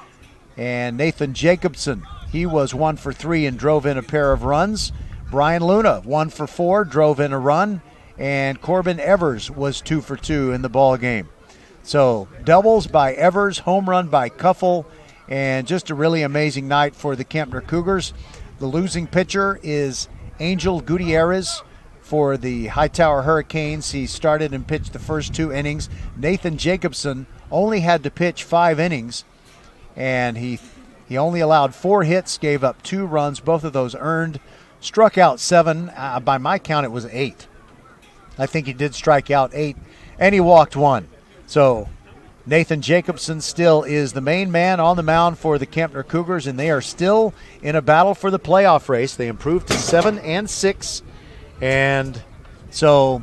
And Nathan Jacobson, he was 1 for 3 and drove in a pair of runs. Brian Luna, 1 for 4, drove in a run. And Corbin Evers was 2 for 2 in the ball game. So doubles by Evers, home run by Cuffel, and just a really amazing night for the Kempner Cougars. The losing pitcher is Angel Gutierrez for the Hightower Hurricanes. He started and pitched the first 2 innings. Nathan Jacobson only had to pitch 5 innings, and he only allowed 4 hits, gave up 2 runs, both of those earned. Struck out 7. By my count, it was 8. I think he did strike out 8, and he walked 1. So Nathan Jacobson still is the main man on the mound for the Kempner Cougars, and they are still in a battle for the playoff race. They improved to 7-6, and so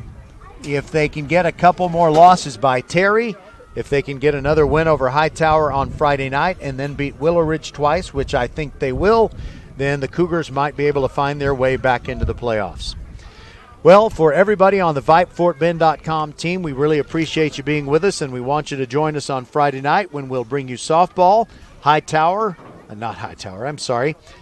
if they can get a couple more losses by Terry, if they can get another win over Hightower on Friday night and then beat Willow Ridge twice, which I think they will, then the Cougars might be able to find their way back into the playoffs. Well, for everybody on the VypeFortBend.com team, we really appreciate you being with us, and we want you to join us on Friday night when we'll bring you softball,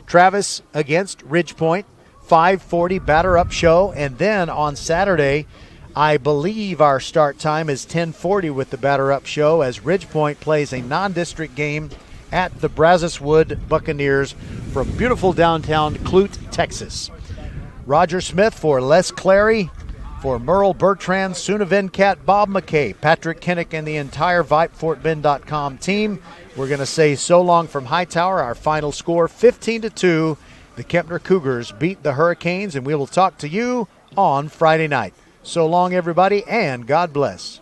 Travis against Ridgepoint, 5:40 batter-up show, and then on Saturday, I believe our start time is 10:40 with the batter-up show as Ridgepoint plays a non-district game at the Brazos Wood Buccaneers from beautiful downtown Clute, Texas. Roger Smith for Les Clary, for Merle Bertrand, Suna Venkat, Bob McKay, Patrick Kinnick, and the entire VypeFortBend.com team. We're going to say so long from Hightower. Our final score, 15-2. The Kempner Cougars beat the Hurricanes, and we will talk to you on Friday night. So long, everybody, and God bless.